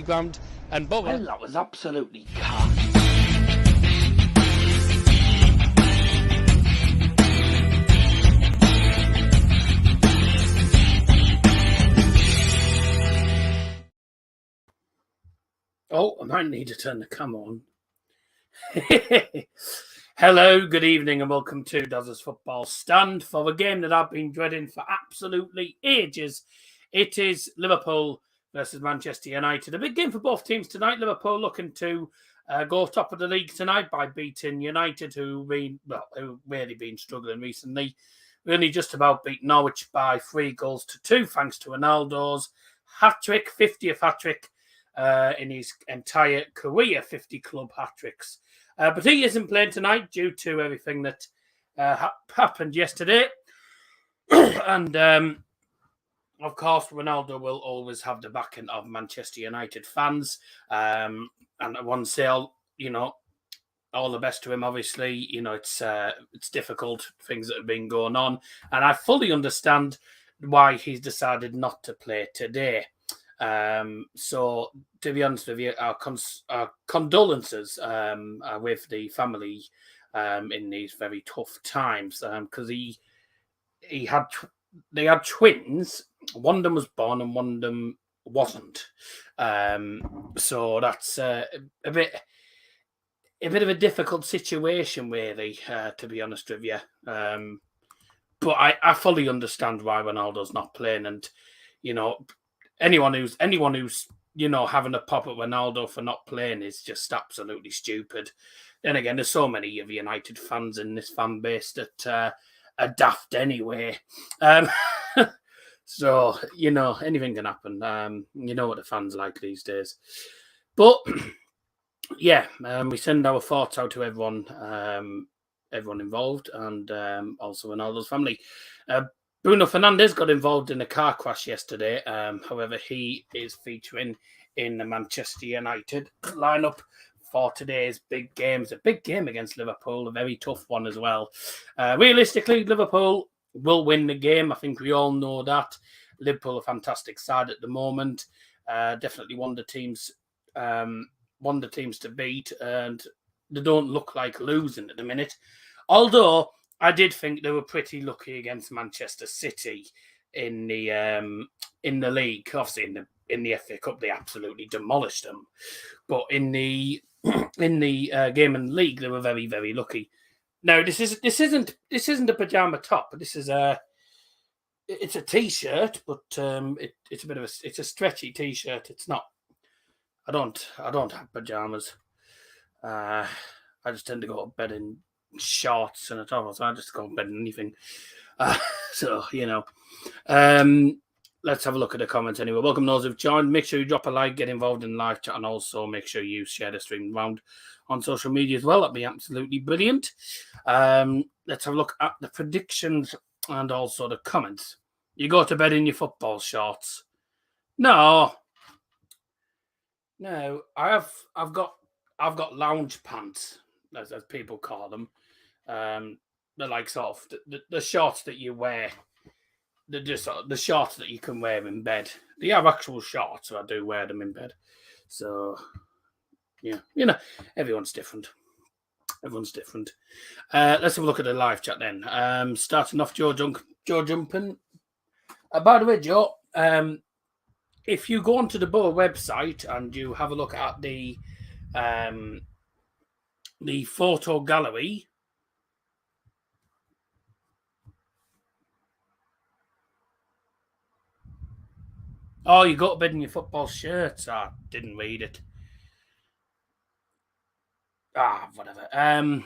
community ground and bother. Well, that was absolutely cat. Oh, I might need to turn the camera on. Hello, good evening, and welcome to Daz's Football Stand for the game that I've been dreading for absolutely ages. It is Liverpool versus Manchester United. A big game for both teams tonight. Liverpool looking to go top of the league tonight by beating United, who've really been struggling recently. We only just about beat Norwich by 3-2, thanks to Ronaldo's hat-trick, 50th hat-trick. In his entire career, 50 club hat-tricks. But he isn't playing tonight due to everything that happened yesterday. And, of course, Ronaldo will always have the backing of Manchester United fans. And I want to say, all the best to him, obviously. It's difficult, things that have been going on. And I fully understand why he's decided not to play today. So, to be honest with you, our condolences with the family in these very tough times, because they had twins. One of them was born and one of them wasn't. So that's a bit of a difficult situation, really, to be honest with you. But I fully understand why Ronaldo's not playing, and anyone who's having a pop at Ronaldo for not playing is just absolutely stupid. Then again, there's so many of United fans in this fan base that are daft anyway. So anything can happen. You know what the fans like these days. But yeah, we send our thoughts out to everyone involved, and also Ronaldo's family. Bruno Fernandes got involved in a car crash yesterday. However, he is featuring in the Manchester United lineup for today's big game. It's a big game against Liverpool, a very tough one as well. Realistically, Liverpool will win the game. I think we all know that. Liverpool are a fantastic side at the moment. Definitely one of the teams to beat, and they don't look like losing at the minute. Although I did think they were pretty lucky against Manchester City in the league. Obviously, in the FA Cup, they absolutely demolished them. But in the game and league, they were very, very lucky. Now, this isn't a pajama top. This is it's a t-shirt, but it's a stretchy t-shirt. It's not. I don't have pajamas. I just tend to go to bed in shorts and a top, so I just go to bed in anything. Let's have a look at the comments anyway. Welcome those who've joined. Make sure you drop a like, get involved in live chat, and also make sure you share the stream around on social media as well. That'd be absolutely brilliant. Let's have a look at the predictions and also the comments. You go to bed in your football shorts? No. I've got lounge pants, as people call them. They're like sort of the shorts that you wear. They're just sort of the shorts that you can wear in bed. They have actual shorts, so I do wear them in bed. So, yeah, everyone's different. Everyone's different. Let's have a look at the live chat then. Starting off, Joe Jumping. By the way, Joe, if you go onto the Borough website and you have a look at the photo gallery, oh, you go to bed in your football shirts. I didn't read it. Whatever.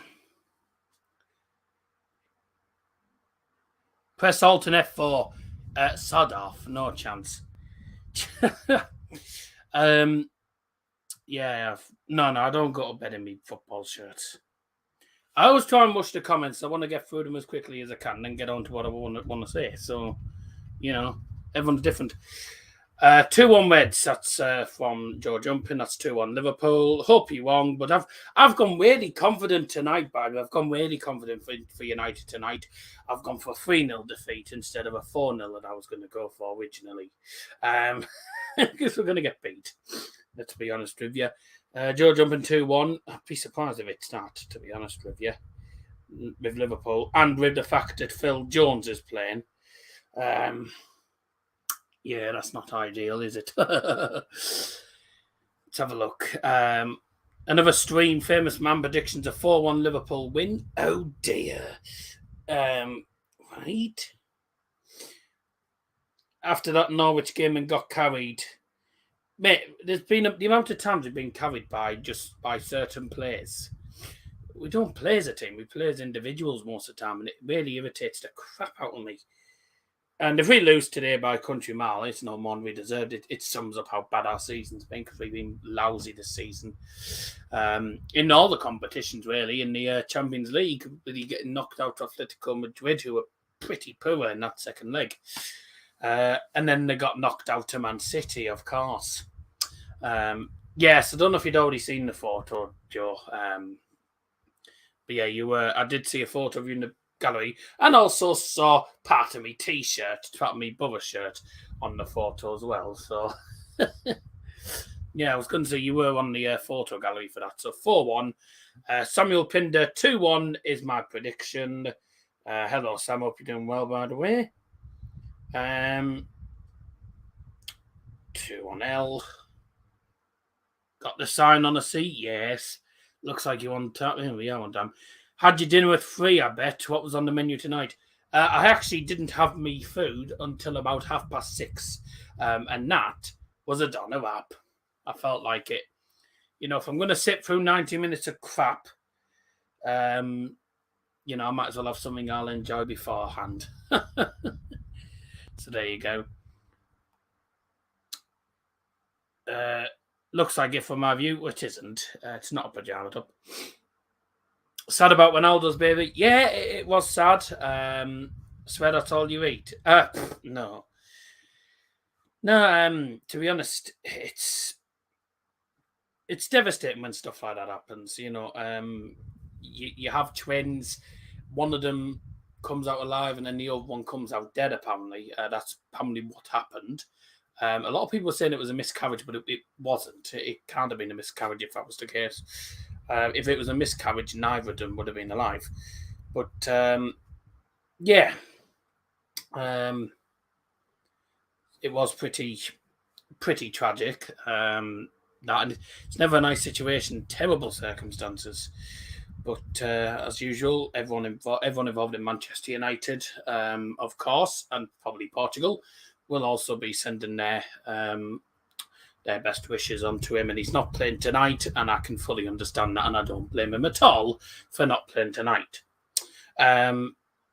Press Alt and F4. Sod off. No chance. Yeah. No, I don't go to bed in my football shirts. I always try and rush the comments. I want to get through them as quickly as I can and get on to what I want to say. So, everyone's different. 2-1 Reds. That's from Joe Jumping. That's 2-1 Liverpool. Hope you're wrong, but I've gone really confident tonight, by I've gone really confident for United tonight. I've gone for a 3-0 defeat instead of a 4-0 that I was going to go for originally. Because we're going to get beat. Let's be honest with you. Joe jumping 2-1. I'd be surprised if it's not, to be honest with you, with Liverpool. And with the fact that Phil Jones is playing. Yeah, that's not ideal, is it? Let's have a look. Another stream, famous man predictions, a 4-1 Liverpool win. Oh, dear. Right. After that Norwich game and got carried. Mate, there's been the amount of times we've been carried by certain players. We don't play as a team. We play as individuals most of the time, and it really irritates the crap out of me. And if we lose today by country mile, it's no more than we deserved. It sums up how bad our season's been, because we've been lousy this season. In all the competitions, really. In the Champions League, really getting knocked out to Atletico Madrid, who were pretty poor in that second leg. And then they got knocked out to Man City, of course. Yes, I don't know if you'd already seen the photo, Joe. But yeah, you were. I did see a photo of you in the gallery, and also saw part of me t-shirt, part of me brother shirt on the photo as well. So yeah, I was going to say you were on the photo gallery for that. So 4-1. Samuel Pinder 2-1 is my prediction. Hello, Sam. Hope you're doing well, by the way. 2-1L. Got the sign on the seat, yes. Looks like you on time. Here we are on time. Had your dinner with 3, I bet. What was on the menu tonight? I actually didn't have me food until about 6:30. And that was a doner wrap. I felt like it. You know, if I'm going to sit through 90 minutes of crap, you know, I might as well have something I'll enjoy beforehand. So there you go. Looks like it from my view. It isn't. It's not a pajama top. Sad about Ronaldo's baby. Yeah, it was sad. Swear that's all you eat. No. No, to be honest, it's devastating when stuff like that happens. You know, you have twins. One of them comes out alive and then the other one comes out dead, apparently. That's apparently what happened. A lot of people were saying it was a miscarriage, but it wasn't. It can't have been a miscarriage if that was the case. If it was a miscarriage, neither of them would have been alive. But, yeah. It was pretty tragic. It's never a nice situation, terrible circumstances. But as usual, everyone involved in Manchester United, of course, and probably Portugal, will also be sending their best wishes on to him. And he's not playing tonight, and I can fully understand that, and I don't blame him at all for not playing tonight.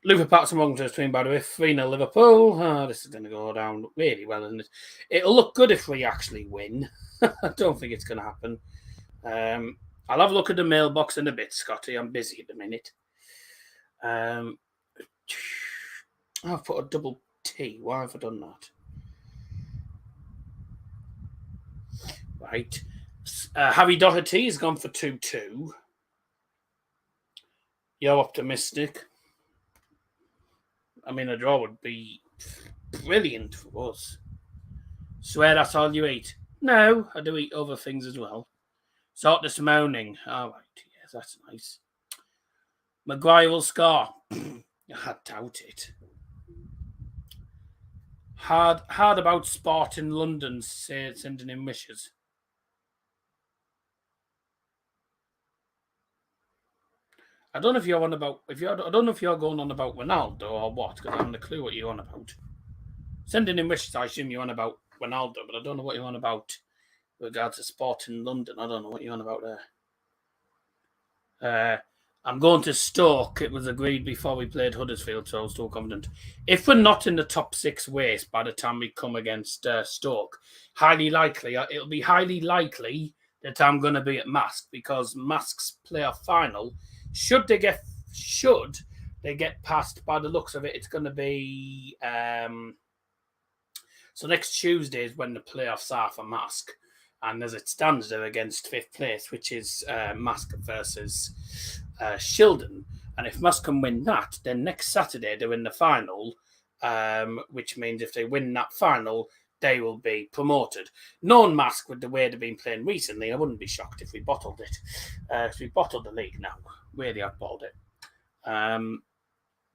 Liverpool Patterson welcome to the stream, by the way. 3-0 Liverpool. This is going to go down really well, isn't it? It'll look good if we actually win. I don't think it's going to happen. I'll have a look at the mailbox in a bit, Scotty. I'm busy at the minute. I've put a double T. Why have I done that? Right. Harry Doherty has gone for 2-2. You're optimistic. I mean, a draw would be brilliant for us. Swear that's all you eat? No, I do eat other things as well. Sort this moaning. All right, yes, that's nice. Maguire will score. I doubt it. Hard about sport in London, sending in wishes. I don't know if you're on about I don't know if you're going on about Ronaldo or what, because I haven't a clue what you're on about. Sending in wishes, I assume you're on about Ronaldo, but I don't know what you're on about with regards to sport in London. I don't know what you're on about there. I'm going to Stoke. It was agreed before we played Huddersfield, so I was still confident. If we're not in the top 6 ways by the time we come against Stoke, it'll be highly likely that I'm going to be at Mask, because Mask's playoff final, should they get past, by the looks of it, it's going to be so next Tuesday is when the playoffs are for Mask, and as it stands, they're against 5th place, which is Mask versus Shildon. And if Mask can win that, then next Saturday they're in the final, which means if they win that final, they will be promoted. Non-mask with the way they've been playing recently, I wouldn't be shocked if we bottled it. If we bottled the league now, really I've bottled it.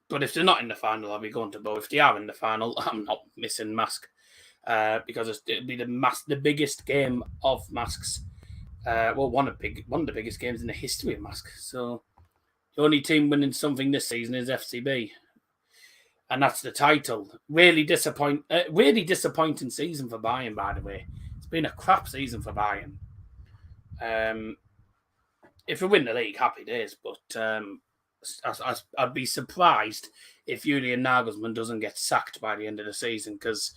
But if they're not in the final, I'll be going to Bow. If they are in the final, I'm not missing mask because it'll be the biggest game of masks. One of the biggest games in the history of mask. So the only team winning something this season is FCB. And that's the title. Really disappointing season for Bayern, by the way. It's been a crap season for Bayern. If we win the league, happy days. But I'd be surprised if Julian Nagelsmann doesn't get sacked by the end of the season, because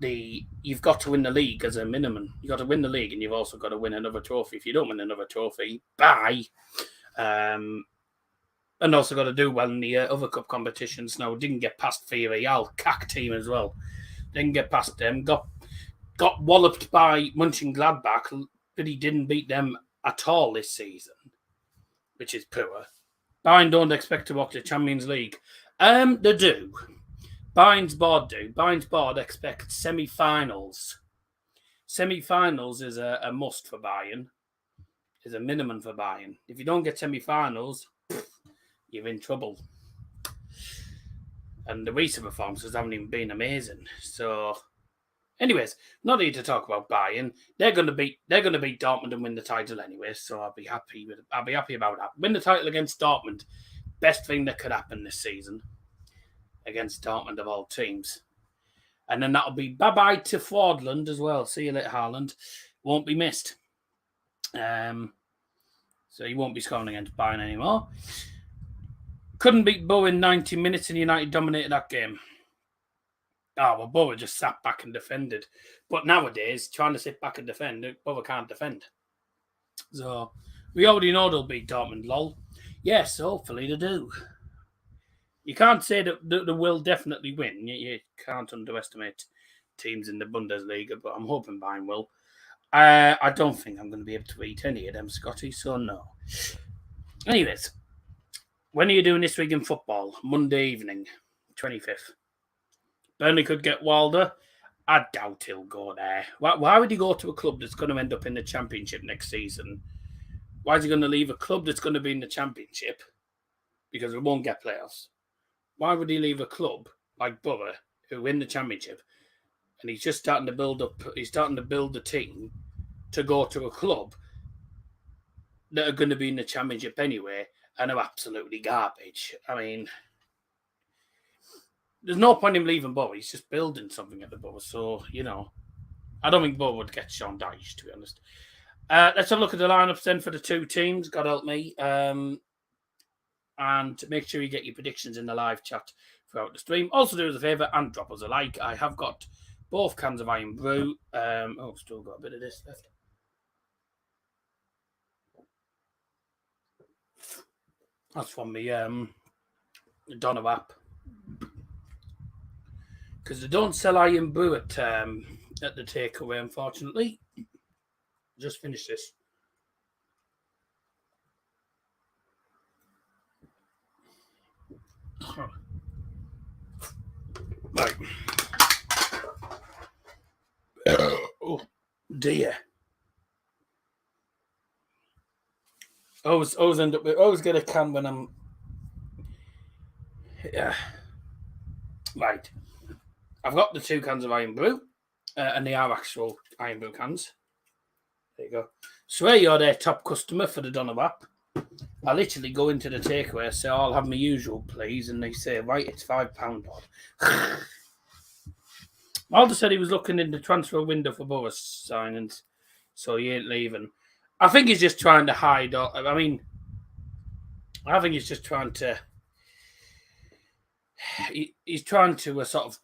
you've got to win the league as a minimum. You've got to win the league, and you've also got to win another trophy. If you don't win another trophy, bye. And also got to do well in the other cup competitions. Now, didn't get past Villarreal, CAC team as well. Didn't get past them. Got walloped by Mönchengladbach, but he didn't beat them at all this season, which is poor. Bayern don't expect to walk the Champions League. They do. Bayern's board do. Bayern's board expects semi-finals. Semi-finals is a must for Bayern. Is a minimum for Bayern. If you don't get semi-finals, you're in trouble. And the recent performances haven't even been amazing. So, anyways, not need to talk about Bayern. They're going to beat Dortmund and win the title anyway. So I'll be happy about that. Win the title against Dortmund, best thing that could happen this season against Dortmund of all teams. And then that'll be bye-bye to Fordland as well. See you later, Haaland. Won't be missed. So he won't be scoring against Bayern anymore. Couldn't beat Bow in 90 minutes and United dominated that game. Bow just sat back and defended. But nowadays, trying to sit back and defend, Bow can't defend. So, we already know they'll beat Dortmund, lol. Yes, hopefully they do. You can't say that they will definitely win. You can't underestimate teams in the Bundesliga, but I'm hoping Bayern will. I don't think I'm going to be able to beat any of them, Scotty, so no. Anyways, when are you doing this week in football? Monday evening, 25th. Burnley could get Wilder. I doubt he'll go there. Why would he go to a club that's going to end up in the Championship next season? Why is he going to leave a club that's going to be in the Championship? Because we won't get playoffs. Why would he leave a club like Borough, who win the Championship, and he's just starting to build the team to go to a club that are going to be in the Championship anyway and are absolutely garbage? I mean, there's no point in him leaving Borough. He's just building something at the Borough. So, I don't think Borough would get Sean Dyche, to be honest. Let's have a look at the lineups then for the two teams. God help me. And make sure you get your predictions in the live chat throughout the stream. Also do us a favour and drop us a like. I have got both cans of Iron Brew. Still got a bit of this left. That's from the Donner app. Because they don't sell Iron Brew at the takeaway, unfortunately. Just finish this. Right. Oh dear. Always get a can when I'm. Yeah. Right. I've got the 2 cans of Iron Brew, and they are actual Iron Brew cans. There you go. Swear you're their top customer for the Donner app. I literally go into the takeaway, say, I'll have my usual, please, and they say, right, it's £5 odd. Alder said he was looking in the transfer window for Boris signings, so he ain't leaving. I think he's just trying to hide. I think he's just trying to. He's trying to sort of.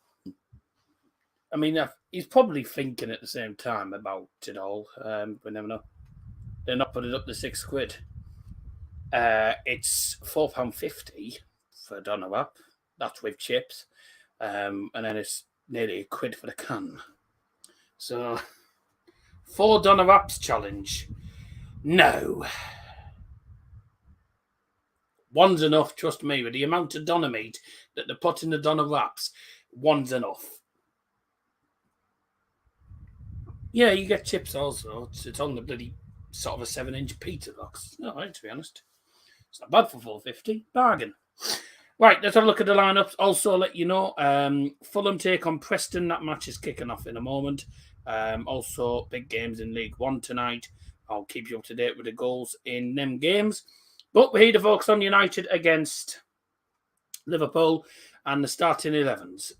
He's probably thinking at the same time about it all. We never know. They're not putting up the £6. It's £4.50 for a Donner app. That's with chips. And then it's nearly £1 for the can. So, 4 Donner apps challenge. No. One's enough, trust me. With the amount of Donner meat that they put in the Donner wraps, one's enough. Yeah, you get chips also. It's on the bloody sort of a 7-inch pizza box. All right, to be honest. It's not bad for $4.50. Bargain. Right, let's have a look at the lineups. Also, let you know, Fulham take on Preston. That match is kicking off in a moment. Also, big games in League One tonight. I'll keep you up to date with the goals in them games. But we're here to focus on United against Liverpool and the starting 11s.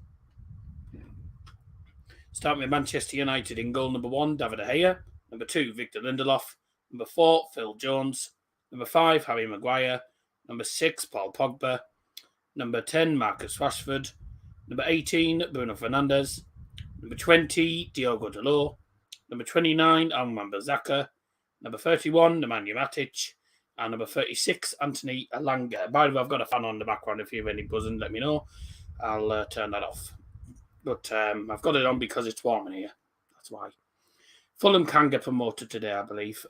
Starting with Manchester United in goal number 1, David De Gea. Number 2, Victor Lindelof. Number 4, Phil Jones. Number 5, Harry Maguire. Number 6, Paul Pogba. Number 10, Marcus Rashford. Number 18, Bruno Fernandes. Number 20, Diogo Dalot. Number 29, Alman Bazaka. Number 31, Nemanja Matic. And number 36, Anthony Elanga. By the way, I've got a fan on the background. If you have any buzzing, let me know. I'll turn that off. But I've got it on because it's warm in here. That's why. Fulham can get promoted today, I believe,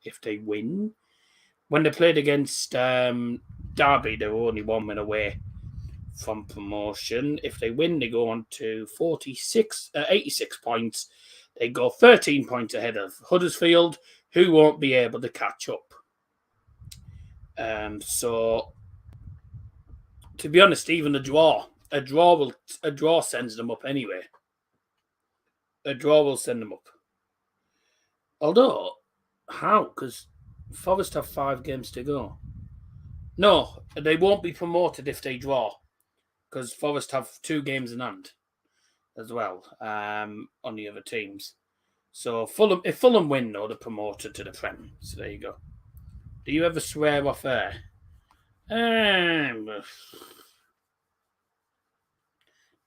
if they win. When they played against Derby, they were only 1 win away from promotion. If they win, they go on to 86 points. They go 13 points ahead of Huddersfield, who won't be able to catch up. So, to be honest, even a draw sends them up anyway. A draw will send them up. Although, how? Because Forest have 5 games to go. No, they won't be promoted if they draw, because Forest have 2 games in hand as well on the other teams. So if Fulham win, though, they're promoted to the Prem. So there you go. Do you ever swear off air?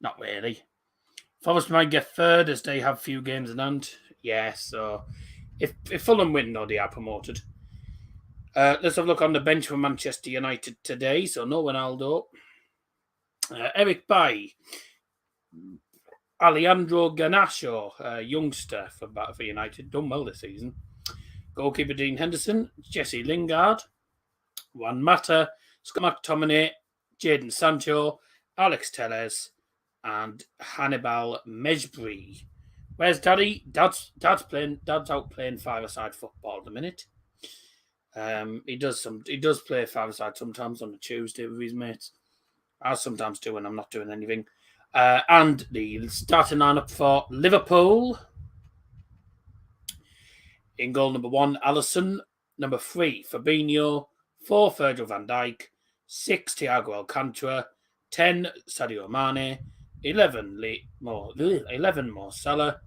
Not really. Forest might get 3rd as they have few games in hand. Yeah, so if Fulham win, though, they are promoted. Let's have a look on the bench for Manchester United today. So no Ronaldo. Eric Bailly. Alejandro Garnacho, youngster for United. Done well this season. Goalkeeper Dean Henderson. Jesse Lingard. Juan Mata. Scott McTominay. Jadon Sancho. Alex Telles. And Hannibal Mejbri. Where's Daddy? Dad's out playing 5-a-side football at the minute. He does play 5-a-side sometimes on a Tuesday with his mates. I sometimes do when I'm not doing anything. And the starting lineup for Liverpool. In goal number 1, Alisson. Number 3, Fabinho. 4, Virgil van Dijk. 6, Thiago Alcantara. 10, Sadio Mane. 11, Mo Salah.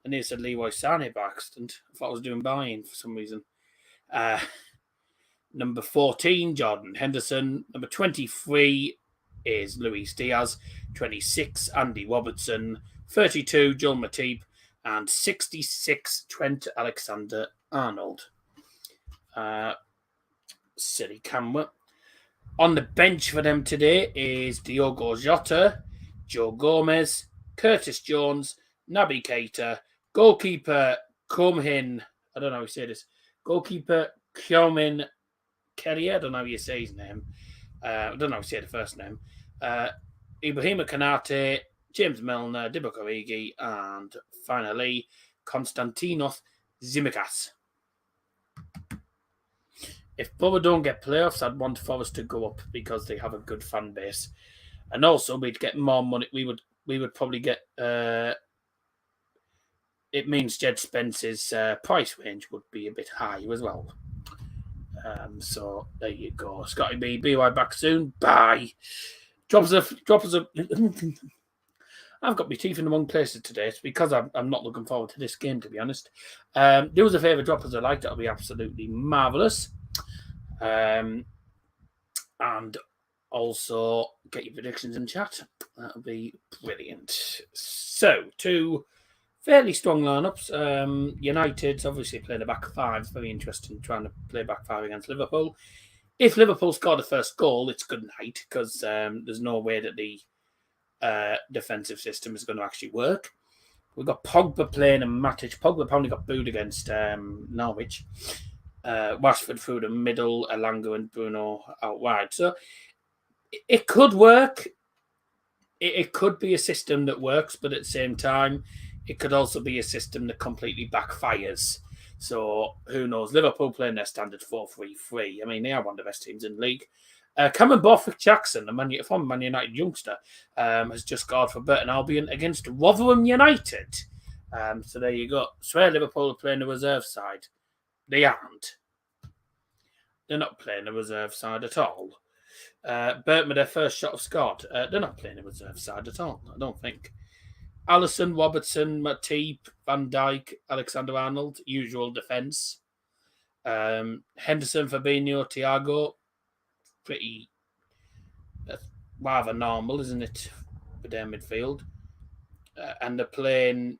And he said Leroy Sané by accident. I thought I was doing buying for some reason. Number 14, Jordan Henderson. Number 23 is Luis Diaz. 26, Andy Robertson. 32, Joel Matip. And 66, Trent Alexander-Arnold. Silly camera. On the bench for them today is Diogo Jota, Joe Gomez, Curtis Jones, Naby Keita, goalkeeper Comhin. I don't know how you say this. Goalkeeper Kyomin Kelly. I don't know how you say his name. I don't know how you say the first name. Ibrahima Konate, James Milner, Divock Origi, and finally Konstantinos Tsimikas. If Borough don't get playoffs, I'd want Forest to go up because they have a good fan base, and also we'd get more money. We would probably get. It means Jed Spence's price range would be a bit high as well. So there you go. Scotty B, be right back soon. Bye. Drop us a. I've got my teeth in the wrong places today. It's because I'm not looking forward to this game, to be honest. Do us a favour, drop us a like. That'll be absolutely marvellous. And also get your predictions in chat. That'll be brilliant. So, 2 fairly strong lineups. United's obviously playing a back 5. It's very interesting trying to play back 5 against Liverpool. If Liverpool score the first goal, it's good night because there's no way that the defensive system is going to actually work. We've got Pogba playing and Matic. Pogba probably got booed against Norwich. Rashford through the middle, Elanga and Bruno out wide. So it could work. It could be a system that works, but at the same time, it could also be a system that completely backfires. So who knows? Liverpool playing their standard 4-3-3. I mean, they are one of the best teams in the league. Cameron Borthwick-Jackson, the former Man United youngster, has just scored for Burton Albion against Rotherham United. So there you go. Swear Liverpool are playing the reserve side. They aren't. They're not playing the reserve side at all. Burton with their first shot have scored. They're not playing the reserve side at all, I don't think. Alisson, Robertson, Matip, Van Dijk, Alexander-Arnold, usual defence. Henderson, Fabinho, Thiago, pretty rather normal, isn't it, for their midfield? And they're playing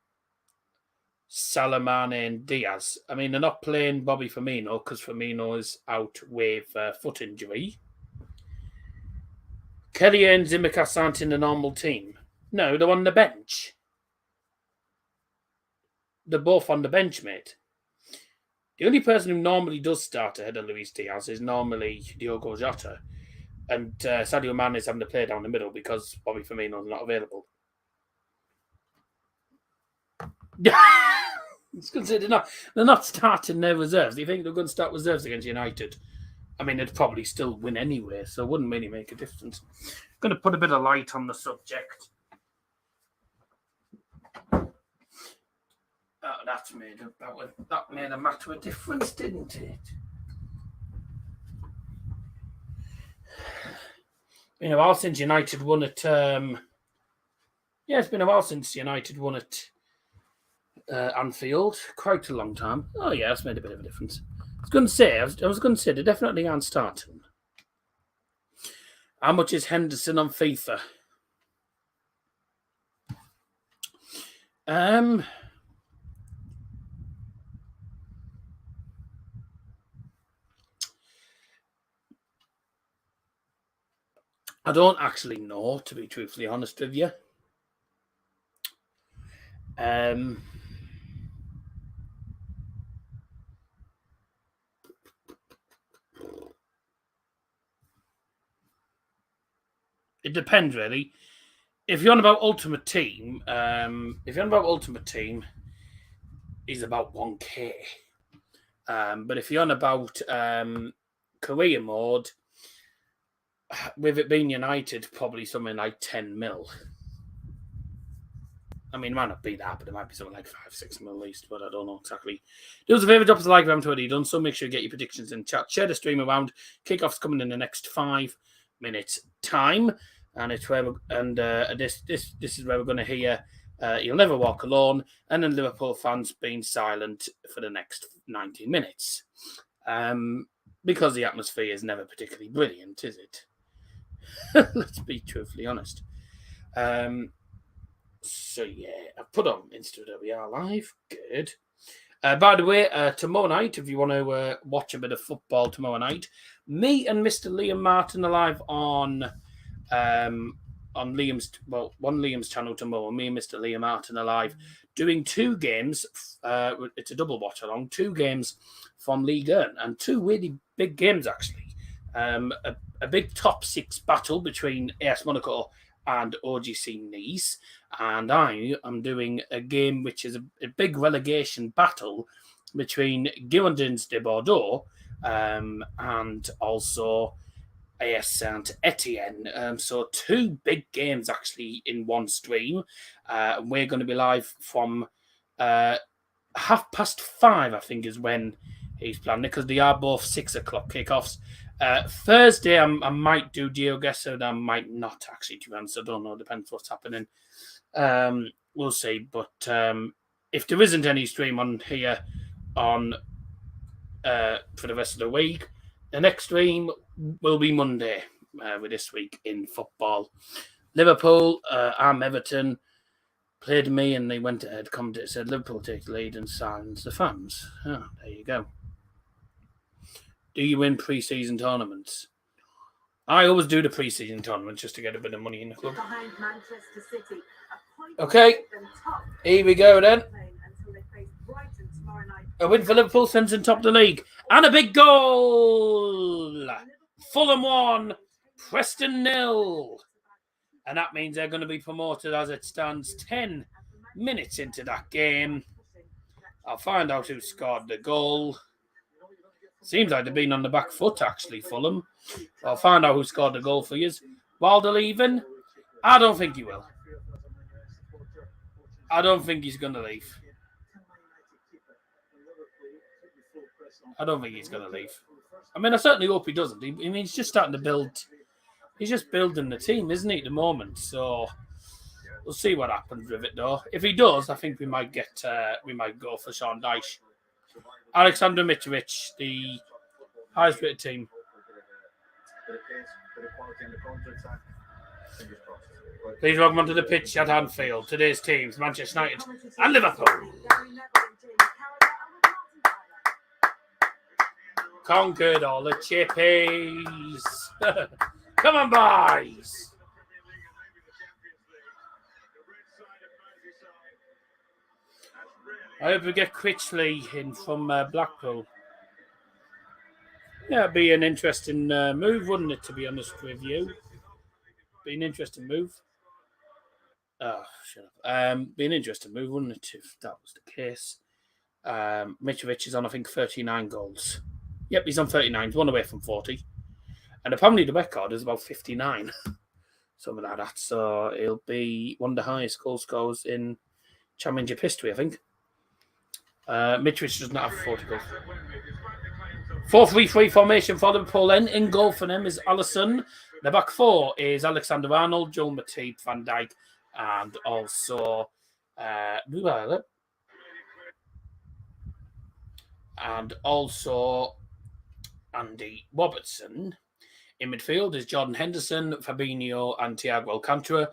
Salamane and Diaz. I mean, they're not playing Bobby Firmino because Firmino is out with foot injury. Kelly and Tsimikas aren't in the normal team. No, they're on the bench. They're both on the bench, mate. The only person who normally does start ahead of Luis Diaz is normally Diogo Jota. And Sadio Mane is having to play down the middle because Bobby Firmino is not available. It's considered they're not starting their reserves. Do you think they're going to start reserves against United? I mean, they'd probably still win anyway, so it wouldn't really make a difference. I'm going to put a bit of light on the subject. That made a matter of difference, didn't it? Been a while since United won at. It's been a while since United won at Anfield. Quite a long time. Oh yeah, that's made a bit of a difference. I was going to say they definitely aren't starting. How much is Henderson on FIFA? I don't actually know, to be truthfully honest with you. It depends, really. If you're on about Ultimate Team, he's about 1k. But if you're on about career mode, with it being United, probably something like 10 mil. I mean, it might not be that, but it might be something like 5-6 mil at least, but I don't know exactly. Do us a favour, drop us a like if you haven't already done so. Make sure you get your predictions in chat. Share the stream around. Kickoff's coming in the next 5 minutes time, and it's where this is where we're going to hear "You'll Never Walk Alone," and then Liverpool fans being silent for the next 90 minutes, because the atmosphere is never particularly brilliant, is it? Let's be truthfully honest. So yeah, I've put on Insta that we are live. Good. By the way, tomorrow night, if you want to watch a bit of football tomorrow night, me and Mr. Liam Martin are live on Liam's channel tomorrow. Me and Mr. Liam Martin are live doing 2 games. It's a double watch along. 2 games from Ligue 1 and 2 really big games actually. A big top 6 battle between AS Monaco and OGC Nice, and I am doing a game which is a big relegation battle between Girondins de Bordeaux and also AS Saint-Etienne. So 2 big games actually in one stream. We're going to be live from 5:30, I think, is when he's planned it, because they are both 6 o'clock kickoffs. Thursday, I might do GeoGuessr, and I might not actually, to be honest. I don't know. Depends what's happening. We'll see. But if there isn't any stream on here for the rest of the week, the next stream will be Monday with This Week in Football. Liverpool, Everton played me, and they went ahead. Commentator said Liverpool take the lead and silence the fans. Oh, there you go. Do you win pre-season tournaments? I always do the pre-season tournaments just to get a bit of money in the club. Behind Manchester City. Okay, here we go then. A win for Liverpool sends them top of the league. And a big goal! Fulham 1, Preston 0. And that means they're going to be promoted as it stands 10 minutes into that game. I'll find out who scored the goal. Seems like they've been on the back foot, actually, Fulham. I'll find out who scored the goal for you. Wilder leaving? I don't think he will. I don't think he's going to leave. I don't think he's going to leave. I mean, I certainly hope he doesn't. I mean, he's just starting to build. He's just building the team, isn't he, at the moment? So we'll see what happens with it, though. If he does, I think we might go for Sean Dyche. Alexander Mitrovic, the highest rated team. Please welcome onto the pitch at Anfield. Today's teams: Manchester United and Liverpool. Conquered all the chippies. Come on, boys. I hope we get Critchley in from Blackpool. Yeah, it'd be an interesting move, wouldn't it, to be honest with you? Be an interesting move. Oh, shut up. Be an interesting move, wouldn't it, if that was the case? Mitrovic is on, I think, 39 goals. Yep, he's on 39. He's one away from 40. And apparently the record is about 59. Something like that. So he'll be one of the highest goal scorers in Championship history, I think. Mitrovic does not have 40 goals. 4-3-3 formation for Liverpool then. In goal for them is Alisson. The back four is Alexander Arnold, Joel Matip, Van Dijk, and also Andy Robertson. In midfield is Jordan Henderson, Fabinho, and Thiago Alcantara.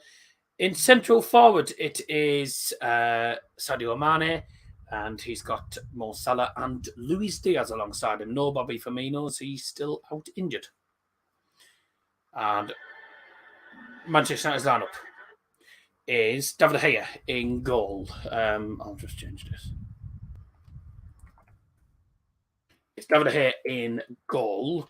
In central forward, it is Sadio Mane, and he's got Mo Salah and Luis Diaz alongside him. No Bobby Firmino, as he's still out injured. And Manchester United's lineup is David De Gea in goal. I'll just change this. It's David De Gea in goal.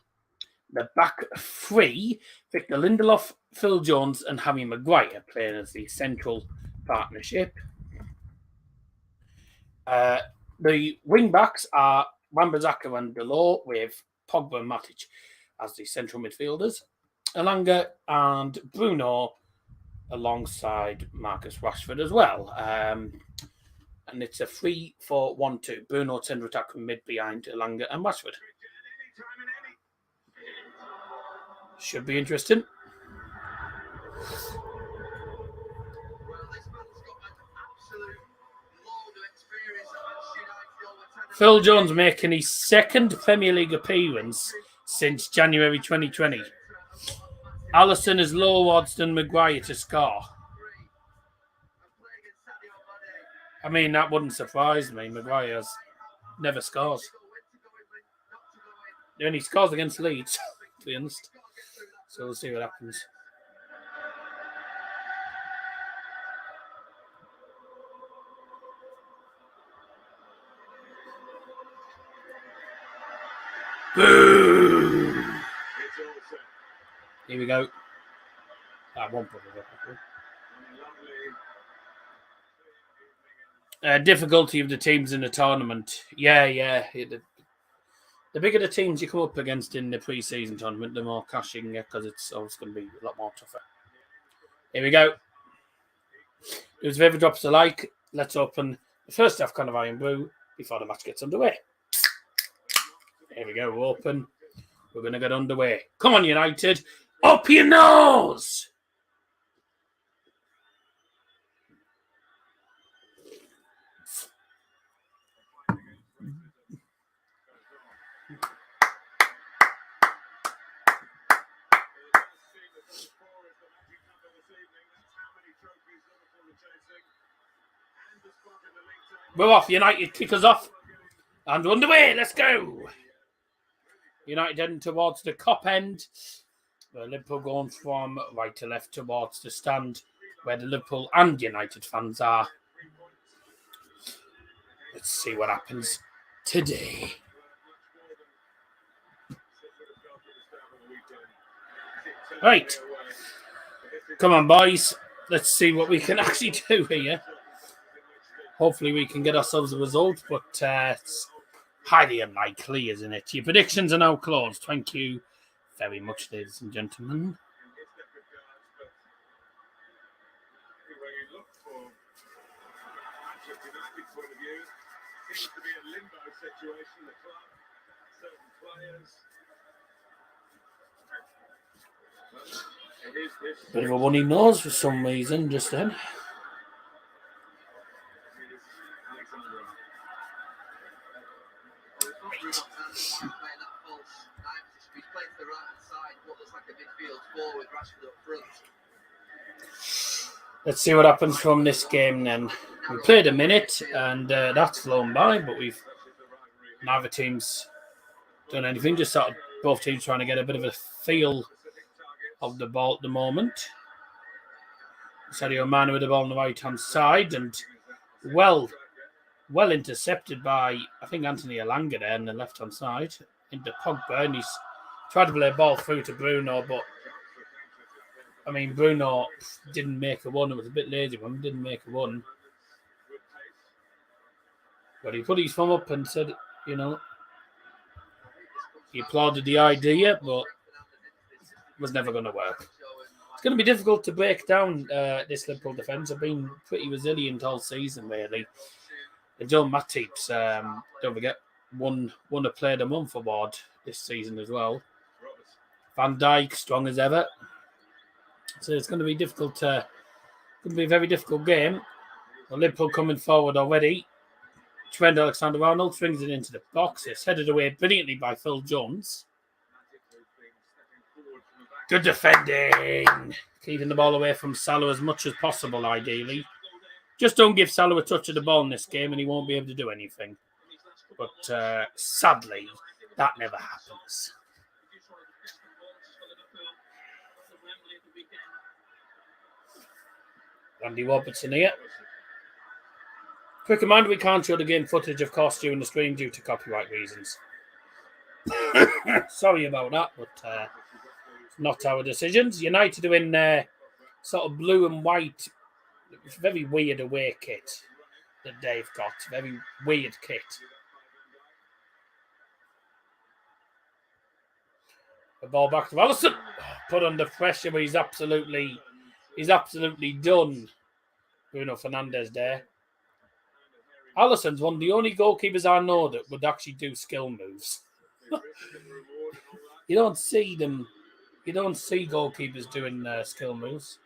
The back three, Victor Lindelof, Phil Jones, and Harry Maguire playing as the central partnership. The wing backs are Wan-Bissaka and Delors, with Pogba and Matic as the central midfielders. Elanga and Bruno alongside Marcus Rashford as well. And it's a 3-4-1-2. Bruno central attack mid behind Elanga and Rashford. Should be interesting. Phil Jones making his second Premier League appearance since January 2020. Alisson is lower odds than Maguire to score. I mean, that wouldn't surprise me. Maguire never scores. He only scores against Leeds, to be honest. So we'll see what happens. Boom! Here we go. That won't probably difficulty of the teams in the tournament. Yeah. The bigger the teams you come up against in the pre-season tournament, the more cash you can get, because it's always going to be a lot more tougher. Here we go. Do us a favour, drop us a like. Let's open the first half kind of iron brew before the match gets underway. Here we go. We're open. We're going to get underway. Come on, United. Up your nose! We're off. United kick us off. And we're underway. Let's go. United heading towards the Kop end. Liverpool going from right to left towards the stand where the Liverpool and United fans are. Let's see what happens today. Right. Come on, boys. Let's see what we can actually do here. hopefully we can get ourselves a result, but it's highly unlikely, isn't it? Your predictions are now closed. Thank you very much, ladies and gentlemen. Bit of a runny nose for some reason just then. Let's see what happens from this game then. We played a minute and that's flown by, but neither team's done anything. Just sort of both teams trying to get a bit of a feel of the ball at the moment. Sadio Mane with the ball on the right-hand side and well intercepted by, I think, Anthony Elanga there on the left-hand side into Pogba, and he's tried to play a ball through to Bruno, but I mean, Bruno didn't make a run. It was a bit lazy one. Didn't make a run. But he put his thumb up and said, you know, he applauded the idea, but it was never going to work. It's going to be difficult to break down this Liverpool defence. They've been pretty resilient all season, really. And Joe Matip's, don't forget, won a Player of the Month award this season as well. Van Dijk, strong as ever. So it's going to be difficult. Going to be a very difficult game. Well, Liverpool coming forward already. Trent Alexander-Arnold swings it into the box. It's headed away brilliantly by Phil Jones. Good defending. Keeping the ball away from Salah as much as possible, ideally. Just don't give Salah a touch of the ball in this game and he won't be able to do anything. But sadly, that never happens. Andy Robertson here. Quick reminder, we can't show the game footage, of course, during the stream due to copyright reasons. Sorry about that, but not our decisions. United are in sort of blue and white, very weird away kit that they've got. Very weird kit. The ball back to Alisson. Put under pressure, but he's absolutely done. Bruno Fernandes there. Alisson's one of the only goalkeepers I know that would actually do skill moves. You don't see them. You don't see goalkeepers doing skill moves.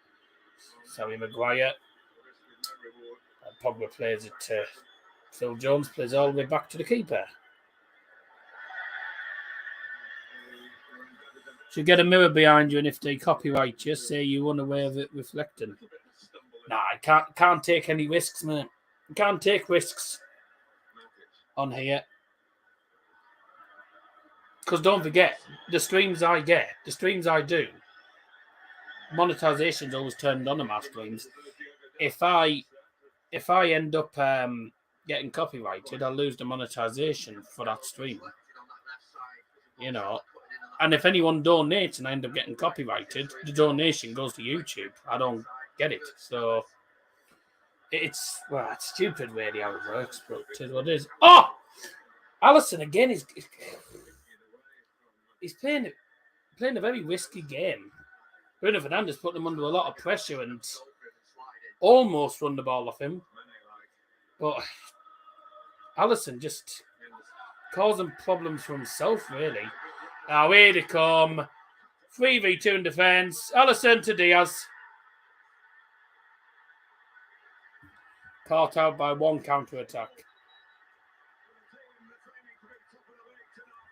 Sammy Maguire. Pogba plays it to Phil Jones, plays all the way back to the keeper. Should get a mirror behind you, and if they copyright you, say you're unaware of it reflecting. Nah, I can't take any risks, man. I can't take risks on here. Because don't forget, the streams I get, the streams I do, monetization's always turned on my streams. If I end up getting copyrighted, I'll lose the monetization for that stream. You know. And if anyone donates and I end up getting copyrighted, the donation goes to YouTube. I don't get it. So it's stupid really how it works, but it is what it is. Oh! Alisson again he's playing a very risky game. Bruno Fernandes put him under a lot of pressure and almost run the ball off him. But Alisson just causing problems for himself, really. Now here they come. 3v2 in defence. Alisson to Diaz. Caught out by one counter-attack.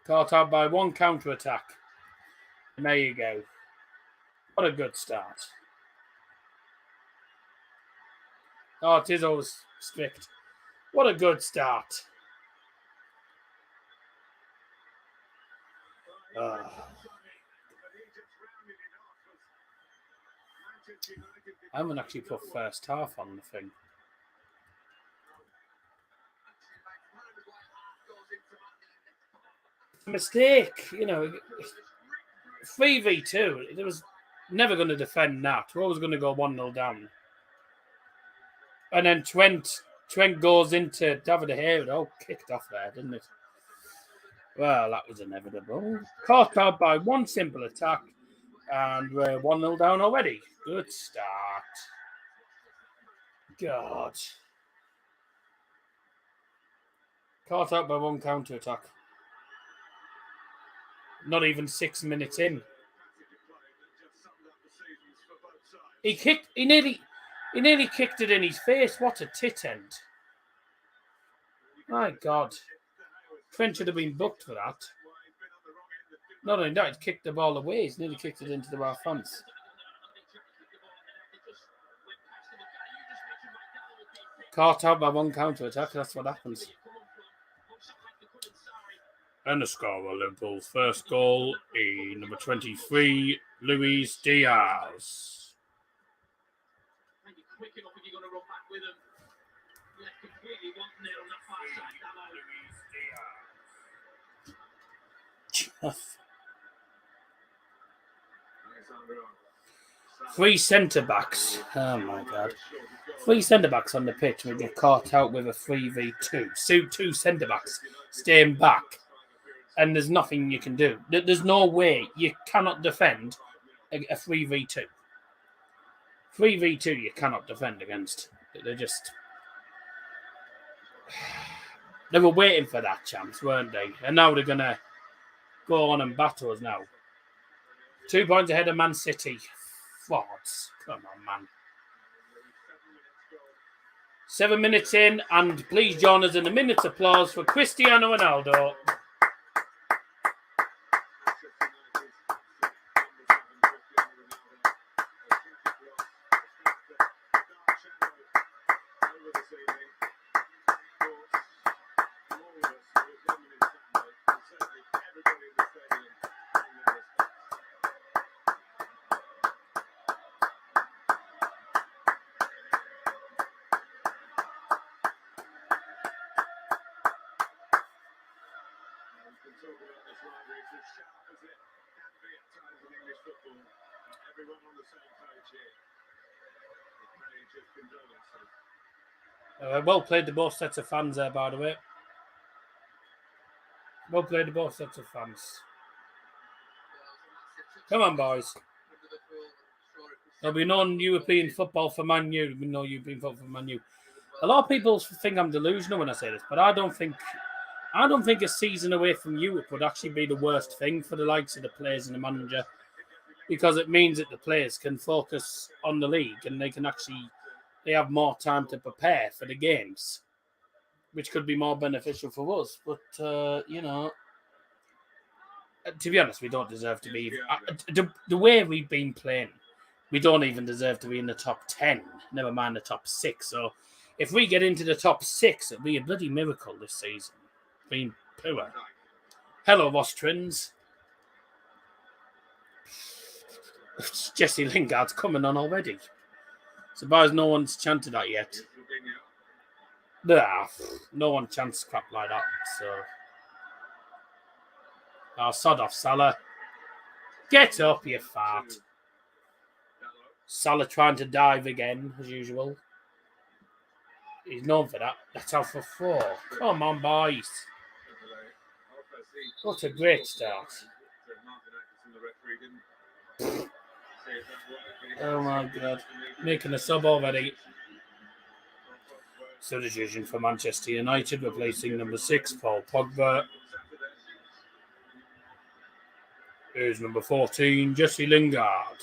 Caught out by one counter-attack. And there you go. What a good start. Oh, it is always strict. What a good start. I haven't actually put first half on the thing. Mistake, 3v2. There was never going to defend that. We're always going to go 1-0 down. And then Trent Trent goes into David De Gea. It all kicked off there, didn't it? Well, that was inevitable. Caught out by one simple attack, and we're 1-0 down already. Good start. God. Caught out by one counter attack. Not even 6 minutes in. He nearly kicked it in his face. What a tit end. My God. Trent should have been booked for that. Not only that, he kicked the ball away. He's nearly kicked it into the bar fence. Caught out by one counter attack. That's what happens. And the score of Liverpool's first goal in number 23, Luis Diaz. Three centre-backs. Oh, my God. Three centre-backs on the pitch. We get caught out with a 3v2. So two centre-backs staying back. And there's nothing you can do. There's no way. You cannot defend a 3v2. 3v2 you cannot defend against. They were waiting for that chance, weren't they? And now they're going to go on and battle us now. 2 points ahead of Man City. Frauds. Come on, man. 7 minutes in, and please join us in a minute's applause for Cristiano Ronaldo. Well played to both sets of fans there, by the way. Well played to both sets of fans. Come on, boys. There'll be no European football for Man U. There'll be no European football for Man U. A lot of people think I'm delusional when I say this, but I don't think a season away from Europe would actually be the worst thing for the likes of the players and the manager, because it means that the players can focus on the league and they have more time to prepare for the games, which could be more beneficial for us. But, to be honest, we don't deserve to be. The way we've been playing, we don't even deserve to be in the top 10, never mind the top 6. So if we get into the top 6, it'll be a bloody miracle this season. Being poor. Hello, Austrians. Jesse Lingard's coming on already. Surprised no one's chanted that yet. No one chants crap like that. So, sod off, Salah. Get up, you fart. Salah trying to dive again, as usual. He's known for that. That's out for 4. Come on, boys. What a great start. Oh my God. Making a sub already. Substitution for Manchester United, replacing number 6, Paul Pogba. Here's number 14, Jesse Lingard.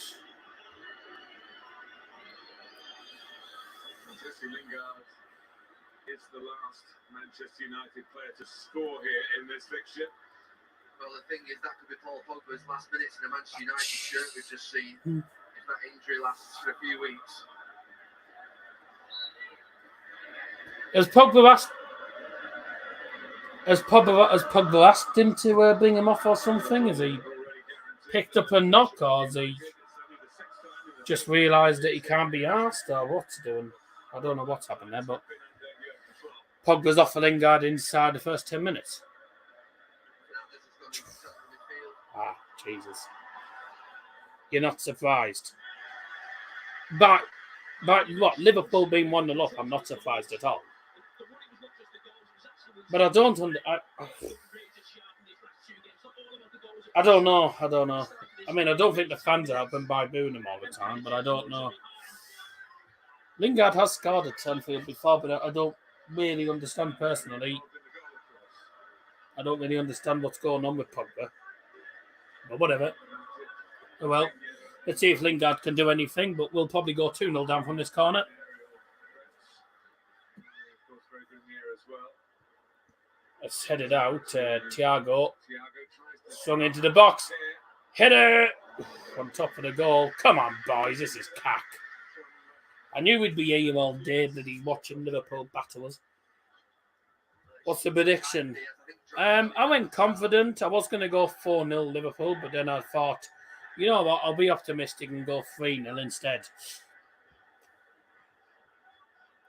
Jesse Lingard is the last Manchester United player to score here in this fixture. Well, the thing is, that could be Paul Pogba's last minutes in a Manchester United shirt we've just seen. If that injury lasts for a few weeks. Has Pogba asked him to bring him off or something? Has he picked up a knock, or has he just realised that he can't be asked, or what's he doing? I don't know what's happened there, but Pogba's off for Lingard inside the first 10 minutes. Jesus. You're not surprised. But what? Liverpool being 1-0 up, I'm not surprised at all. But I don't I don't know. I mean, I don't think the fans are helping by booing him all the time, but I don't know. Lingard has scored at Anfield before, but I don't really understand personally. I don't really understand what's going on with Pogba. But whatever. Oh, well, let's see if Lingard can do anything, but we'll probably go 2-0 down from this corner. It's headed out. Thiago swung into the box. Header on top of the goal. Come on, boys. This is cack. I knew we'd be here all day bloody watching Liverpool battle us. What's the prediction? I went confident. I was going to go 4-0 Liverpool, but then I thought, you know what, I'll be optimistic and go 3-0 instead.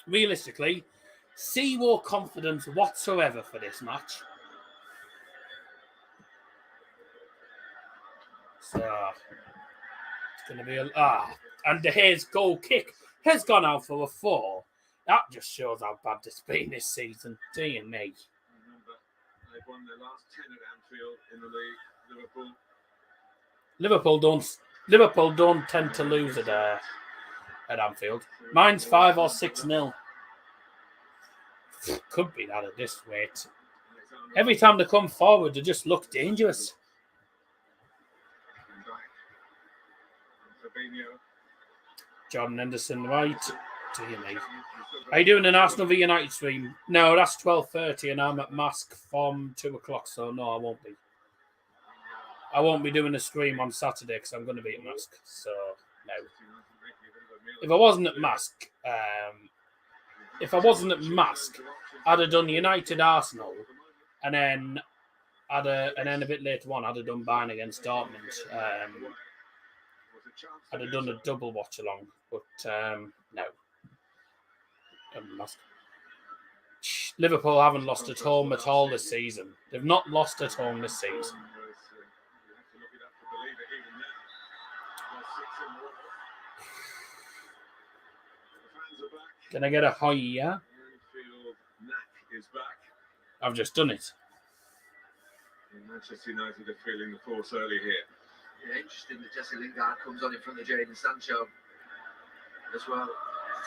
Realistically, zero confidence whatsoever for this match. So, it's going to be and De Gea's goal kick has gone out for a 4. That just shows how bad it's been this season. Dear me. Remember, they've won their last 10 at Anfield in the league. Liverpool don't tend to lose at Anfield. Mine's 5 or 6-0. Could be that at this rate. Every time they come forward, they just look dangerous. Jordan Henderson right. Dear me. Are you doing an Arsenal v United stream? No, that's 12:30 and I'm at Mask from 2 o'clock, so no, I won't be. I won't be doing a stream on Saturday because I'm going to be at Mask, so no. If I wasn't at Mask, I'd have done United Arsenal, and then a bit later on, I'd have done Bayern against Dortmund. I'd have done a double watch along, but no. Liverpool haven't lost at home at all this season. They've not lost at home this season. Can I get a hiya? I've just done it. Manchester United are feeling the force early here. Yeah, interesting that Jesse Lingard comes on in front of Jadon Sancho as well to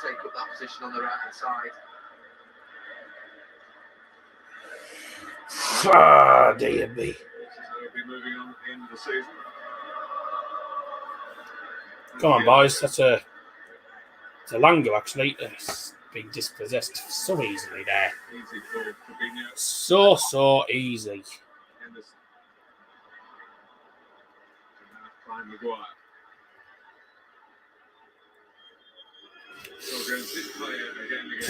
take up that position on the right hand side. Dear me. This is how we'll be moving on in the season. Come on, boys. It's a Lango, actually. It's been dispossessed so easily there. Easy for Fabinho. So easy. Henderson. Klein Maguire. So against this player again early in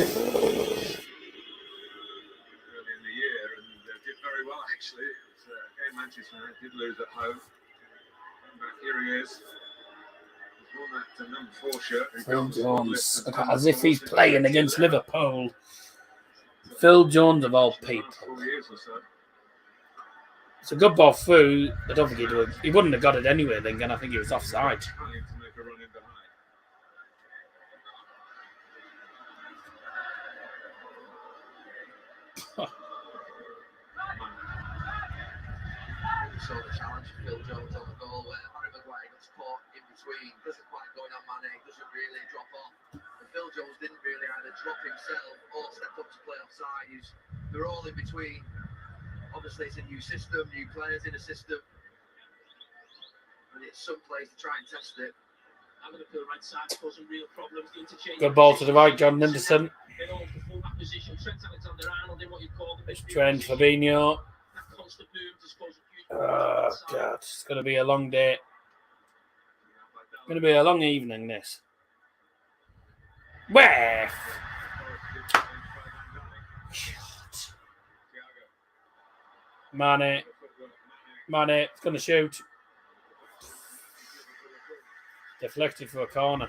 the year, and did very well actually. It's a game Manchester United did lose at home. Back here he is. He's worn that number 4 shirt. Phil Jones, as if he's playing against Liverpool. Phil Jones of all people. 4 years or so. It's a good ball through. I don't think he wouldn't have got it anyway then, and I think he was offside. Trying to make a run in behind. We saw the challenge for Phil Jones on the goal where Harry Maguire gets caught in between, doesn't quite go in on Mane, doesn't really drop off. And Phil Jones didn't really either drop himself or step up to play offside. They're all in between. Obviously, it's a new system, new players in a system, and it's some place to try and test it. I'm going to put the right side causing real problems. Good ball to the right, John Henderson. It's Trent Fabinho. Oh, God. It's going to be a long day. It's going to be a long evening, this. Where? Mane, it's going to shoot. Deflected for a corner.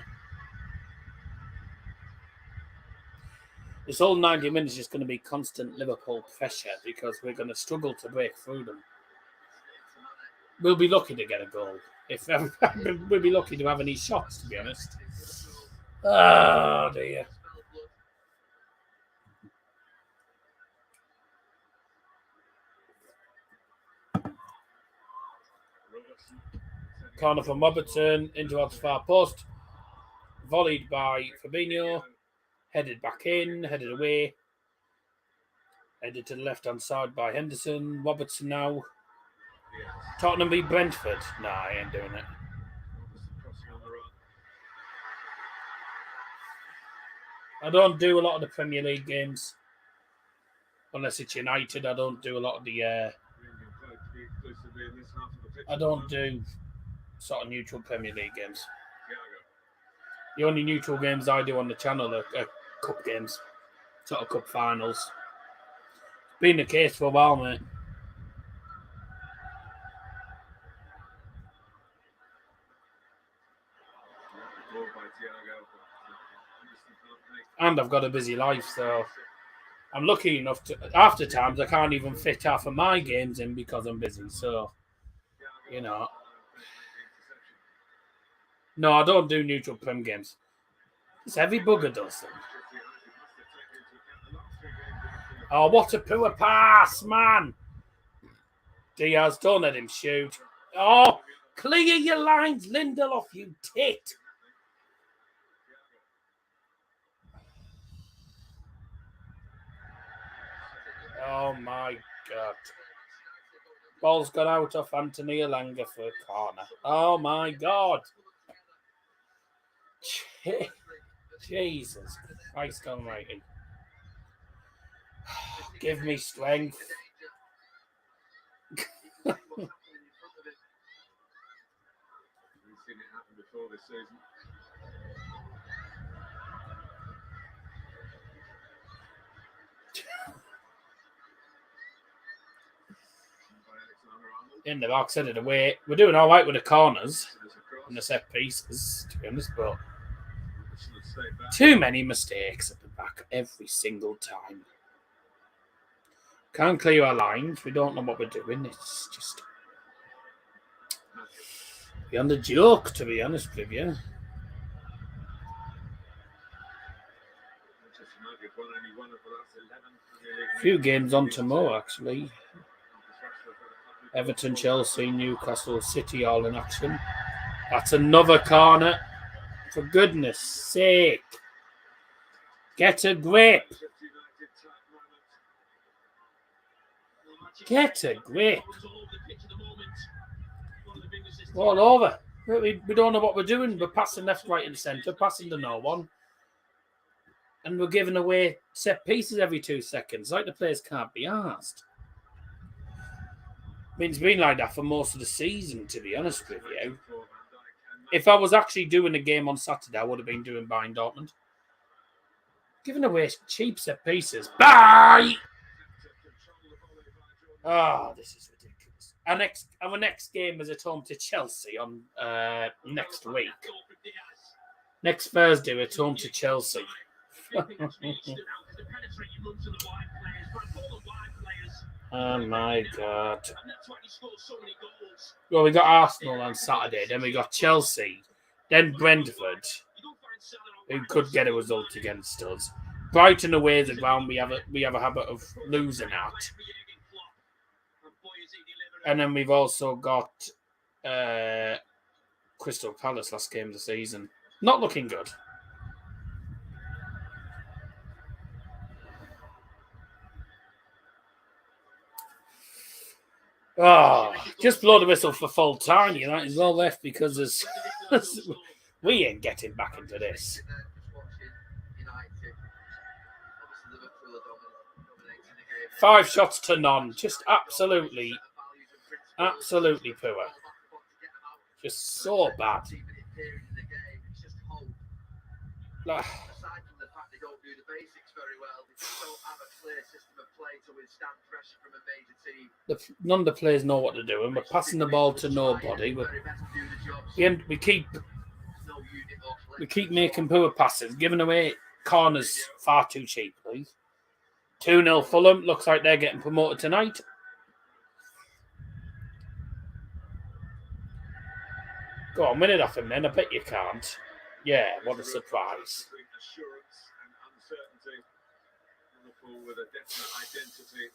This whole 90 minutes is going to be constant Liverpool pressure because we're going to struggle to break through them. We'll be lucky to get a goal. We'll be lucky to have any shots, to be honest. Oh, dear. Corner from Robertson in towards far post. Volleyed by Fabinho. Headed back in, headed away. Headed to the left-hand side by Henderson. Robertson now. Tottenham beat Brentford. Nah, I ain't doing it. I don't do a lot of the Premier League games. Unless it's United, I don't do a lot of the... I don't do sort of neutral Premier League games. The only neutral games I do on the channel are cup games. Sort of cup finals. Been the case for a while, mate. And I've got a busy life, so I'm lucky enough to... After times, I can't even fit half of my games in because I'm busy, so... You know... No, I don't do neutral Prem games. This heavy bugger does them. Oh, what a poor pass, man! Diaz, don't let him shoot. Oh, clear your lines, Lindelof, you tit! Oh my God. Ball's gone out off Anthony Elanga for a corner. Oh my God. Jesus Christ almighty. Give me strength. We've seen it happen before this season. In the box, headed away. We're doing all right with the corners and the set pieces, to be honest, but too many mistakes at the back every single time. Can't clear our lines. We don't know what we're doing. It's just beyond a joke, to be honest with you. A few games on tomorrow, actually. Everton, Chelsea, Newcastle, City all in action. That's another corner. For goodness sake. Get a grip. Get a grip. All over. We don't know what we're doing. We're passing left, right and centre, passing to no one. And we're giving away set pieces every 2 seconds. Like the players can't be asked. I mean, it's been like that for most of the season, to be honest with you. If I was actually doing a game on Saturday, I would have been doing Bayern Dortmund. Giving away cheap set pieces. Bye! Oh, this is ridiculous. Our next game is at home to Chelsea on next week. Next Thursday, we're at home to Chelsea. Oh my God. Well, we got Arsenal on Saturday, then we got Chelsea, then Brentford, who could get a result against us. Brighton away is a ground we have a habit of losing at. And then we've also got Crystal Palace last game of the season. Not looking good. Oh, just blow the whistle for full time, United as well left because we ain't getting back into this. 5 shots to none. Just absolutely poor. Just so bad. Like, Aside from the fact they don't do the basics very well, they just don't have a clear system of play to withstand pressure from a major team. none of the players know what to do, and we're passing the ball to nobody. We keep making poor passes, giving away corners far too cheaply. 2-0 Fulham. Looks like they're getting promoted tonight. Go on, win it off him then. I bet you can't. Yeah, what a surprise. Assurance and uncertainty. Liverpool with a definite identity.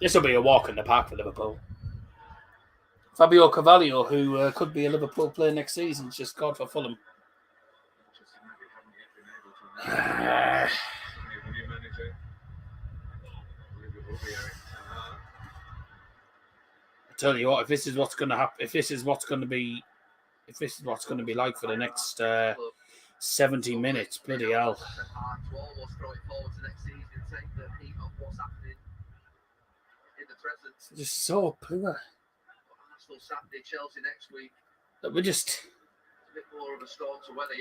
This will be a walk in the park for Liverpool. Fabio Carvalho, who could be a Liverpool player next season, just scored for Fulham. Manchester United haven't yet been able to manage it. I believe it will be Eric Ten Hag. I tell you what, if this is what's going to happen, if this is what's going to be like for the next 70 minutes, bloody hell. It's just so poor. Saturday, Chelsea next week. We're just A bit more of a storm to weather,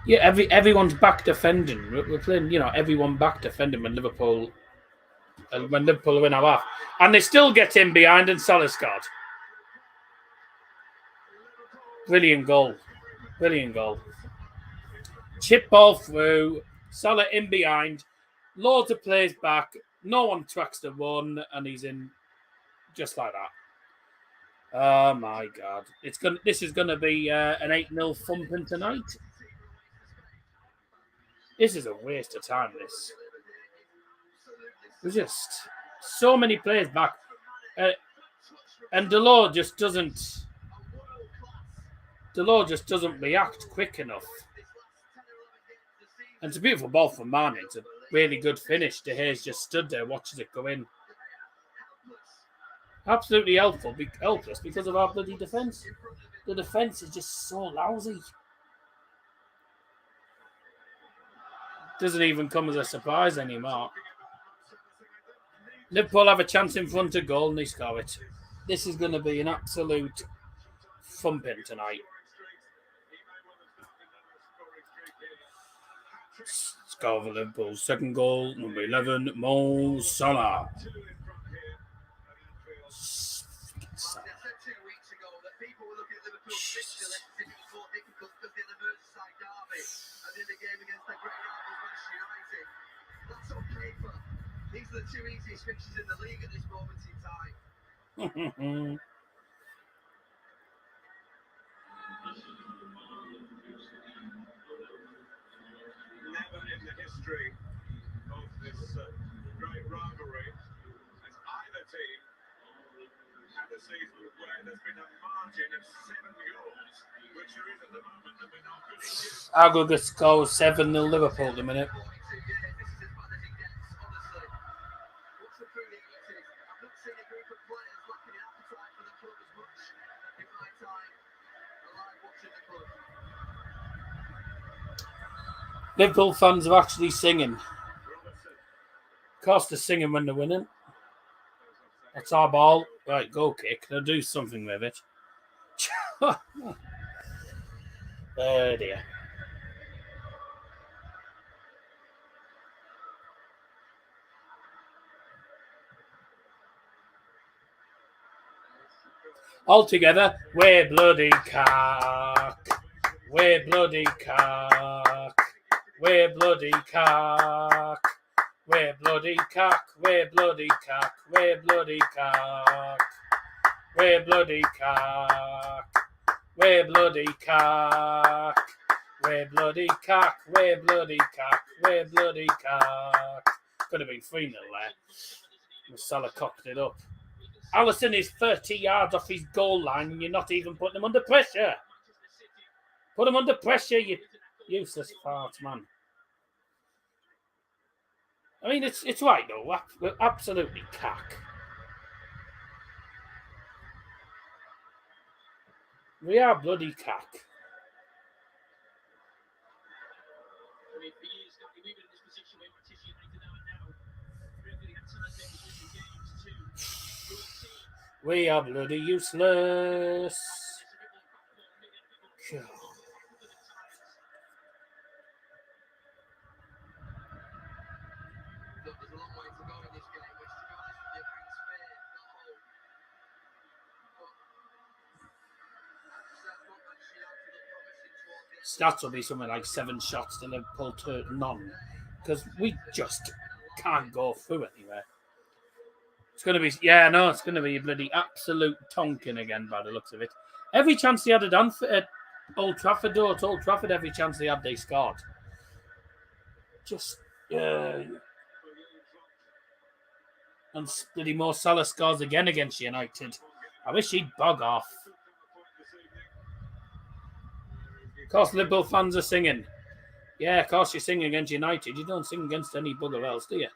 yeah. Everyone's back defending. We're playing, everyone back defending when Liverpool win our half, and they still get in behind and Salah scored. Brilliant goal. Chip ball through. Salah in behind. Loads of plays back. No one tracks the run, and he's in just like that. Oh my God! This is gonna be an 8-0 thumping tonight. This is a waste of time. This. We're just so many players back, and Delors just doesn't react quick enough. And it's a beautiful ball from Mane. It's a really good finish. De Gea's just stood there, watches it go in. Absolutely helpless because of our bloody defence. The defence is just so lousy. Doesn't even come as a surprise anymore. Liverpool have a chance in front of goal and they score it. This is going to be an absolute thumping tonight. Score for Liverpool. Second goal, number 11, Mo Salah. These are the two easiest fixtures in the league at this moment in time. Never in the history of this great rivalry has either team had a season where there's been a margin of 7 goals, which there is at the moment that we're not going to use. Aggregate score 7-0 Liverpool at the minute. Liverpool fans are actually singing. Of course, they're singing when they're winning. That's our ball. Right, go kick. They'll do something with it. Oh, dear. All together, we're bloody cock. We're bloody cock. We're bloody cock. We're bloody cock. We're bloody cock. We're bloody cock. We're bloody cock. We're bloody cock. We're bloody cock. We're bloody cock. We're bloody cock. Could have been 3-0 there. Salah cocked it up. Alisson is 30 yards off his goal line and you're not even putting him under pressure. Put him under pressure, you useless fart, man. I mean, it's right, though. We're absolutely cack. We are bloody cack. I mean, for years, we've been in this position where Manchester United now really had time games to We are bloody useless. God. Look, there's a long way to go in this game, which, to be honest with you, brings fear, not hope. Stats will be something like 7 shots to Liverpool to none, because we just can't go through anywhere. It's going to be, it's going to be a bloody absolute tonking again by the looks of it. Every chance they had at Old Trafford, every chance they had, they scored. Just, and bloody Mo Salah scores again against United. I wish he'd bog off. Of course, Liverpool fans are singing. Yeah, of course, you sing against United. You don't sing against any bugger else, do you?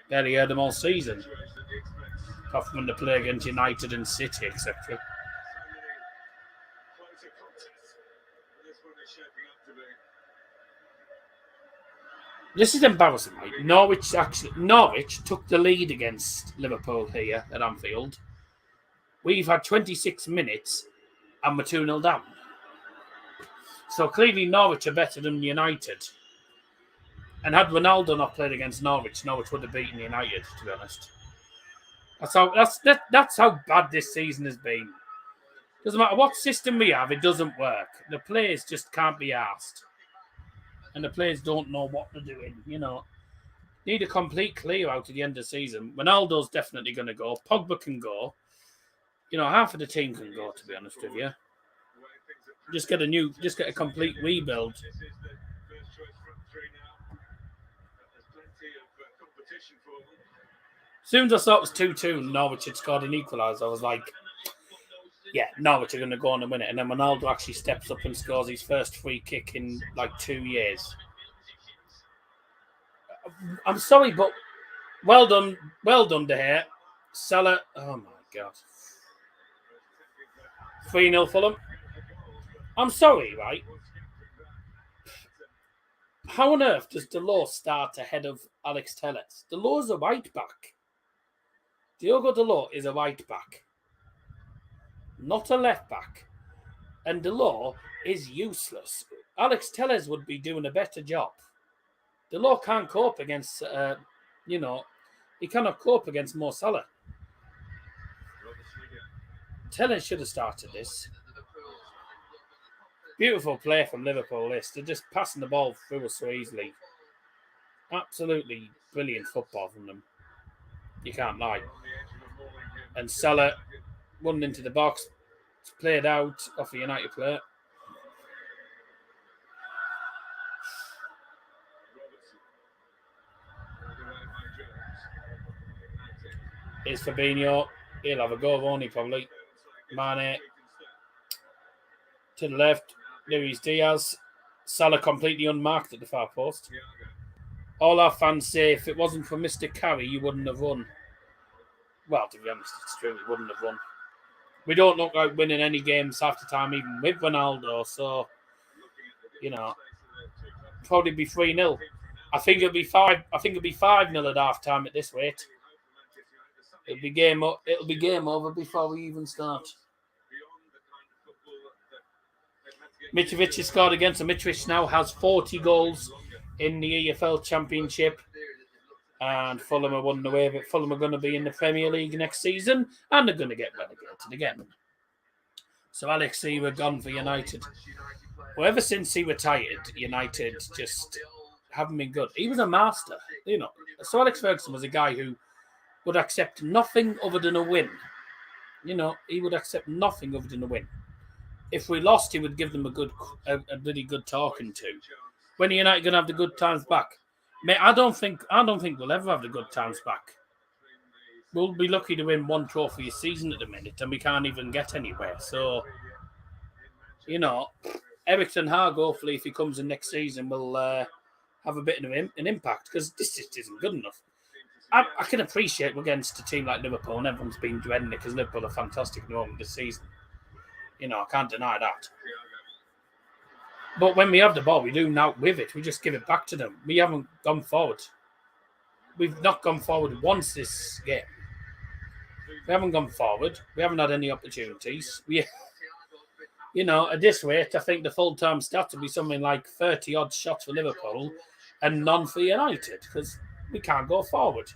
Barely heard them all season. Apart from when they play against United and City, etc. This is embarrassing, mate. Norwich took the lead against Liverpool here at Anfield. We've had 26 minutes and we're 2-0 down. So clearly Norwich are better than United. And had Ronaldo not played against Norwich would have beaten United, to be honest. That's how bad this season has been. Doesn't matter what system we have, it doesn't work. The players just can't be asked. And the players don't know what they're doing, you know. Need a complete clear out at the end of the season. Ronaldo's definitely going to go. Pogba can go. You know, half of the team can go, to be honest with you. Just get a complete rebuild. This is the first choice front three now. There's plenty of competition for them. As soon as I saw it was 2-2 and Norwich had scored an equaliser, I was like, yeah, Norwich are going to go on and win it. And then Ronaldo actually steps up and scores his first free kick in like 2 years. I'm sorry, but well done De Gea. Salah, oh my God. 3-0 Fulham. I'm sorry, right? How on earth does Delors start ahead of Alex Telles? Delors a right back. Diogo Dalot is a right back, not a left back. And Delors is useless. Alex Telles would be doing a better job. Delors can't cope against, he cannot cope against Mo Salah. Telles should have started this. Beautiful play from Liverpool, this. They're just passing the ball through us so easily. Absolutely brilliant football from them. You can't lie. And Salah run into the box. It's played out off a United player. Here's Fabinho. He'll have a go, won't he, probably? Mane. To the left. Luis Diaz. Salah completely unmarked at the far post. All our fans say if it wasn't for Mr. Carey, you wouldn't have won. Well, to be honest, it's true, we wouldn't have won. We don't look like winning any games half the time, even with Ronaldo. So, probably be 3-0. I think it'll be 5. I think it'll be 5-0 at half time at this rate. It'll be game over before we even start. Mitrovic has scored again, so Mitrovic now has 40 goals in the EFL Championship. And Fulham are won away with it. Fulham are going to be in the Premier League next season, and they're going to get relegated again. So Alex C were gone for United. Well, ever since he retired, United just haven't been good. He was a master, So Alex Ferguson was a guy who would accept nothing other than a win. He would accept nothing other than a win. If we lost, he would give them a really good talking to. When are United going to have the good times back? Mate, I don't think we'll ever have the good times back. We'll be lucky to win one trophy a season at the minute, and we can't even get anywhere. So, Eric Ten Hag, hopefully, if he comes in next season, will have a bit of an impact, because this just isn't good enough. I can appreciate we're against a team like Liverpool, and everyone's been dreading it because Liverpool are fantastic at the moment this season. I can't deny that. But when we have the ball, we do now with it. We just give it back to them. We haven't gone forward. We've not gone forward once this game. We haven't gone forward. We haven't had any opportunities. At this rate, I think the full-time stats will be something like 30-odd shots for Liverpool and none for United, because we can't go forward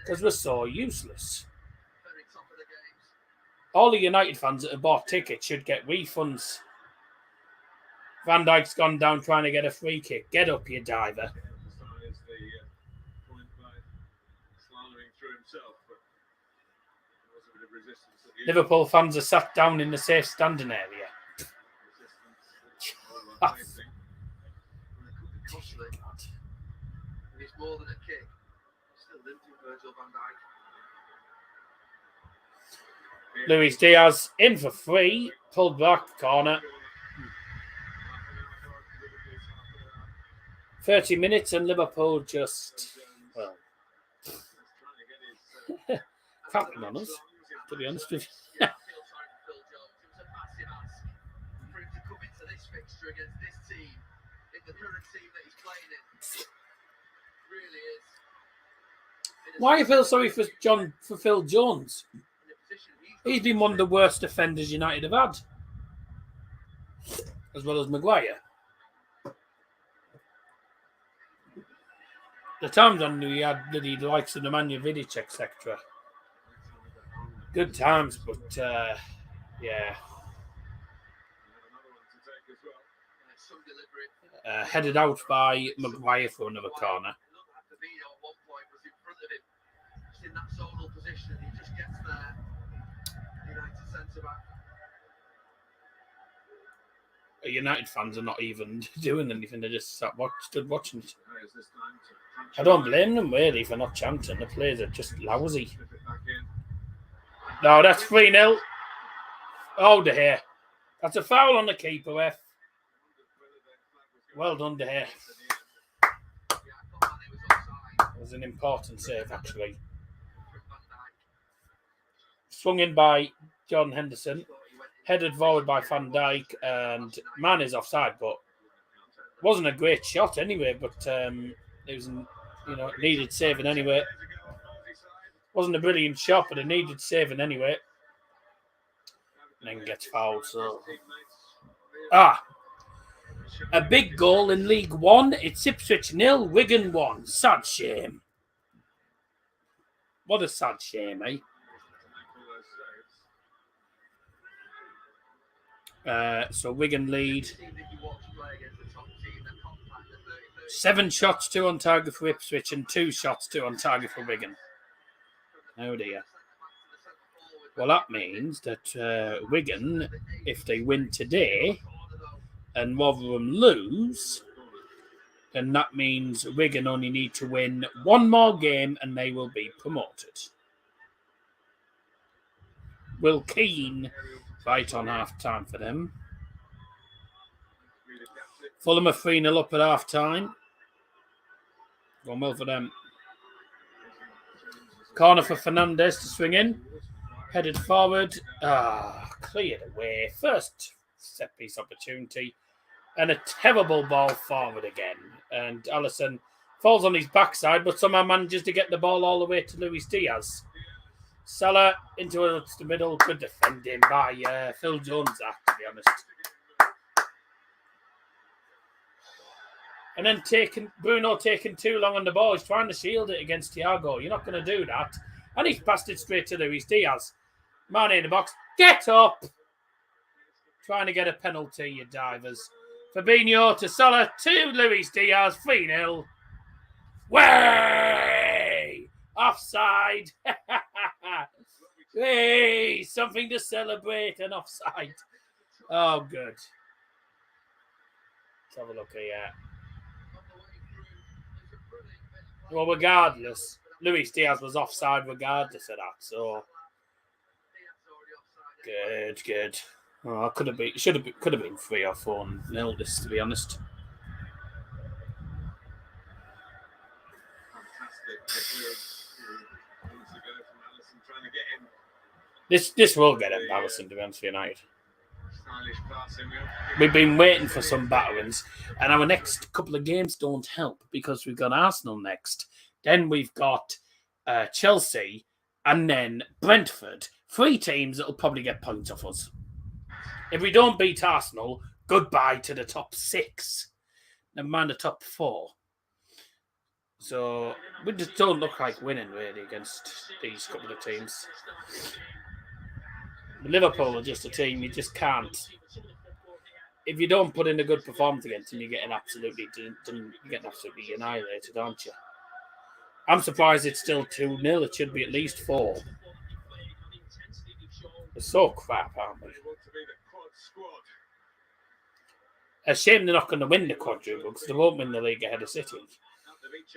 because we're so useless. All the United fans that have bought tickets should get refunds. Van Dijk's gone down trying to get a free kick. Get up, you diver. Liverpool fans are sat down in the safe standing area. It's more than a kick. didn't he, Virgil van Dijk? Luis Diaz in for free. Pulled back corner. 30 minutes and Liverpool just, well, crapping on us, to be honest with you. Yeah, I feel sorry for Phil Jones. It was a massive ask for him to come into this fixture against this team, in the current team that he's playing in. Really is. Why I feel sorry for Phil Jones? In the position He's been one of the worst defenders United have had, as well as Maguire. The times on he had the likes of the Nemanja Vidic, etc. Good times, but yeah. some deliberate. Headed out by Maguire for another corner. It looked like Fabinho at one point was in front of him, just in that zonal position, and he just gets there. United centre back. United fans are not even doing anything. They just stood watching it. I don't blame them really for not chanting. The players are just lousy. No, that's 3-0. Oh, De Gea. That's a foul on the keeper, ref. Well done, De Gea. It was an important save, actually. Swung in by John Henderson. Headed forward by Van Dijk, and man is offside, but wasn't a great shot anyway. But it was, needed saving anyway. Wasn't a brilliant shot, but it needed saving anyway. And then gets fouled. So a big goal in League One. It's Ipswich 0, Wigan 1. Sad shame. What a sad shame, eh? So Wigan lead. 7 shots, 2 on target for Ipswich, and 2 shots, 2 on target for Wigan. Oh dear. Well, that means that Wigan, if they win today and Rotherham lose, then that means Wigan only need to win one more game and they will be promoted. Will Keane right on half time for them. Fulham are 3-0 up at half time. Going well for them. Corner for Fernandes to swing in. Headed forward. Cleared away. First set piece opportunity. And a terrible ball forward again. And Alisson falls on his backside, but somehow manages to get the ball all the way to Luis Diaz. Salah into the middle. Good defending by Phil Jones, to be honest. And then Bruno taking too long on the ball. He's trying to shield it against Thiago. You're not going to do that. And he's passed it straight to Luis Diaz. Mane in the box. Get up! Trying to get a penalty, you divers. Fabinho to Salah to Luis Diaz. 3-0. Way! Offside. Hey, something to celebrate and offside. Oh, good. Let's have a look here. Well, regardless, Luis Diaz was offside regardless of that. So good. Oh, could have been 3 or 4-0 this, to be honest. This will get embarrassing, to be honest with United. We've been waiting for some batterings, and our next couple of games don't help because we've got Arsenal next. Then we've got Chelsea, and then Brentford. 3 teams that will probably get points off us. If we don't beat Arsenal, goodbye to the top 6. Never mind the top 4. So we just don't look like winning really against these couple of teams. Liverpool are just a team you just can't. If you don't put in a good performance against them, you're getting absolutely annihilated, aren't you? I'm surprised it's still 2-0. It should be at least 4. They're so crap, aren't they? A shame they're not going to win the quadruple because they won't win the league ahead of City.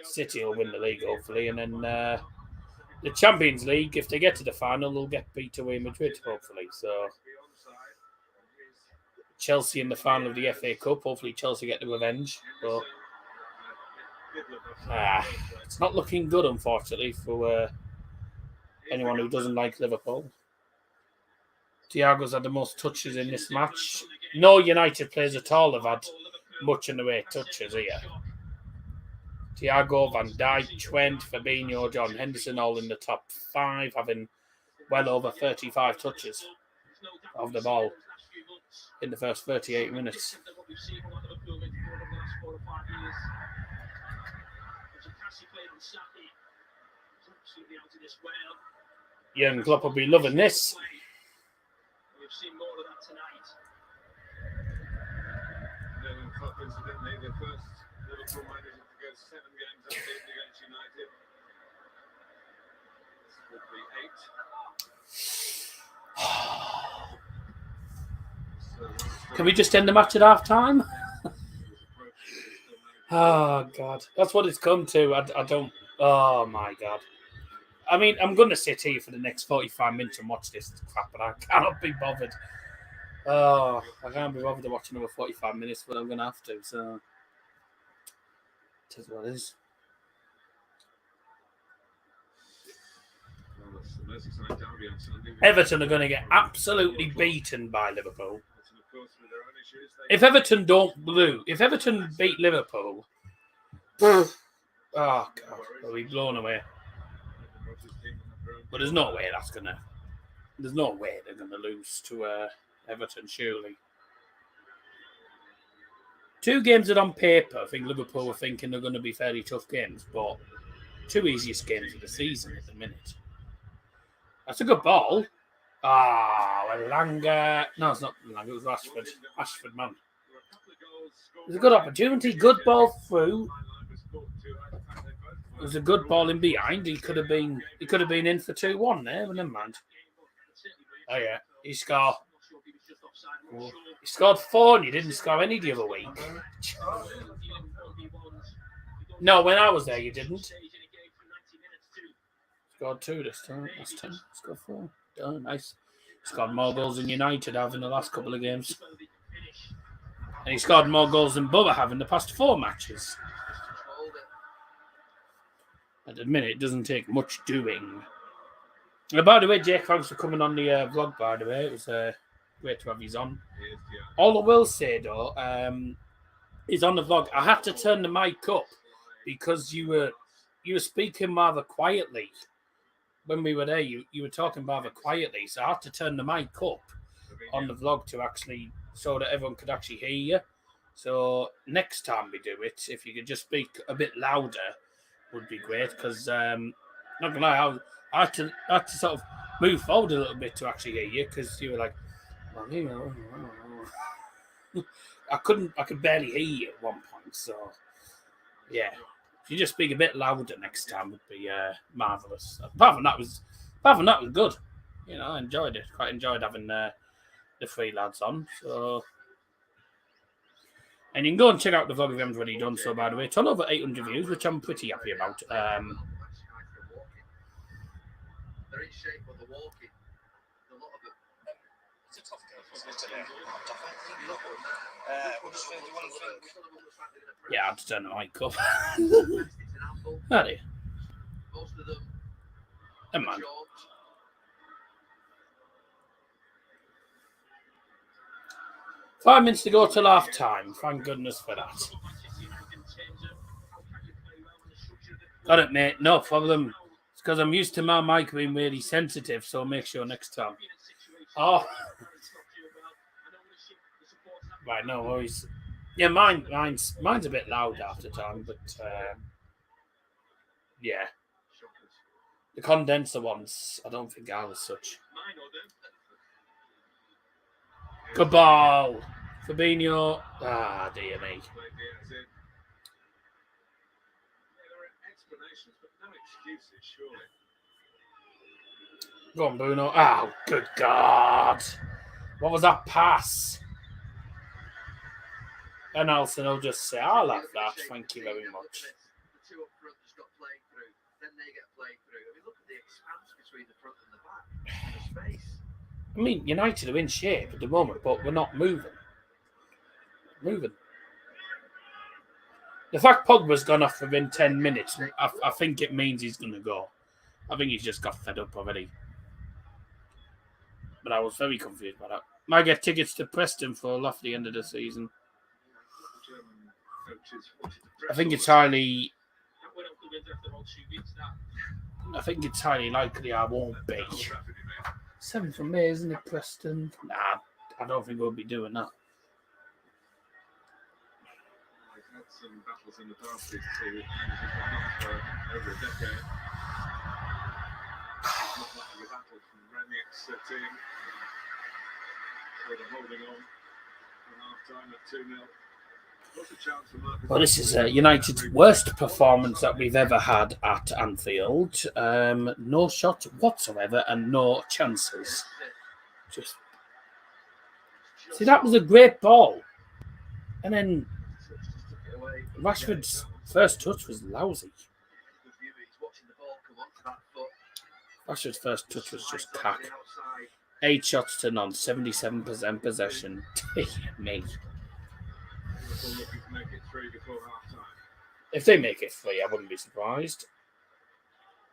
City will win the league, hopefully. And then the Champions League, if they get to the final, they'll get beat away Madrid, hopefully. So Chelsea in the final of the FA Cup. Hopefully Chelsea get the revenge. But it's not looking good, unfortunately, for anyone who doesn't like Liverpool. Thiago's had the most touches in this match. No United players at all have had much in the way of touches here. Thiago, Van Dijk, Trent, Fabinho, John Henderson all in the top 5, having well over 35 touches of the ball in the first 38 minutes. Jurgen Klopp will be loving this. We've seen more of that tonight. Jurgen Klopp, incidentally, the first Liverpool manager to go 7 games unbeaten against United. This would be 8. Can we just end the match at half time? Oh, God. That's what it's come to. I don't... Oh, my God. I mean, I'm going to sit here for the next 45 minutes and watch this crap, but I cannot be bothered. Oh, I can't be bothered to watch another 45 minutes, but I'm going to have to, so... It is what it is. Everton are going to get absolutely beaten by Liverpool. If Everton beat Liverpool, oh God, they'll be blown away. But there's no way they're going to lose to Everton, surely. 2 games that on paper, I think Liverpool were thinking they're going to be fairly tough games, but 2 easiest games of the season at the minute. That's a good ball. Elanga. No, it's not Elanga, it was Rashford. Rashford, man. It was a good opportunity, good ball through. It was a good ball in behind. He could have been in for 2-1 there, but never mind. Oh yeah, he scored. He scored 4 and he didn't score any the other week. No, when I was there, you didn't. Scored 2 this time. Last time, scored 4. Oh, nice. Scored more goals than United have in the last couple of games. And he scored more goals than Bubba have in the past 4 matches. At the minute, it doesn't take much doing. By the way, Jake, thanks for coming on the vlog, by the way. It was great to have you on. All I will say, though, is on the vlog, I had to turn the mic up because you were speaking rather quietly. When we were there, you were talking rather quietly, so I had to turn the mic up on the vlog to actually, so that everyone could actually hear you. So next time we do it, if you could just speak a bit louder, would be great, because not gonna lie, I had to sort of move forward a little bit to actually hear you, because you were like, well, you know, I could barely hear you at one point. So yeah, if you just speak a bit louder next time, would be marvelous. Apart from that was good. You know, I enjoyed it. Quite enjoyed having the 3 lads on. So. And you can go and check out the vlog if you haven't already done so, by the way. It's on over 800 views, which I'm pretty happy about. They're in shape when they're walking. A lot of them. It's a tough game, isn't it? Yeah, I had to turn the mic up. How do you? Most of them. Never mind. 5 minutes to go till half time. Thank goodness for that. Got it, mate. No problem. It's because I'm used to my mic being really sensitive, so make sure next time. Oh. Right, no worries. Yeah, mine's a bit loud after time, but yeah. The condenser ones, I don't think are as such. Good ball. Fabinho. Ah, dear me. Go on, Bruno. Oh, good God. What was that pass? And Nelson will just say, I'll have that. Thank you very much. between the front and the back. The space. I mean, United are in shape at the moment, but we're not moving. The fact Pogba's gone off within 10 minutes, I think it means he's going to go. I think he's just got fed up already. But I was very confused by that. Might get tickets to Preston for Lough the end of the season. I think it's highly likely I won't be. 7th of May, isn't it, Preston? Nah, I don't think we'll be doing that. We've had some battles in the past these two, not for over a decade. Not much of a battle from Renick's team. Sort of holding on for half-time at 2-0. What's the chance for Marcus? Well, this is United's worst performance that we've ever had at Anfield. No shots whatsoever and no chances. Just see, that was a great ball. And then Rashford's first touch was lousy. Rashford's first touch was just cack. 8 shots to none, 77% possession. Me. If they make it 3, I wouldn't be surprised.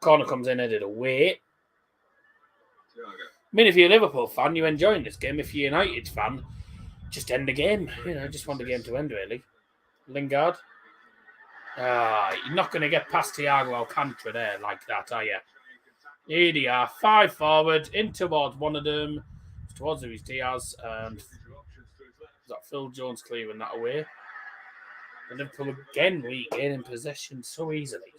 Corner comes in, headed away. I mean, if you're a Liverpool fan, you're enjoying this game. If you're a United fan, just end the game. You know, just want the game to end, really. Lingard. You're not going to get past Thiago Alcantara there like that, are you? Here they are, 5 forward, in towards one of them, towards Luis Diaz, and got Phil Jones clearing that away. And Liverpool again regaining possession so easily.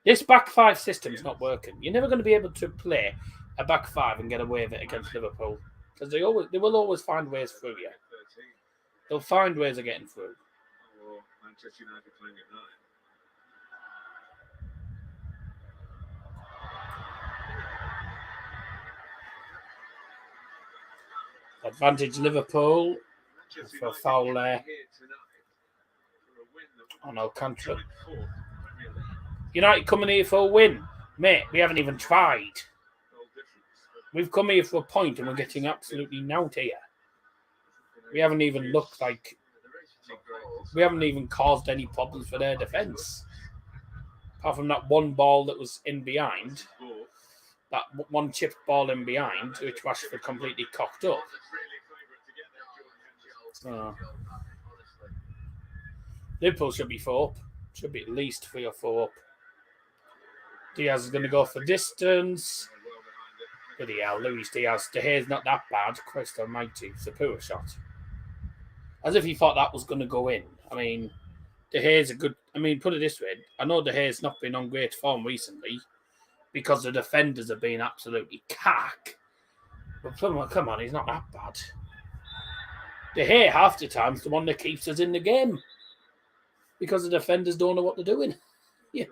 This back 5 system's not working. You're never going to be able to play a back 5 and get away with it against Liverpool, because they will always find ways through you. They'll find ways of getting through. Or Manchester United playing at 9. Advantage Liverpool for a foul there on Alcantara. United coming here for a win. Mate, we haven't even tried. We've come here for a point and we're getting absolutely nout here. We haven't even looked like... We haven't even caused any problems for their defence. Apart from that one ball that was in behind. That one chipped ball in behind, which Rashford completely cocked up. Liverpool should be 4 up. Should be at least 3 or 4 up. Diaz is going to go for distance. Bloody hell, Luis Diaz. De Gea's not that bad. Christ almighty. It's a poor shot. As if he thought that was going to go in. I mean, De Gea's a good... I mean, put it this way. I know De Gea's not been on great form recently, because the defenders have been absolutely cack. But come on, he's not that bad. De Gea, half the time, is the one that keeps us in the game. Because the defenders don't know what they're doing. Yeah.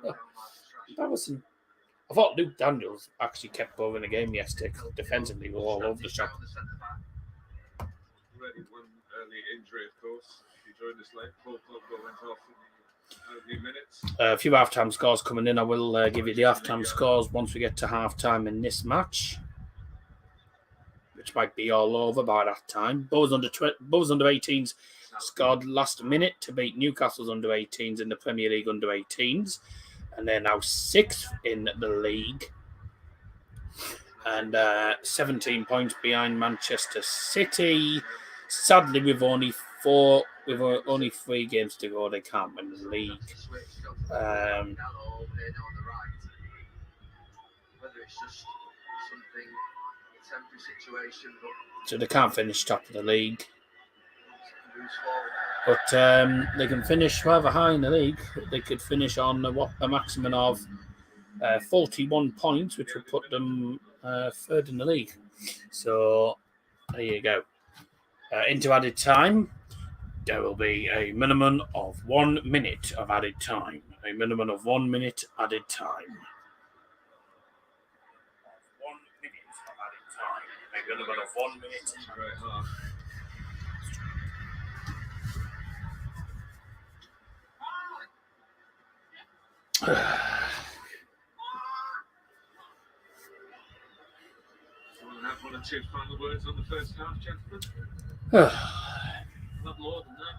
Embarrassing. I thought Luke Daniels actually kept over in the game yesterday. Defensively, we're all over the shop. Already one early injury, of course. He joined us late. Paul Pogba went off in a few minutes. A few half-time scores coming in. I will give you the half-time scores once we get to half-time in this match, which might be all over by that time. Bows under 18s scored last minute to beat Newcastle's under 18s in the Premier League under 18s, and they're now 6th in the league and 17 points behind Manchester City. Sadly, with only 3 games to go, they can't win the league. Whether it's just something, a temporary situation, So they can't finish top of the league. But they can finish rather high in the league. They could finish on a maximum of 41 points, which would put them 3rd in the league. So there you go. Into added time, there will be a minimum of 1 minute of added time. A minimum of 1 minute added time. 1 minute of added time. A minimum of 1 minute. Very hard. or two final words on the first half, gentlemen? Not more than that.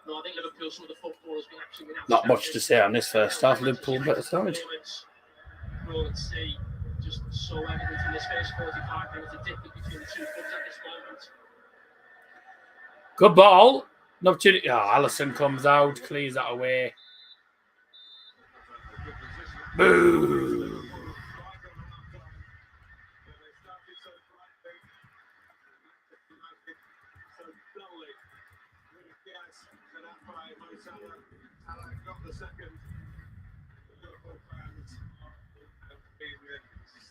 No, I think Liverpool, some of the football has been actually Not much to say on this first half. Liverpool better started. We'll see just so evident in this first 45 minutes, the difference between the two clubs at this moment. Good ball. An opportunity. Oh, Alisson comes out, clears that away. Boo! Got the second. Liverpool fans have been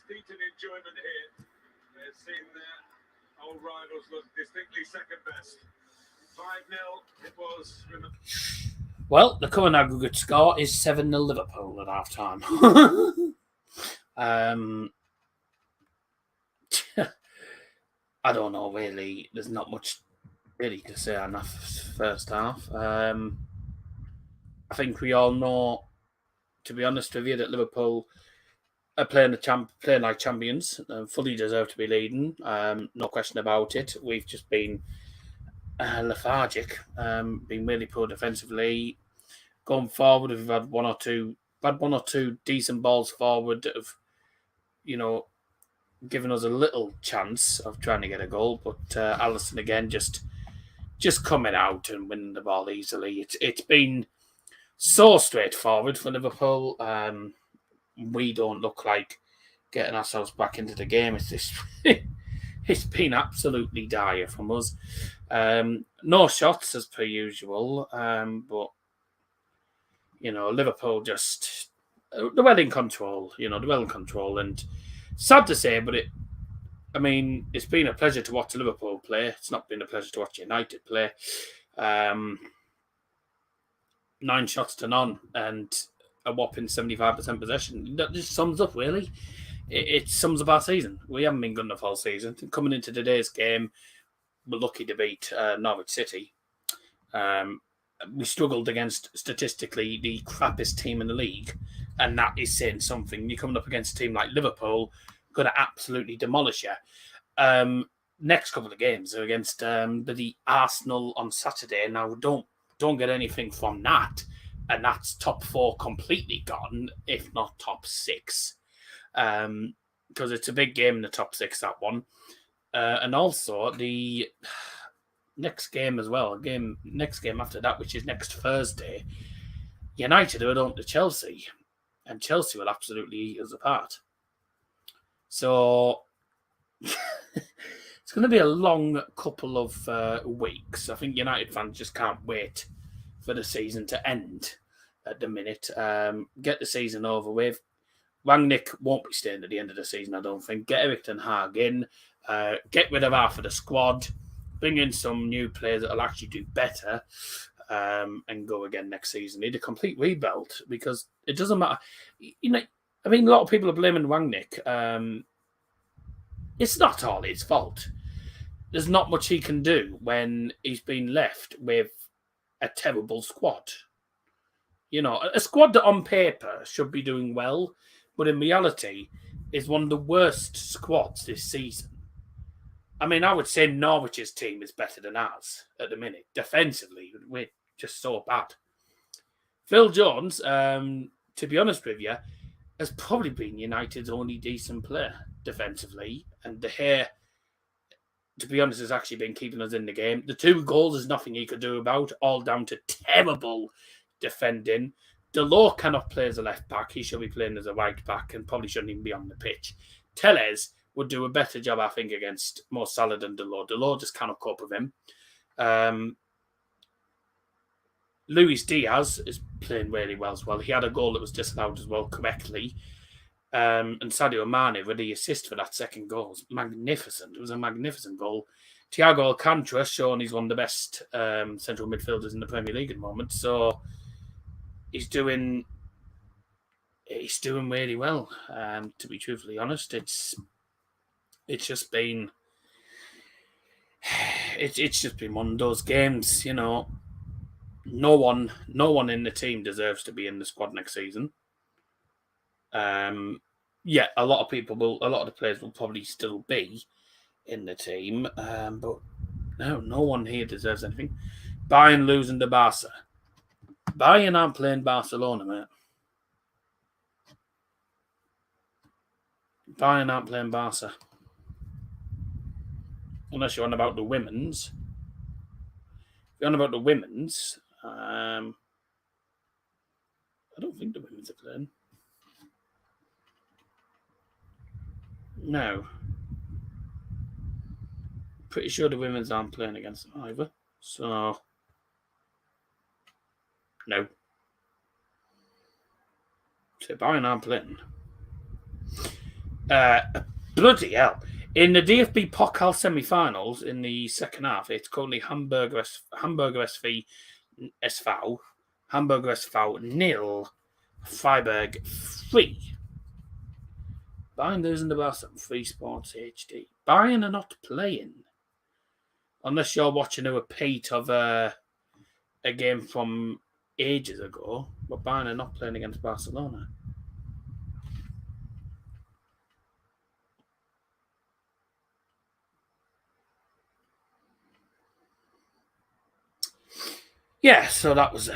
steeped in enjoyment here. They've seen their old rivals look distinctly second best. 5-0 it was. Well, the current aggregate score is 7-0 Liverpool at half time. I don't know, really. There's not much really to say on that first half. I think we all know, to be honest with you, that Liverpool are playing like champions and fully deserve to be leading. No question about it. We've just been lethargic, been really poor defensively. Going forward, we've had one or two decent balls forward that have, given us a little chance of trying to get a goal. But Alisson again just coming out and winning the ball easily. It's been so straightforward for Liverpool. We don't look like getting ourselves back into the game. It's been absolutely dire from us. No shots as per usual, but Liverpool they're well in control. They're well in control, and sad to say, but it's been a pleasure to watch Liverpool play. It's not been a pleasure to watch United play. 9 shots to none and a whopping 75% possession. That just sums up, really. It sums up our season. We haven't been good enough all season. Coming into today's game, we're lucky to beat Norwich City. We struggled against, statistically, the crappiest team in the league, and that is saying something. You're coming up against a team like Liverpool, going to absolutely demolish you. Next couple of games are against the Arsenal on Saturday. Now, don't get anything from that, and that's top 4 completely gone, if not top 6, because it's a big game in the top 6, that one, and also the next game as well. Next game after that, which is next Thursday, United are home to Chelsea, and Chelsea will absolutely eat us apart. So it's going to be a long couple of weeks. I think United fans just can't wait for the season to end at the minute. Get the season over with. Rangnick won't be staying at the end of the season, I don't think. Get Erik ten Hag in. Get rid of half of the squad. Bring in some new players that will actually do better, and go again next season. Need a complete rebuild, because it doesn't matter. A lot of people are blaming Rangnick. It's not all his fault. There's not much he can do when he's been left with a terrible squad. A squad that on paper should be doing well, but in reality is one of the worst squads this season. I would say Norwich's team is better than ours at the minute. Defensively, we're just so bad. Phil Jones, to be honest with you, has probably been United's only decent player defensively. And De Gea, to be honest, has actually been keeping us in the game. The 2 goals is nothing he could do about, all down to terrible defending. Delors cannot play as a left back. He should be playing as a right back and probably shouldn't even be on the pitch. Tellez would do a better job, I think, against Mo Salah than Delors. Delors just cannot cope with him. Luis Diaz is playing really well as well. He had a goal that was disallowed as well correctly. And Sadio Mane with the assist for that second goal was magnificent. It was a magnificent goal. Thiago Alcantara shown he's one of the best central midfielders in the Premier League at the moment. So he's doing really well. To be truthfully honest, it's just been one of those games. No one in the team deserves to be in the squad next season. yeah, a lot of the players will probably still be in the team, but no one here deserves anything. Bayern losing to Barca. Bayern aren't playing Barcelona, mate. Bayern aren't playing Barca. Unless you're on about the women's. If you're on about the women's, I don't think the women's are playing. No. Pretty sure the women's aren't playing against them either. So, no. So Bayern aren't playing. Bloody hell. In the DFB Pokal semi-finals in the second half, it's currently Hamburger SV 0, Freiburg 3. Bayern losing the Barca on Free Sports HD. Bayern are not playing. Unless you're watching a repeat of a game from ages ago. But Bayern are not playing against Barcelona. Yeah, so that was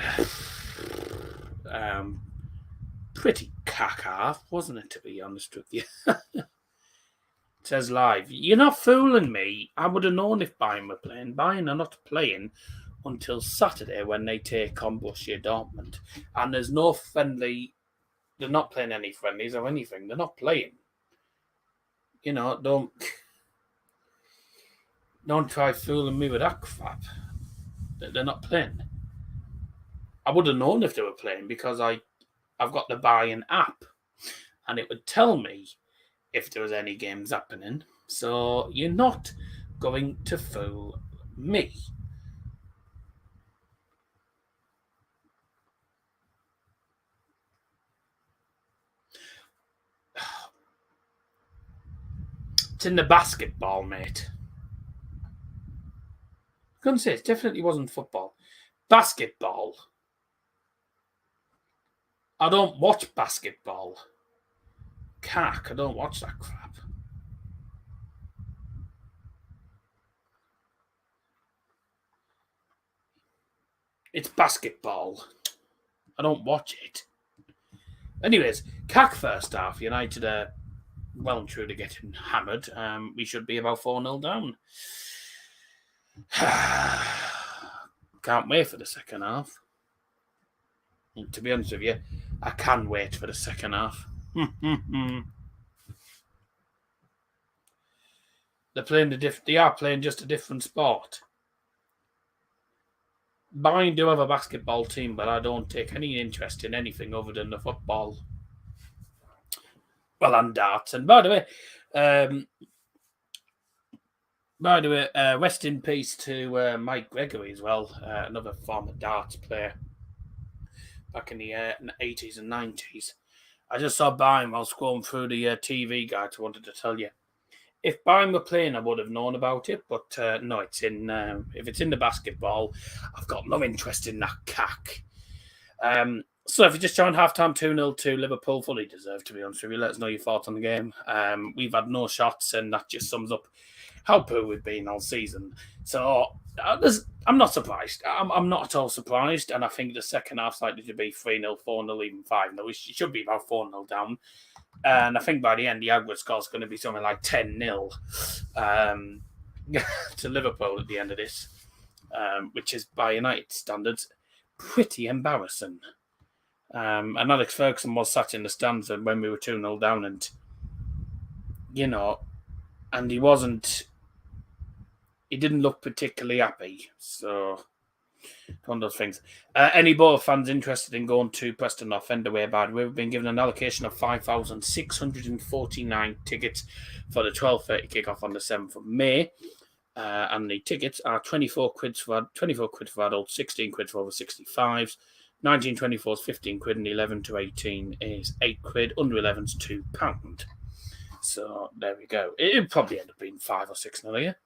pretty cack-off, wasn't it, to be honest with you? It says live. You're not fooling me. I would have known if Bayern were playing. Bayern are not playing until Saturday when they take on Borussia Dortmund. And there's no friendly... They're not playing any friendlies or anything. They're not playing. You know, don't try fooling me with that crap. They're not playing. I would have known if they were playing because I've got the Bayern app and it would tell me if there was any games happening. So you're not going to fool me. It's in the basketball, mate. I couldn't say it definitely wasn't football. Basketball. I don't watch basketball. Cack, I don't watch that crap. It's basketball. I don't watch it. Anyways, cack first half. United are well and truly getting hammered. We should be about 4-0 down. Can't wait for the second half. And to be honest with you, I can wait for the second half. They are playing just a different sport. Bayern do have a basketball team, but I don't take any interest in anything other than the football. Well, and darts. And by the way, rest in peace to Mike Gregory as well, another former darts player back in the 80s and 90s. I just saw Bayern while scrolling through the TV guide. I wanted to tell you. If Bayern were playing, I would have known about it, but no, it's in. If it's in the basketball, I've got no interest in that cack. So if you just joined halftime 2-0 to Liverpool, fully deserved, to be honest with you. Let us know your thoughts on the game. We've had no shots, and that just sums up how poor we've been all season. So I'm not surprised. I'm not at all surprised, and I think the second half's likely to be 3-0, 4-0, even 5-0. It should be about 4-0 down. And I think by the end, the aggregate score is going to be something like 10-0 to Liverpool at the end of this, which is, by United standards, pretty embarrassing. And Alex Ferguson was sat in the stands when we were 2-0 down, and, you know, and he didn't look particularly happy. So, one of those things. Any Borough fans interested in going to Preston North End away, by the way, we've been given an allocation of 5,649 tickets for the 12:30 kickoff on the 7th of May. And the tickets are 24 quid for adults, 16 quid for over 65s, 19-24 is 15 quid, and 11 to 18 is 8 quid, under 11's £2. So there we go. It'll probably end up being 5 or 6-0 here.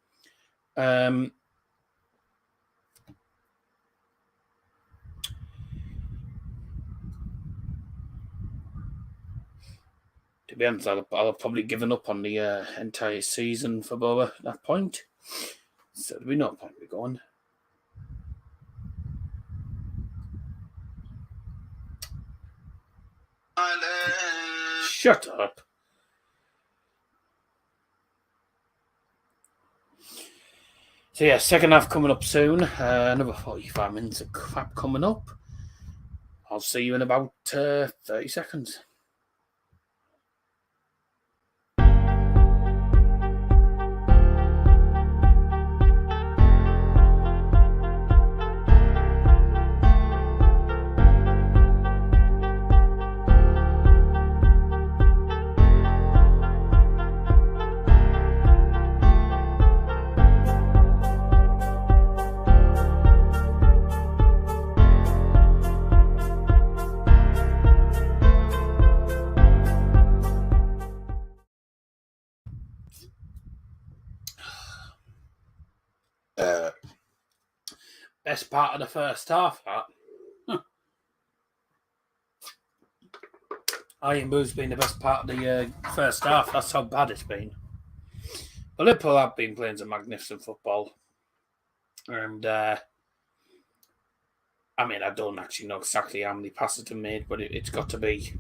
be honest, I'll have probably given up on the entire season for Borough at that point. So there'll be no point in going. Shut up. So yeah, second half coming up soon. Another 45 minutes of crap coming up. I'll see you in about 30 seconds. Best part of the first half, that. Iron Boo's been the best part of the first half. That's how bad it's been. But Liverpool have been playing some magnificent football. And, I don't actually know exactly how many passes they made, but it's got to be...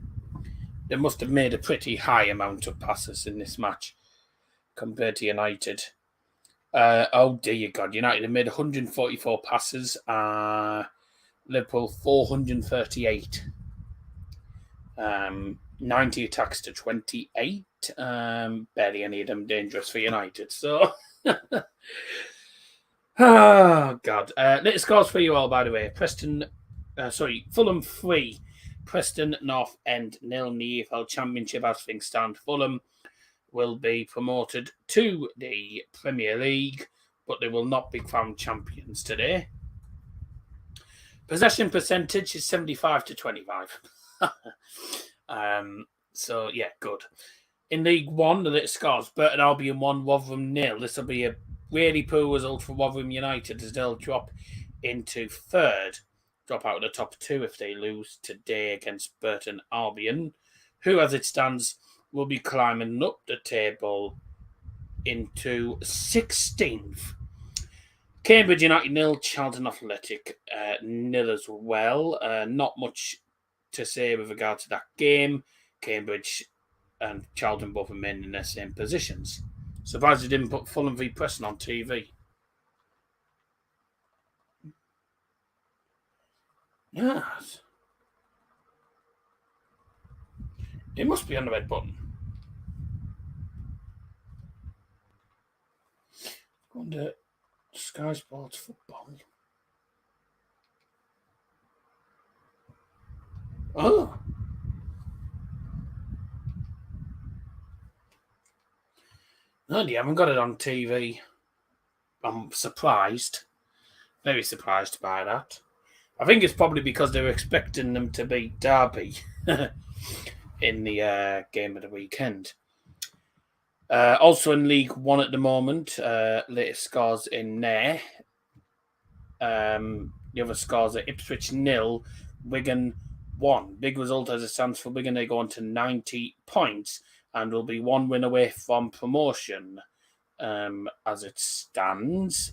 They must have made a pretty high amount of passes in this match compared to United. Oh dear God, United have made 144 passes, Liverpool 438. 90 attacks to 28. Barely any of them dangerous for United. So, oh God. Little scores for you all, by the way. Fulham 3, Preston North End 0 in the EFL Championship as things stand. Fulham will be promoted to the Premier League, but they will not be crowned champions today. Possession percentage is 75 to 25. So, yeah, good. In League One, the little scores. Burton Albion 1, Rotherham 0. This will be a really poor result for Rotherham United as they'll drop into third. Drop out of the top 2 if they lose today against Burton Albion, who, as it stands, will be climbing up the table into 16th. Cambridge United 0, Charlton Athletic 0 as well. Not much to say with regard to that game. Cambridge and Charlton both remain in their same positions. Surprised they didn't put Fulham v Preston on TV. Yes. It must be on the red button. Going to Sky Sports Football. Oh. No, you haven't got it on TV. I'm surprised. Very surprised by that. I think it's probably because they were expecting them to beat Derby in the game of the weekend. Also in League One at the moment, latest scores in there. The other scores are Ipswich 0, Wigan 1. Big result as it stands for Wigan. They go on to 90 points and will be 1 win away from promotion as it stands.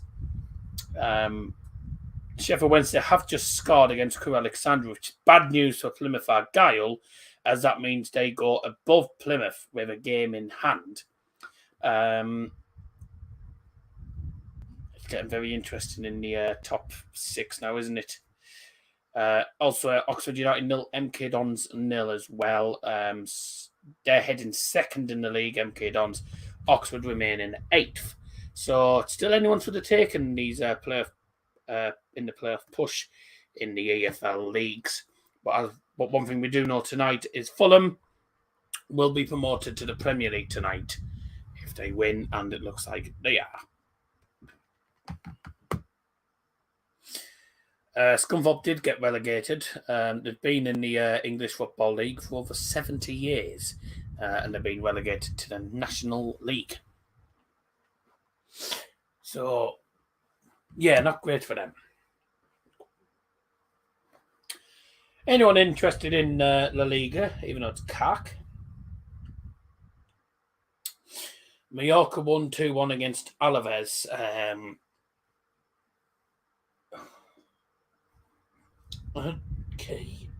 Sheffield Wednesday have just scored against Crewe Alexandra, which is bad news for Plymouth Argyle, as that means they go above Plymouth with a game in hand. It's getting very interesting in the top 6 now, isn't it? Also, Oxford United 0, MK Dons 0 as well. They're heading second in the league, MK Dons. Oxford remain in 8th. So it's still anyone's for the taking these playoff in the playoff push in the EFL leagues. But one thing we do know tonight is Fulham will be promoted to the Premier League tonight if they win, and it looks like they are. Scunthorpe did get relegated. They've been in the English Football League for over 70 years, and they've been relegated to the National League. So, yeah, not great for them. Anyone interested in La Liga, even though it's CAC? Mallorca won 2-1 against Alaves. Okay.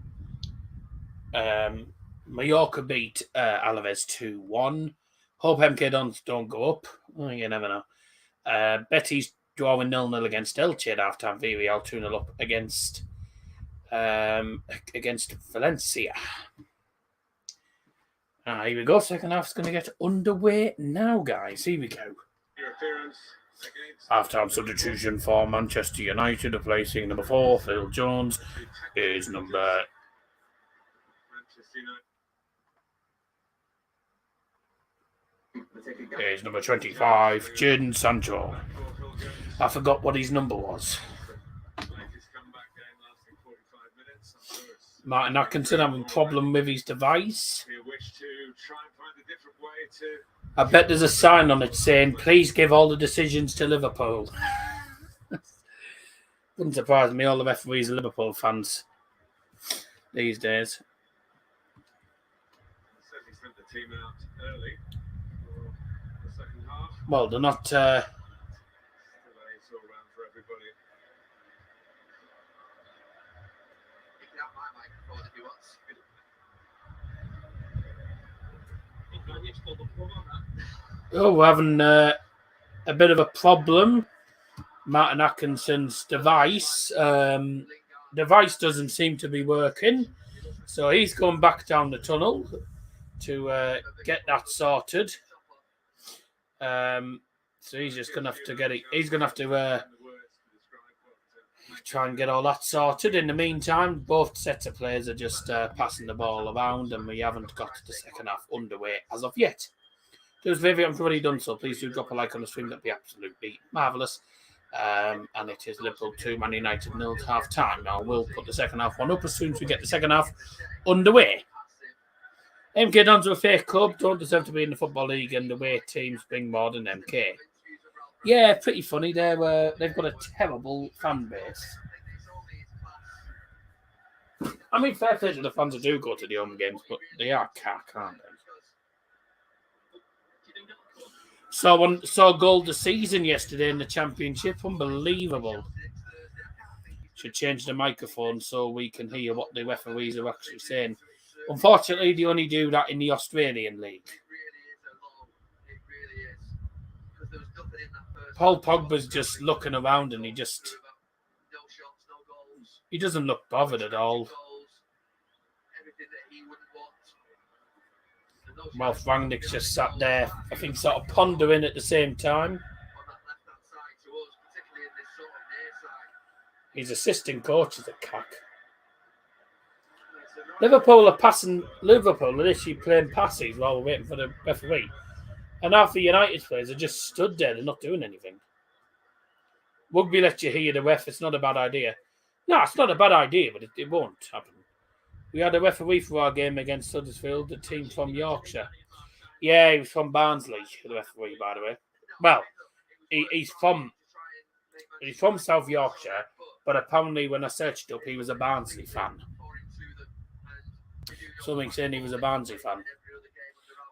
Mallorca beat Alaves 2-1. Hope MK Dons don't go up. Oh, you never know. Betis drawing 0-0 against Elche at half-time. Villarreal 2-0 up against Valencia. Here we go. Second half's going to get underway now, guys. Here we go. Half-time substitution for Manchester United, replacing number 4, Phil Jones, is number... Is number 25, Jadon Sancho. I forgot what his number was. Martin Atkinson having a problem with his device. I bet there's a sign on it saying, please give all the decisions to Liverpool. Wouldn't surprise me, all the referees are Liverpool fans these days. Well, they're not... Oh, we're having a bit of a problem. Martin Atkinson's device. Device doesn't seem to be working. So he's going back down the tunnel to get that sorted. So he's just going to have to get it. He's going to have to try and get all that sorted. In the meantime, both sets of players are just passing the ball around, and we haven't got the second half underway as of yet. Those of you haven't already done so, please do drop a like on the stream. That'd be absolutely marvellous. And it is Liverpool 2, Man United 0 at half time. Now we'll put the second half one up as soon as we get the second half underway. MK Dons are a fake club, don't deserve to be in the Football League, and the away teams bring more than MK. Yeah, pretty funny. They've got a terrible fan base. I mean, fair play to the fans who do go to the home games, but they are cack, aren't they? Saw goal this season yesterday in the Championship. Unbelievable. Should change the microphone so we can hear what the referees are actually saying. Unfortunately, they only do that in the Australian League. Paul Pogba's just looking around and he doesn't look bothered at all. Ralph Rangnick's just sat there, I think, sort of pondering at the same time. His assistant coach is a cack. Liverpool are literally playing passes while we're waiting for the referee. And half the United players are just stood there, they're not doing anything. Rugby lets you hear the ref, it's not a bad idea. No, it's not a bad idea, but it won't happen. We had a referee for our game against Huddersfield, the team from Yorkshire. Yeah, he was from Barnsley, the referee, by the way. Well, he's from South Yorkshire, but apparently when I searched up, he was a Barnsley fan. Something saying he was a Barnsley fan.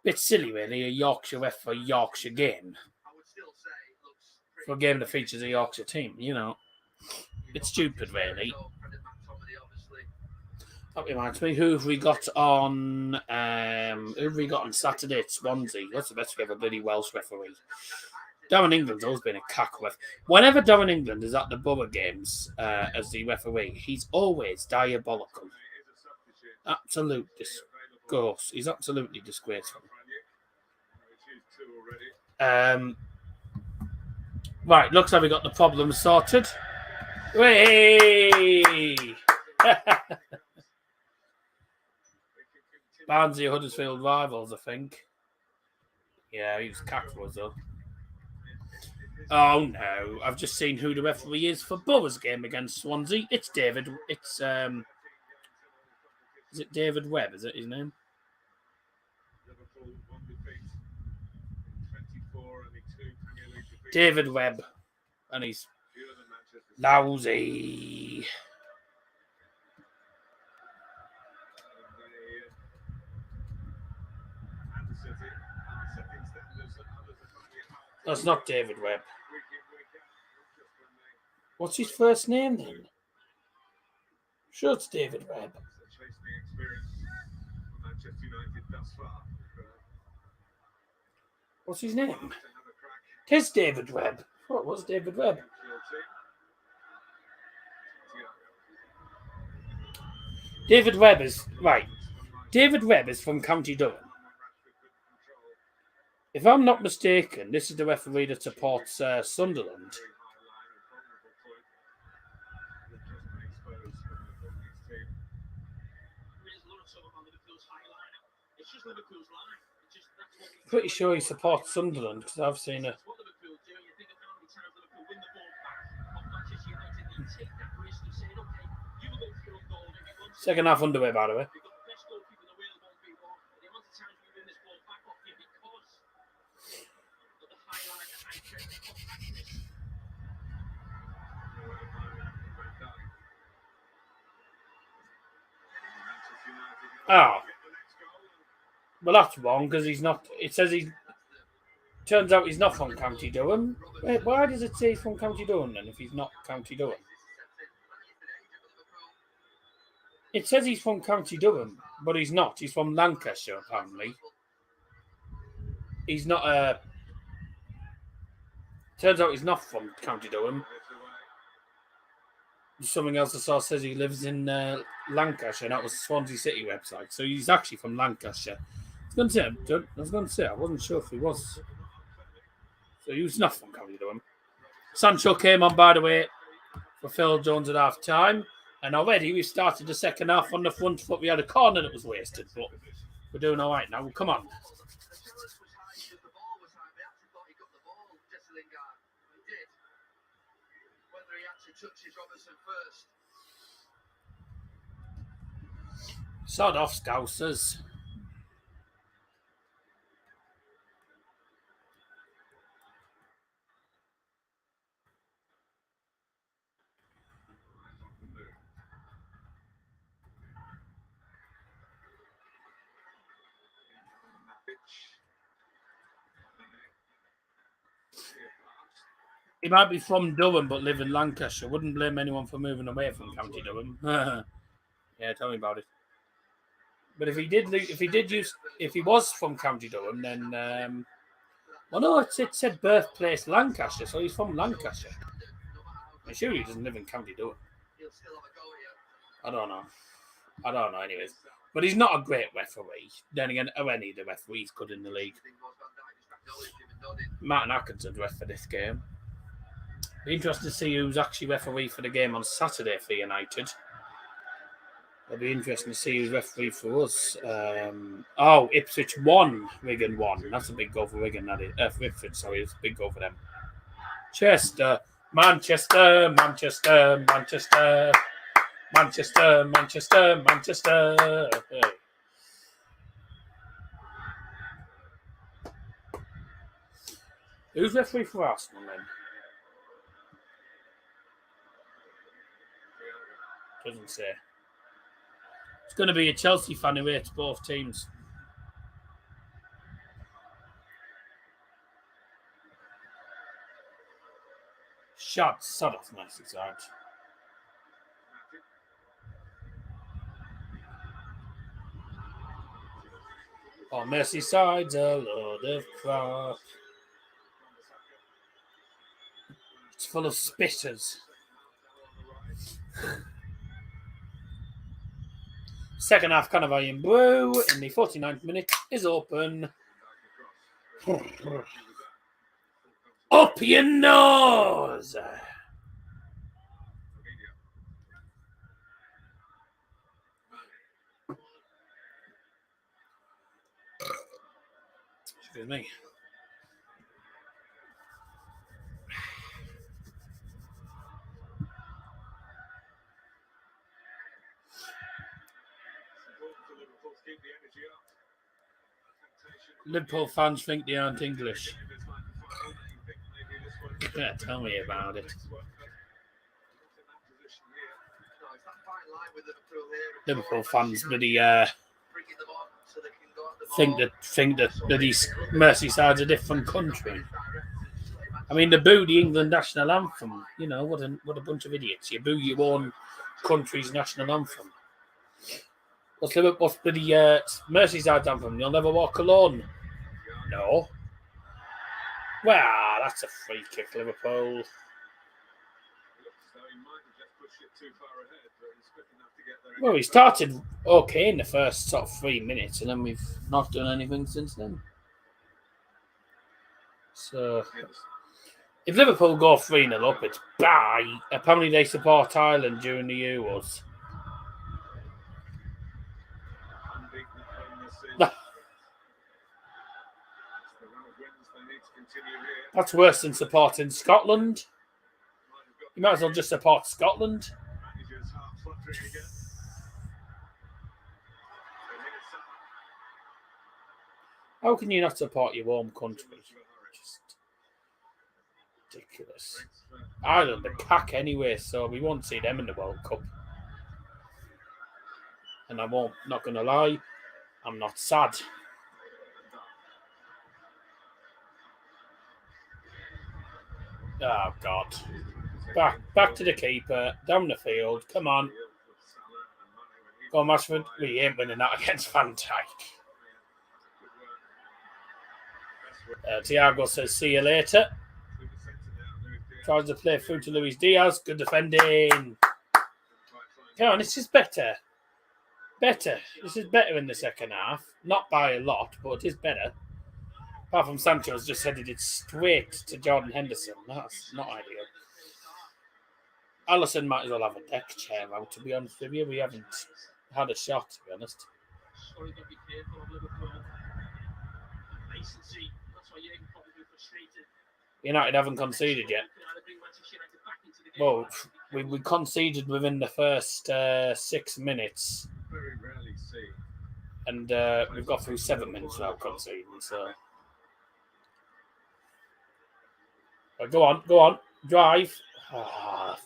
Bit silly, really, a Yorkshire ref for a Yorkshire game. For a game that features a Yorkshire team, you know. Bit stupid, really. That reminds me, who have we got on Saturday at Swansea? What's the best we have a bloody Welsh referee? Darren England's always been a cack ref. Whenever Darren England is at the Borough games as the referee, he's always diabolical. Absolute disgrace. He's absolutely disgraceful. Right, looks like we got the problem sorted. Hey! Barnsley Huddersfield rivals, I think. Yeah, he was cack for us, though. Oh no! I've just seen who the referee is for Borough's game against Swansea. It's David. Is it David Webb? Is it his name? David Webb, and he's lousy. That's not David Webb. What's his first name then? Sure, it's David Webb. What's his name? It is David Webb. What was David Webb? David Webb is right. David Webb is from County Durham. If I'm not mistaken, this is the referee that supports Sunderland. Pretty sure he supports Sunderland because I've seen it. Second half underway, by the way. Oh. Well, that's wrong because he's not. It says he. Turns out he's not from County Durham. Wait, why does it say he's from County Durham then if he's not County Durham? It says he's from County Durham, but he's not. He's from Lancashire, apparently. He's not Turns out he's not from County Durham. Something else I saw says he lives in Lancashire, and that was the Swansea City website. So he's actually from Lancashire. I was going to say, I wasn't sure if he was. So he was not from County Durham. Sancho came on, by the way, for Phil Jones at half time. And already we started the second half on the front foot. We had a corner that was wasted, but we're doing all right now. Come on. Sod off, Scousers. He might be from Durham but live in Lancashire. Wouldn't blame anyone for moving away from County Durham. Yeah, tell me about it. But if he was from County Durham, then well, no, it said birthplace Lancashire, so he's from Lancashire. I'm sure he doesn't live in County Durham. I don't know. Anyways, but he's not a great referee. Then again, any of the referees good in the league. Martin Atkinson's ref for this game. Be interested to see who's actually referee for the game on Saturday for United. It'll be interesting to see who's referee for us. Ipswich 1, Wigan 1. That's a big goal for Wigan, that is. For Ipswich, sorry, it's a big goal for them. Manchester. Hey. Who's referee for Arsenal then? Doesn't say. It's going to be a Chelsea fan who hates both teams. Sod off, Merseyside. Oh, Merseyside's a load of crap. It's full of spitters. Second half, Cannavai and Brew in the 49th minute is open. Up your nose! Excuse me. Liverpool fans think they aren't English. Yeah, tell me about it. Liverpool fans really think that these Merseyside's a different country. I mean, they boo the England national anthem. You know, what a bunch of idiots. You boo your own country's national anthem. What's the Merseyside's anthem? You'll never walk alone. No. Well, that's a free kick, Liverpool. Well, he started okay in the first sort of 3 minutes, and then we've not done anything since then. So, if Liverpool go 3-0 up, it's bye. Apparently, they support Ireland during the Euros. That's worse than supporting Scotland. You might as well just support Scotland. How can you not support your home country? Just ridiculous. Ireland are cack anyway, so we won't see them in the World Cup. And I'm not going to lie, I'm not sad. Oh, God. Back to the keeper, down the field. Come on. Go on, Rashford. We ain't winning that against Van Dijk. Thiago says, see you later. Tries to play through to Luis Diaz. Good defending. Come on, this is better. Better. This is better in the second half. Not by a lot, but it is better. Apart from Sancho's just headed it straight to Jordan Henderson. That's not ideal. Alisson might as well have a deck chair out, to be honest with you. We haven't had a shot, to be honest. Sorry, don't be careful of Liverpool. Complacency. That's why you're probably frustrated. United haven't conceded yet. Well, we conceded within the first 6 minutes. Very rarely see. And we've got through 7 minutes without conceding, so. Go on. Drive. Oh.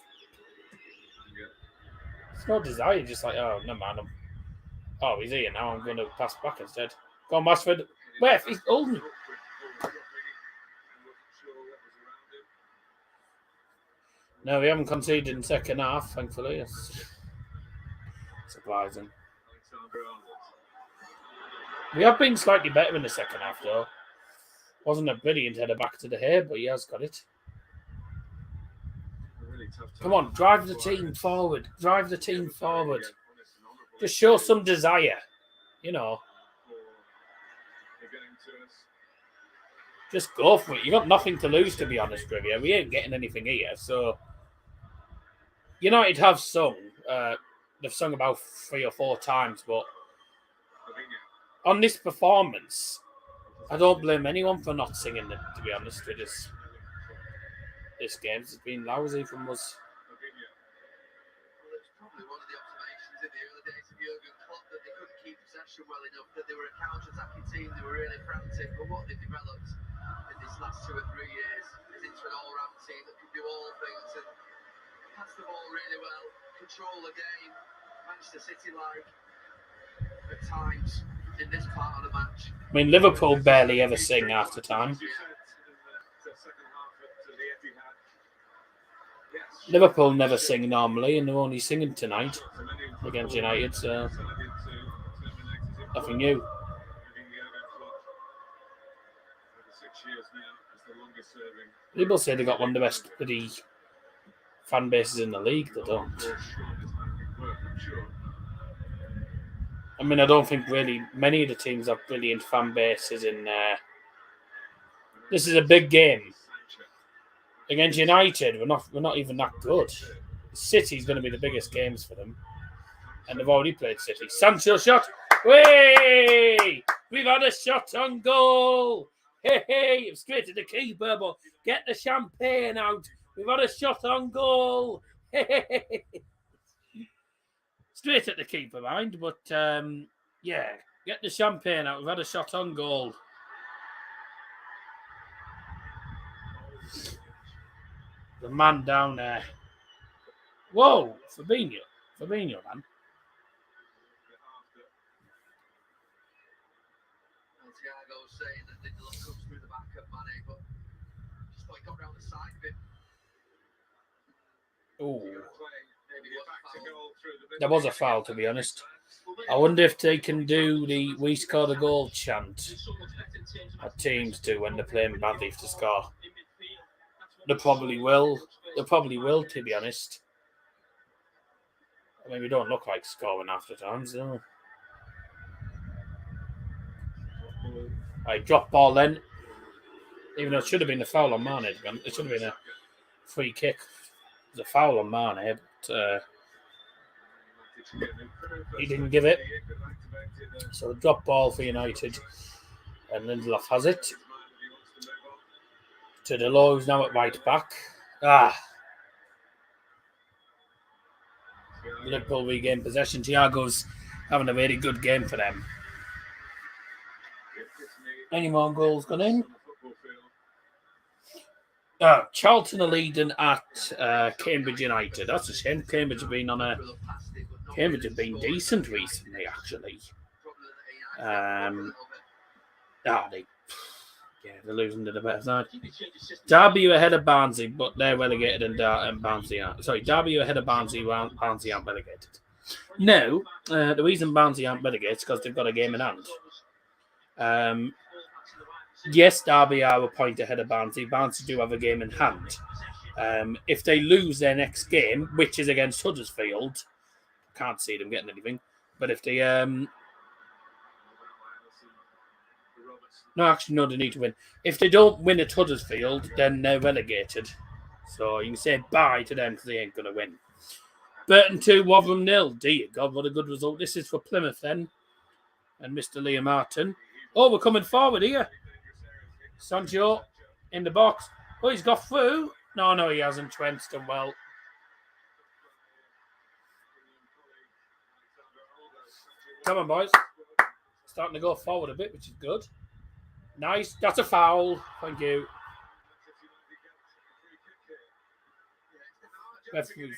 It's no desire, just like, oh, no man. Oh, he's here now. I'm going to pass back instead. Go on, Rashford. Where? He's holding. No, we haven't conceded in second half, thankfully. It's surprising. We have been slightly better in the second half, though. Wasn't a brilliant header back to the hair, but he has got it. Come on, drive the team forward. Drive the team forward. Just show some desire. You know. Just go for it. You got nothing to lose, to be honest with you. We ain't getting anything here, so. United have sung. They've sung about 3 or 4 times, but on this performance, I don't blame anyone for not singing it, to be honest with us. This game's been lousy from us. Well, it's probably one of the observations in the early days of Jurgen Klopp that they couldn't keep possession well enough, that they were a counter-attacking team, they were really frantic, but what they've developed in these last 2 or 3 years is into an all-round team that can do all things and pass the ball really well, control the game, Manchester City-like at times in this part of the match. I mean, Liverpool barely ever sing after time. Liverpool never sing normally, and they're only singing tonight against United, so nothing new. People say they got one of the best bloody fan bases in the league. They don't. I mean, I don't think really many of the teams have brilliant fan bases in there. This is a big game. Against United, we're not even that good. City's going to be the biggest games for them. And they've already played City. Sancho shot. Way! We've had a shot on goal. Hey, straight to the keeper, but get the champagne out. We've had a shot on goal. Hey. Straight at the keeper, mind. But, yeah, get the champagne out. We've had a shot on goal. The man down there. Whoa, Fabinho, man. Thiago was saying that the look comes through the back of Mane, but just thought he got round sight of him. Oh, Maybe it was a foul. there was a foul, to be honest. I wonder if they can do the "we scored a goal" chant that teams do when they're playing badly to score. They probably will. They probably will, to be honest. I mean, we don't look like scoring after times, so. Right, drop ball then. Even though it should have been a foul on Mane. It should have been a free kick. It was a foul on Mane, but he didn't give it. So drop ball for United. And Lindelof has it. To Delo, who's now at right back. Liverpool regain possession. Thiago's having a very good game for them. Any more goals gone in? Charlton are leading at Cambridge United. That's a shame. Cambridge have been decent recently, actually. They're losing to the better side. Derby are ahead of Barnsley, but they're relegated, and Barnsley aren't. Sorry, Derby are ahead of Barnsley, while Barnsley aren't relegated. No, the reason Barnsley aren't relegated is because they've got a game in hand. Yes, Derby are a point ahead of Barnsley. Barnsley do have a game in hand. If they lose their next game, which is against Huddersfield, can't see them getting anything. But if they they need to win. If they don't win at Huddersfield, then they're relegated. So you can say bye to them because they ain't going to win. Burton 2, Wotherham 0. Dear God, what a good result. This is for Plymouth then. And Mr. Liam Martin. Oh, we're coming forward here. Sancho in the box. Oh, he's got through. No, he hasn't. Trent's done well. Come on, boys. Starting to go forward a bit, which is good. Nice. That's a foul. Thank you. Referees.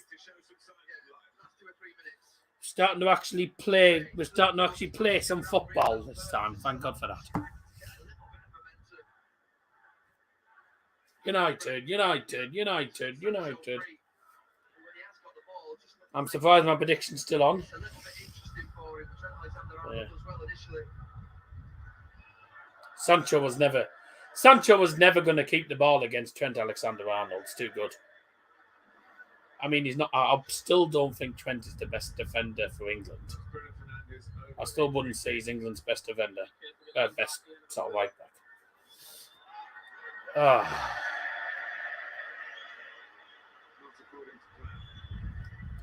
Starting to actually play. We're starting to actually play some football this time. Thank God for that. United. I'm surprised my prediction's still on. Yeah. Sancho was never going to keep the ball against Trent Alexander-Arnold. It's too good. I mean, he's not. I still don't think Trent is the best defender for England. I still wouldn't say he's England's best defender, best sort of right back.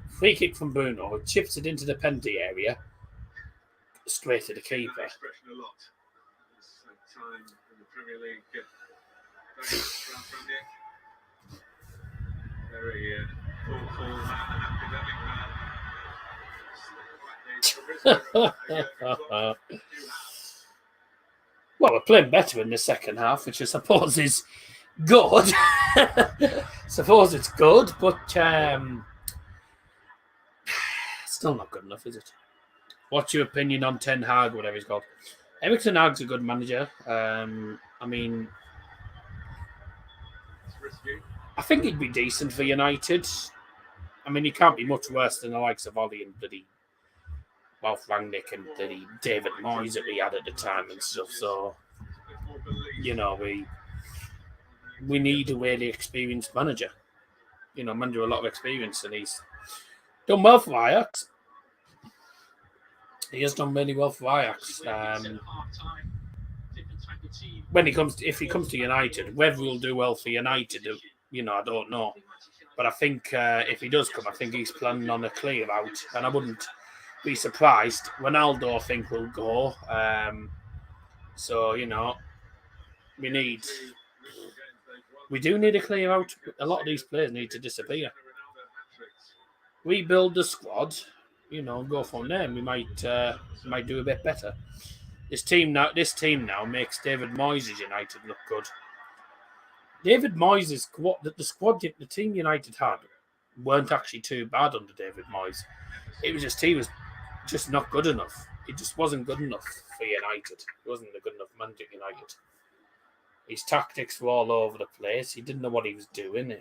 Free kick from Bruno. It chips it into the penalty area, straight to the keeper. Time in the Premier League. Very thoughtful man, academic man. Well, we're playing better in the second half, which I suppose is good. Suppose it's good, but still not good enough, is it? What's your opinion on Ten Hag, whatever he's called? Erik Ten Hag's a good manager. I mean, I think he'd be decent for United. I mean, he can't be much worse than the likes of Ollie and bloody Ralph Rangnick and bloody David Moyes that we had at the time and stuff. So, you know, we need a really experienced manager. You know, manager with a lot of experience, and he's done well for Ajax. He has done really well for Ajax. If he comes to United, whether he'll do well for United, you know, I don't know. But I think if he does come, I think he's planning on a clear out, and I wouldn't be surprised. Ronaldo, I think, will go. So, you know, we do need a clear out. A lot of these players need to disappear. Rebuild the squad. You know, go from there. We might do a bit better. This team now makes David Moyes' United look good. David Moyes' squad, the team United had weren't actually too bad under David Moyes. It was just he was just not good enough. He just wasn't good enough for United. He wasn't a good enough manager at United. His tactics were all over the place. He didn't know what he was doing.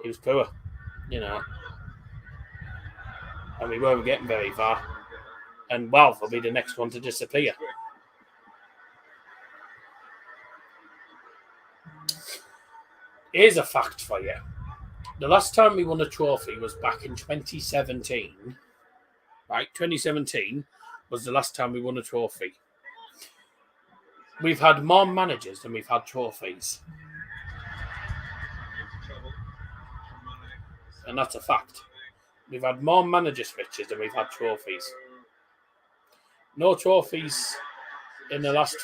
He was poor, you know. And we weren't getting very far. And Walf will be the next one to disappear. Here's a fact for you. The last time we won a trophy was back in 2017. Right, 2017 was the last time we won a trophy. We've had more managers than we've had trophies. And that's a fact. We've had more manager switches than we've had trophies. No trophies in the last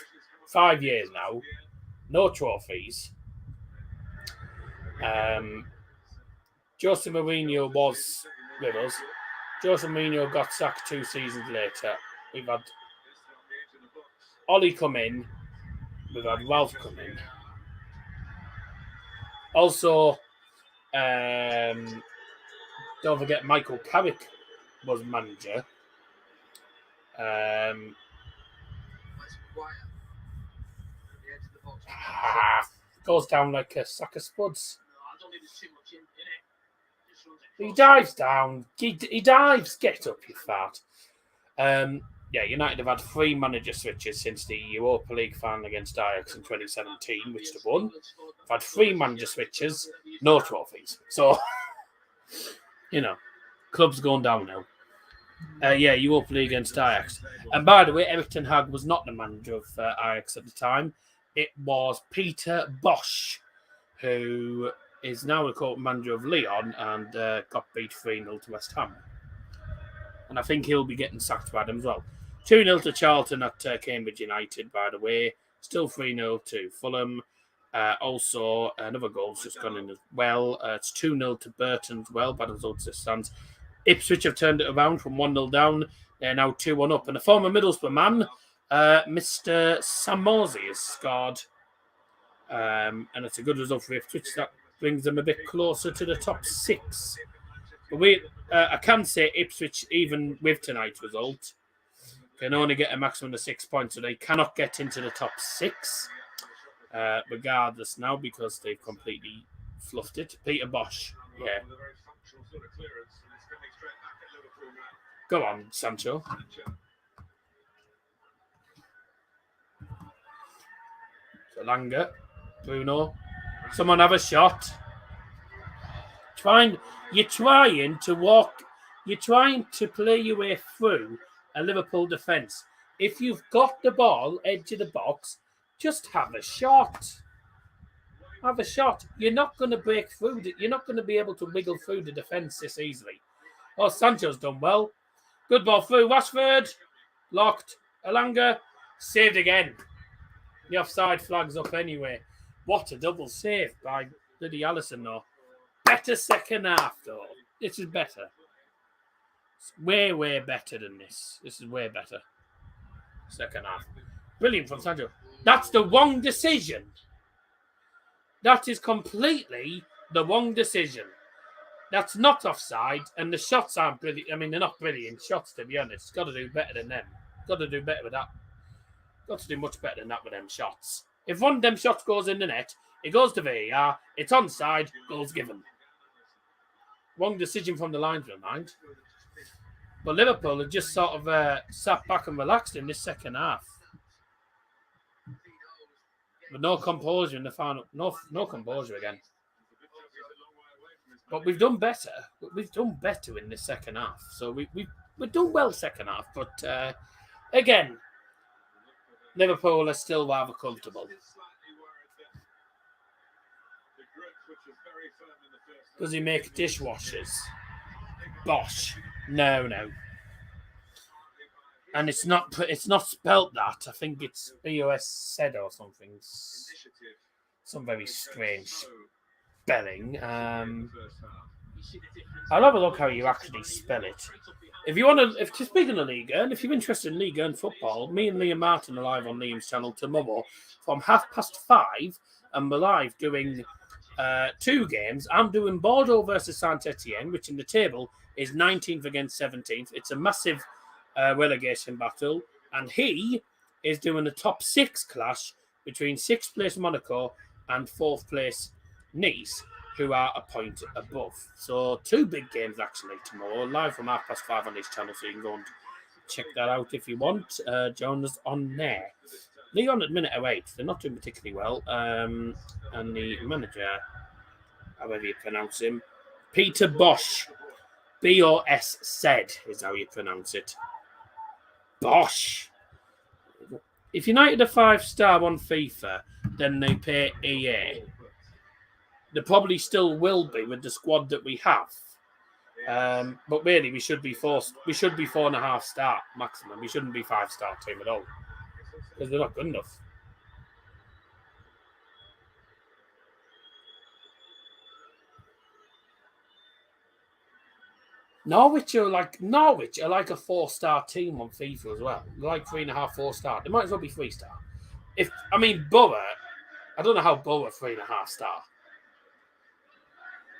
5 years now. No trophies. Jose Mourinho was with us. Jose Mourinho got sacked 2 seasons later. We've had Ollie come in. We've had Ralph come in. Also, don't forget Michael Carrick was manager. Goes down like a sack of spuds. He dives down. He dives. Get up, you fart. United have had 3 manager switches since the Europa League final against Ajax in 2017, which they won. They've had 3 manager switches, no trophies. So, you know, club's going down now. Europa League against Ajax. And by the way, Erik ten Hag was not the manager of Ajax at the time. It was Peter Bosz, who is now the co-manager of Lyon and got beat 3-0 to West Ham. And I think he'll be getting sacked by them as well. 2-0 to Charlton at Cambridge United, by the way. Still 3-0 to Fulham. Also, another goal's just gone in as well. It's 2-0 to Burton as well, by the results as stands. Ipswich have turned it around from 1-0 down. They're now 2-1 up. And the former Middlesbrough man, Mr. Samozi, has scored. And it's a good result for Ipswich. That brings them a bit closer to the top 6. But I can say Ipswich, even with tonight's result, can only get a maximum of 6 points. So they cannot get into the top 6, regardless now, because they've completely fluffed it. Peter Bosz, yeah. Go on, Sancho. Langa, Bruno. Someone have a shot. You're trying to play your way through a Liverpool defence. If you've got the ball, edge of the box, just have a shot. Have a shot. You're not going to break through. You're not going to be able to wiggle through the defence this easily. Oh, Sancho's done well. Good ball through. Rashford. Locked. Elanga. Saved again. The offside flag's up anyway. What a double save by bloody Alisson, though. Better second half, though. This is better. It's way, way better than this. This is way better. Second half. Brilliant from Sancho. That's the wrong decision. That is completely the wrong decision. That's not offside, and the shots aren't brilliant. I mean, they're not brilliant shots, to be honest. Got to do better than them. Got to do better with that. Got to do much better than that with them shots. If one of them shots goes in the net, it goes to VAR, it's onside, goals given. Wrong decision from the linesman, mind. But Liverpool have just sort of sat back and relaxed in this second half. But no composure in the final. No composure again. But we've done better. We've done better in this second half. So we've done well second half. But again, Liverpool are still rather comfortable. Does he make dishwashers? Bosh. No. And it's not spelt that. I think it's BOS or something. Some very strange spelling. I'll have a look how you actually spell it. If you want to, speaking of Liga, and if you're interested in Liga and football, me and Liam Martin are live on Liam's channel tomorrow from 5:30, and we're live doing 2 games. I'm doing Bordeaux versus Saint-Etienne, which in the table is 19th against 17th. It's a massive relegation battle, and he is doing a top 6 clash between 6th place Monaco and 4th place Nice, who are a point above. So 2 big games actually tomorrow, live from 5:30 on this channel, so you can go and check that out if you want. Join us on there. Leon at minute 08, they're not doing particularly well. And the manager, however you pronounce him, Peter Bosch, B-O-S said is how you pronounce it. Bosch. If United are 5-star on FIFA, then they pay EA. They probably still will be with the squad that we have. But really, we should be 4.5 star maximum. We shouldn't be 5-star team at all because they're not good enough. Norwich are like a 4-star team on FIFA as well. They're like 3.5, 4-star. They might as well be 3-star. Borough, I don't know how Borough 3.5 star.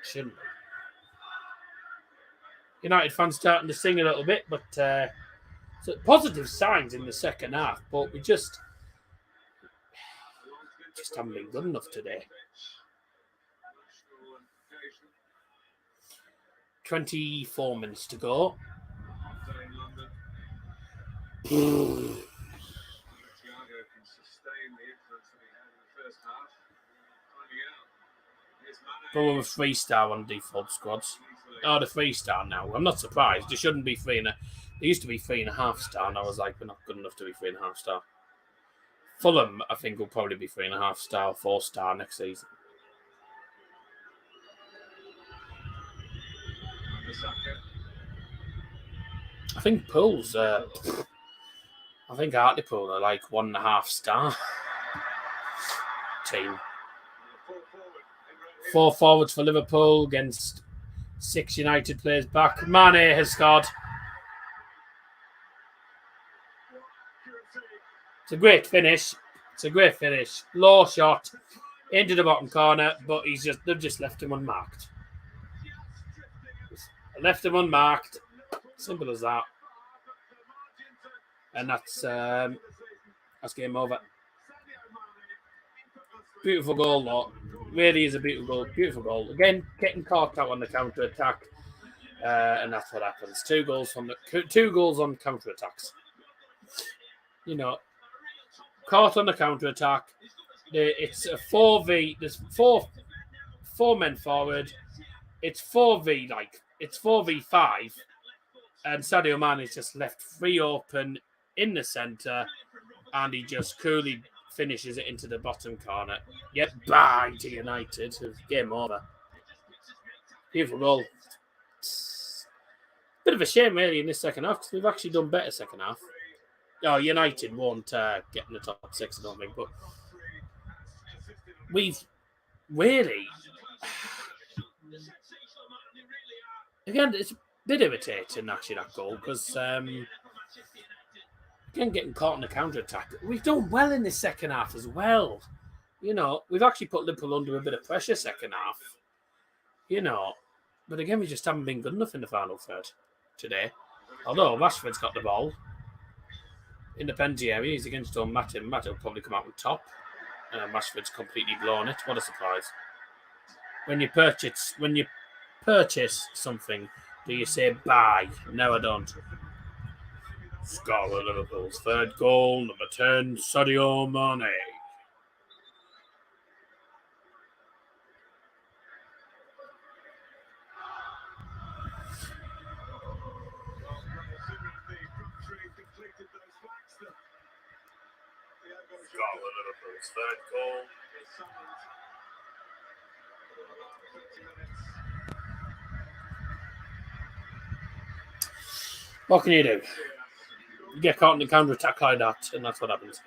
Shouldn't be. United fans starting to sing a little bit, but so positive signs in the second half. But we just haven't been good enough today. 24 minutes to go. But we're 3-star on default squads. Oh, the 3-star now. I'm not surprised. They shouldn't be 3. They used to be 3.5 star, and I was like, we're not good enough to be 3.5 star. Fulham, I think, will probably be 3.5 star, 4-star next season. I think Pools. I think Hartlepool are like 1.5 star team. 4 forwards for Liverpool against 6 United players back. Mane has scored. It's a great finish. Low shot into the bottom corner, but they've just left him unmarked. Simple as that. And that's game over. Beautiful goal, though. Really is a beautiful goal. Again, getting caught out on the counter attack, and that's what happens. 2 goals on counter attacks. Caught on the counter attack. It's a 4v. There's 4 men forward. It's 4v it's 4v5, and Sadio Mane is just left free open in the centre, and he just coolly finishes it into the bottom corner. Yep, bye to United. Game over. Beautiful goal. Bit of a shame, really, in this second half, because we've actually done better second half. Oh, United won't get in the top 6, I don't think, but we've really... Again, it's a bit irritating, actually, that goal, because... Again, getting caught in the counter-attack. We've done well in the second half as well. We've actually put Liverpool under a bit of pressure second half. But again, we just haven't been good enough in the final third today. Although Rashford's got the ball in the penalty area. He's against Don Matt. Matt will probably come out on top. Rashford's completely blown it. What a surprise. When you purchase something, do you say bye? No, I don't. Scorer Liverpool's 3rd goal, number 10, Sadio Mane. Scorer Liverpool's 3rd goal. What can you do? You get caught in the counter-attack like that, and that's what happens.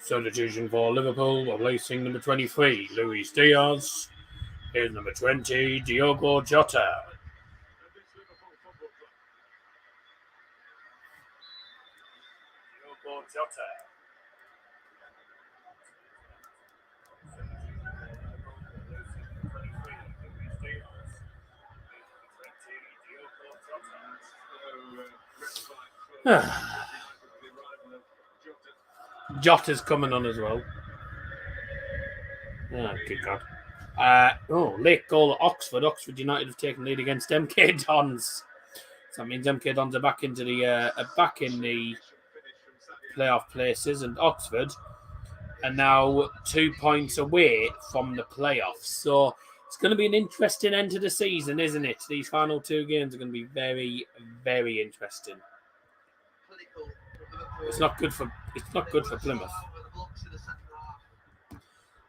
Substitution for Liverpool, replacing number 23, Luis Diaz. Here's number 20, Diogo Jota. Diogo Jota. Jota's coming on as well. Oh, good God. Late goal at Oxford. Oxford United have taken lead against MK Dons. So that means MK Dons are back in the playoff places, and Oxford are now 2 points away from the playoffs. So it's going to be an interesting end to the season, isn't it? These final two games are going to be very, very interesting. It's not good for Plymouth.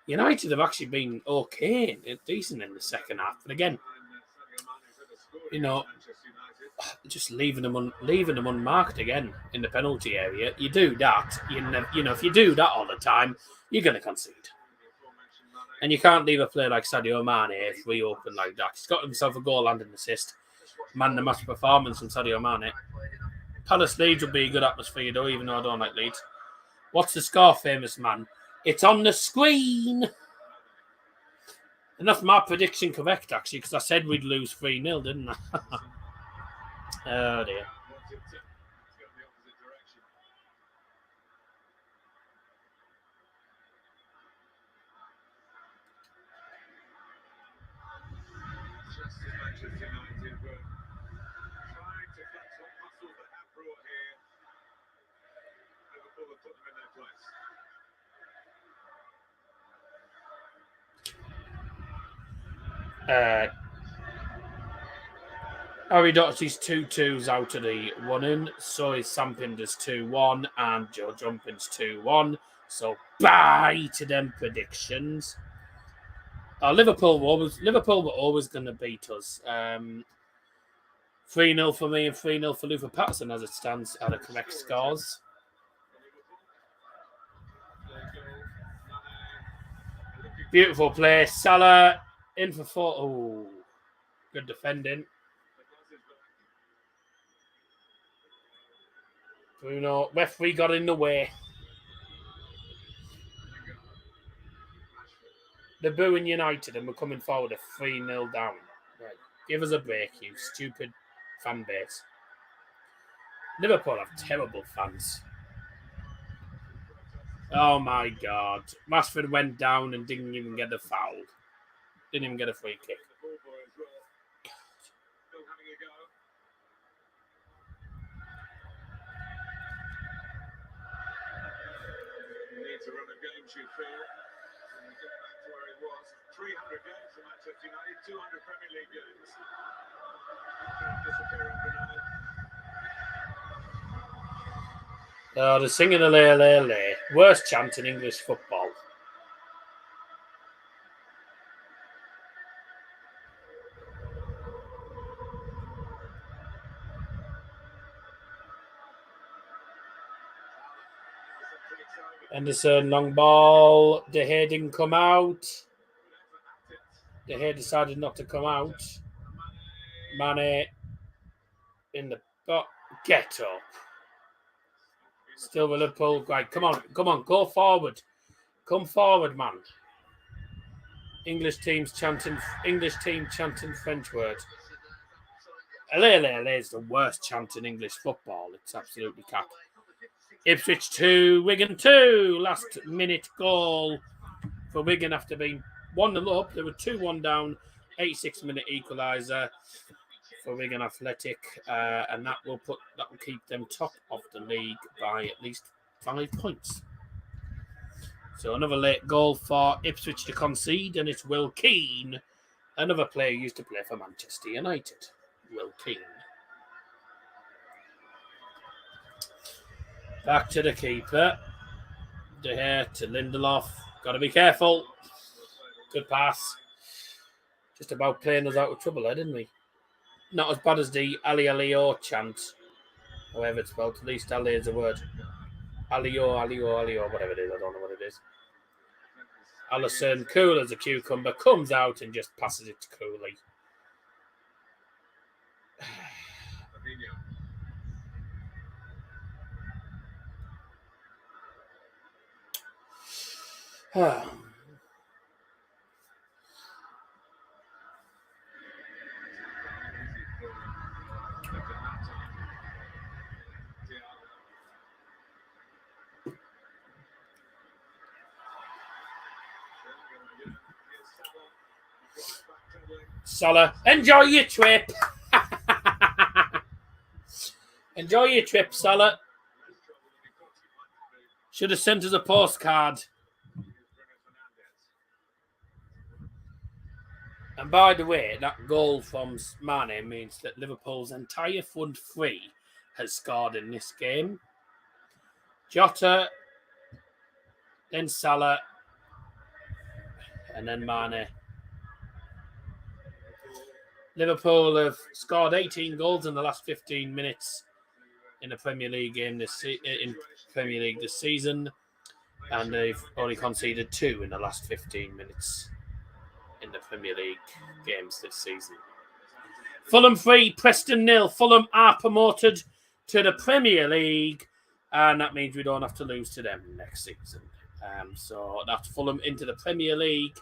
United have actually been okay, decent in the second half, but again, just leaving them unmarked again in the penalty area. You do that, if you do that all the time, you're going to concede. And you can't leave a player like Sadio Mane free open like that. He's got himself a goal and an assist. Man, the match performance from Sadio Mane. Palace Leeds will be a good atmosphere though, even though I don't like Leeds. What's the score, famous man? It's on the screen. And that's my prediction correct, actually, because I said we'd lose 3-0, didn't I? Oh, dear. Just as Manchester United were trying to flex what muscles they have brought here, Liverpool have put them in their place. Harry Doherty's 2-2's out of the running. So is Sam Pinder's 2-1 and Joe Jumpin's 2-1. So bye to them predictions. Liverpool were always going to beat us. 3-0 for me and 3-0 for Luther Patterson as it stands are the correct scores. Beautiful play. Salah in for 4. Oh, good defending. Bruno, referee got in the way. They're booing United and we're coming forward a 3-0 down. Right. Give us a break, you stupid fan base. Liverpool have terrible fans. Oh my God. Rashford went down and didn't even get a foul. Didn't even get a free kick. To run a game, you feel, and get back to where it was. 300 games for Manchester United, 200 Premier League games. Disappear overnight. Oh, they're singing a lay, lay, lay. Worst chant in English football. Henderson, long ball. De Gea didn't come out. De Gea decided not to come out. Mane in the box. Get up. Still Liverpool. Right, come on, go forward. Come forward, man. English team chanting French words. Allez is the worst chant in English football. It's absolutely cack. Ipswich 2, Wigan 2. Last minute goal for Wigan after being 1-0 up. They were 2-1 down. 86-minute equaliser for Wigan Athletic, and that will keep them top of the league by at least 5 points. So another late goal for Ipswich to concede, and it's Will Keane, another player who used to play for Manchester United. Will Keane. Back to the keeper. De Gea to Lindelof. Got to be careful. Good pass. Just about playing us out of trouble there, didn't we? Not as bad as the Ali Alio chant. However it's spelled. At least Ali is a word. Alio, whatever it is. I don't know what it is. Alisson, cool as a cucumber, comes out and just passes it to Cooley. Salah, enjoy your trip. Enjoy your trip, Salah. Should have sent us a postcard. And by the way, that goal from Mane means that Liverpool's entire front three has scored in this game. Jota, then Salah, and then Mane. Liverpool have scored 18 goals in the last 15 minutes in the Premier League game this season, and they've only conceded 2 in the last 15 minutes in the Premier League games this season. Fulham 3, Preston 0. Fulham are promoted to the Premier League, and that means we don't have to lose to them next season. So that's Fulham into the Premier League,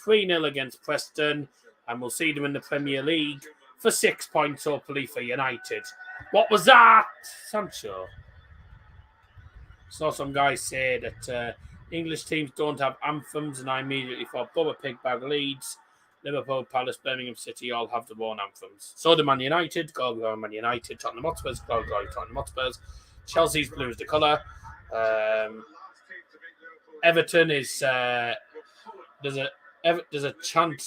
3-0 against Preston, and we'll see them in the Premier League for 6 points, hopefully, for United. What was that, Sancho? Saw some guys say that English teams don't have anthems, and I immediately thought Bubba Pigbag, Leeds, Liverpool, Palace, Birmingham City all have their own anthems. So do Man United, Go Man United, Tottenham Hotspurs, Go Tottenham Hotspurs. Chelsea's blue is the colour. Everton is there's a chant,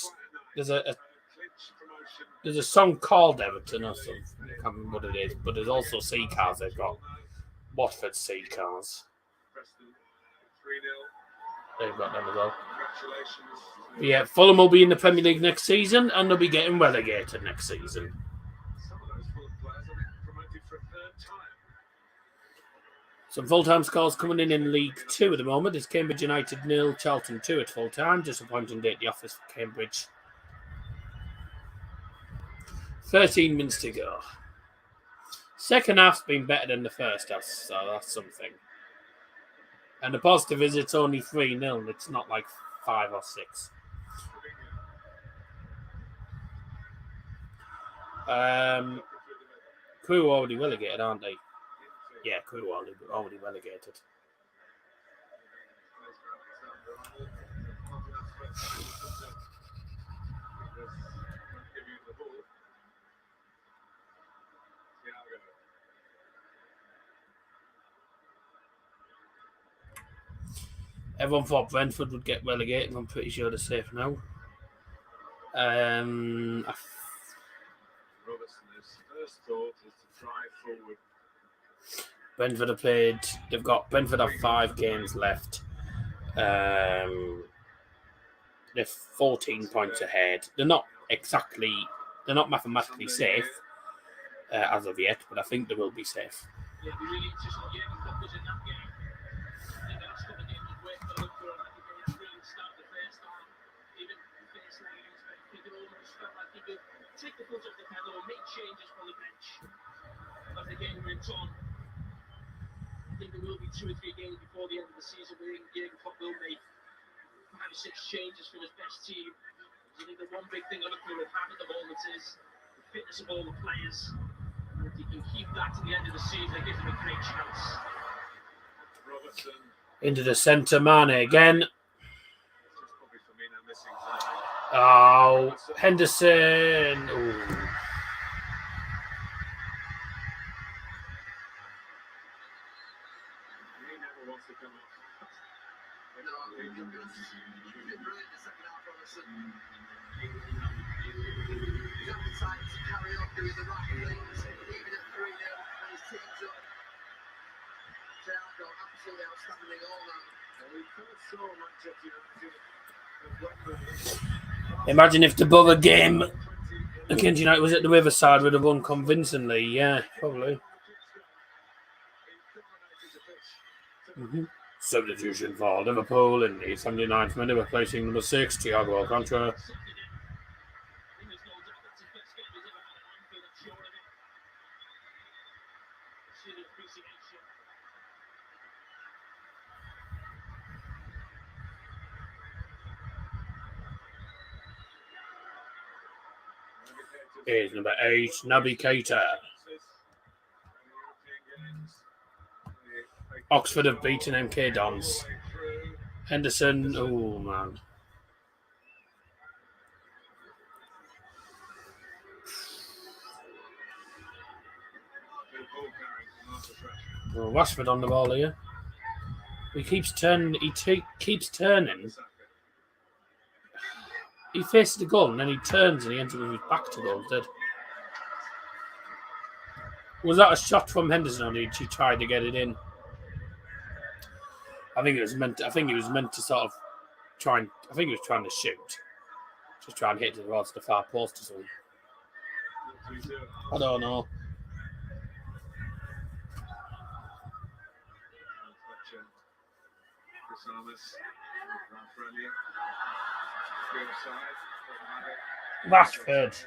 there's a song called Everton or something. I can't remember what it is, but there's also sea cars. They've got Watford sea cars. They've got them as well. Yeah, Fulham will be in the Premier League next season, and they'll be getting relegated next season. Some full-time scores coming in League 2 at the moment. It's Cambridge United 0, Charlton 2 at full-time. Disappointing day at the office for Cambridge. 13 minutes to go. Second half's been better than the first half, so that's something. And the positive is it's only 3-0. It's not like 5 or 6. Crew already relegated, aren't they? Yeah, Crew already relegated. Everyone thought Brentford would get relegated. I'm pretty sure they're safe now. Robertson, his first thought is to drive forward. Brentford have 5 games left. They're 14 points ahead. They're not mathematically safe as of yet, but I think they will be safe. Yeah, we really just focus in that game. I think the last couple of games was great for Liverpool. I think they really started the first half, even the first leg against Benfica, they almost felt like they could take the foot off the pedal and make changes for the bench as the game went on. I think there will be 2 or 3 games before the end of the season where Jurgen Klopp will make 5 or 6 changes for his best team. I think the one big thing Liverpool have at the moment is the fitness of all the players. And if you can keep that to the end of the season, it gives them a great chance. Robertson. Into the centre, Mane again. Oh, Henderson. Ooh. Imagine if the Borough game against United was at the Riverside, would have won convincingly. Yeah, probably. Substitution for Liverpool in the 79th minute, replacing number 6, Thiago Alcantara. Here's number 8, Naby Keita. Oxford have beaten MK Dons. Henderson, oh man. Oh, Rashford on the ball here. He keeps turning. Keeps turning. He faces the goal and then he turns and he ends up with his back to goal instead. Was that a shot from Henderson or did he try to get it in? I think he was meant to sort of try and. I think he was trying to shoot. Just try and hit it towards the far post or something. I don't know. Rashford.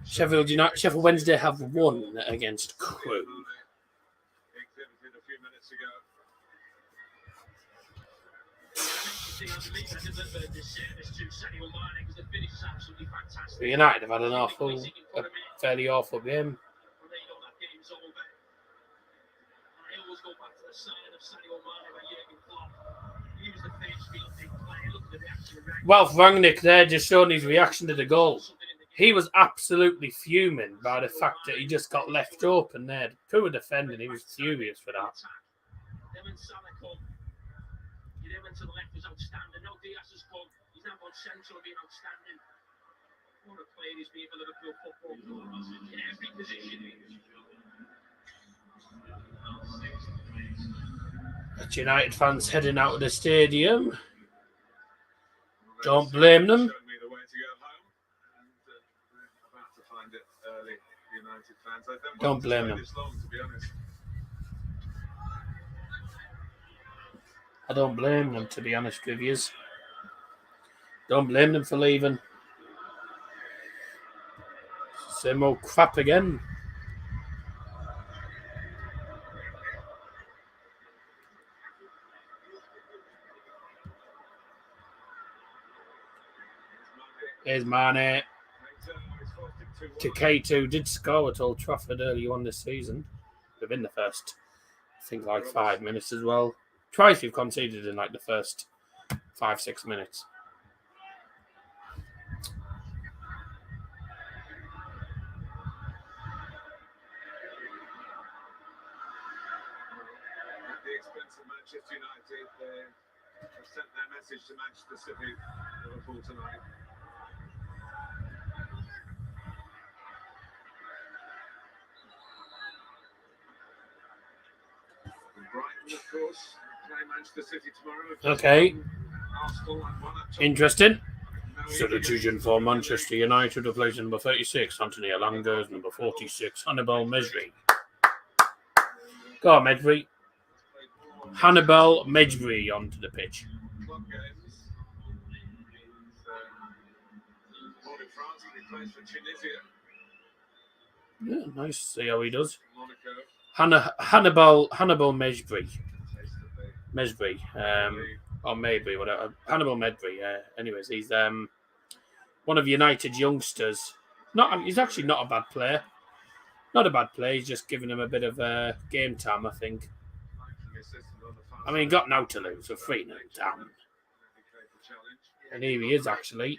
Sheffield Wednesday have won against Crewe. United have had a fairly awful game. Ralph Rangnick there just showing his reaction to the goal. He was absolutely fuming by the fact that he just got left open there. Poor defending, he was furious for that. To the left was outstanding. No, Diaz has come. He's now gone central, being outstanding. What a player he's been for Liverpool football club. In every position. That's United fans heading out of the stadium. Don't blame them. Don't blame them. I don't blame them, to be honest with you. Don't blame them for leaving. Same old crap again. Here's Mane. K2 did score at Old Trafford earlier on this season. Within the first, I think, 5 minutes as well. Twice we've conceded in the first 5-6 minutes. At the expense of Manchester United, they have sent their message to Manchester City, Liverpool tonight. Brighton, of course, play Manchester City tomorrow. Okay. Interesting. Substitution for Manchester United, replacing number 36, Anthony Elanga, number 46, Hannibal Mejbri. Go on, Mejbri. Hannibal Mejbri onto the pitch. Club games. Born in France, and he plays for Tunisia. Yeah, nice. See how he does. Monaco. Hannibal Mejbri. Or maybe whatever. Hannibal Mejbri. Anyways, he's one of United's youngsters. He's actually not a bad player. Not a bad player. He's just giving him a bit of game time, I think. I mean, got now to lose. So 3-0 down. And here he is, actually.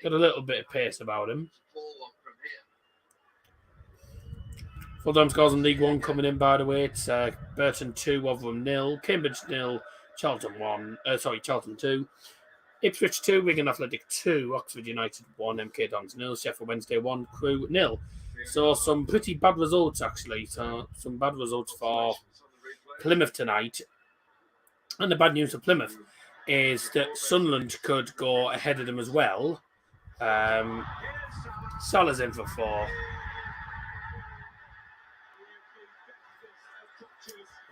Got a little bit of pace about him. Full-time scores in League One coming in, by the way. It's Burton 2, Rotherham 0, Cambridge 0, Charlton 2, Ipswich 2, Wigan Athletic 2, Oxford United 1, MK Dons 0, Sheffield Wednesday 1, Crewe 0. So some pretty bad results, actually. So some bad results for Plymouth tonight. And the bad news for Plymouth is that Sunderland could go ahead of them as well. Salah's in for 4.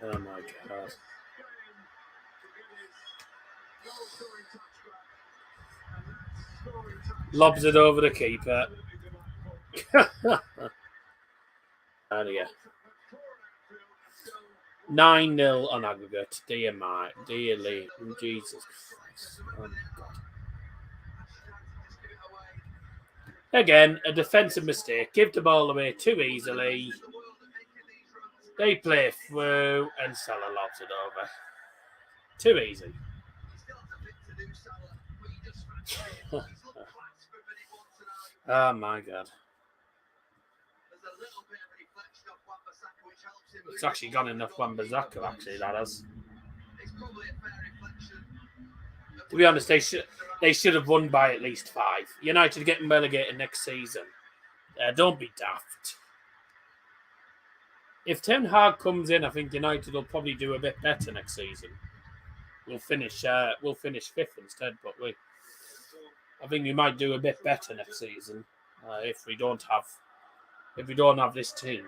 Oh my God. Lobs it over the keeper. And yeah. 9-0 on aggregate. Dear Lee. Jesus Christ. Oh my God. Again, a defensive mistake. Give the ball away too easily. They play through and Salah lobs it over. Too easy. Oh my God. It's actually gone in the Wan-Bissaka, actually, that has. It's probably a fair reflection. To be honest, they should have won by at least 5. United getting relegated next season. Don't be daft. If Ten Hag comes in, I think United will probably do a bit better next season. We'll finish 5th instead, but I think we might do a bit better next season if we don't have this team.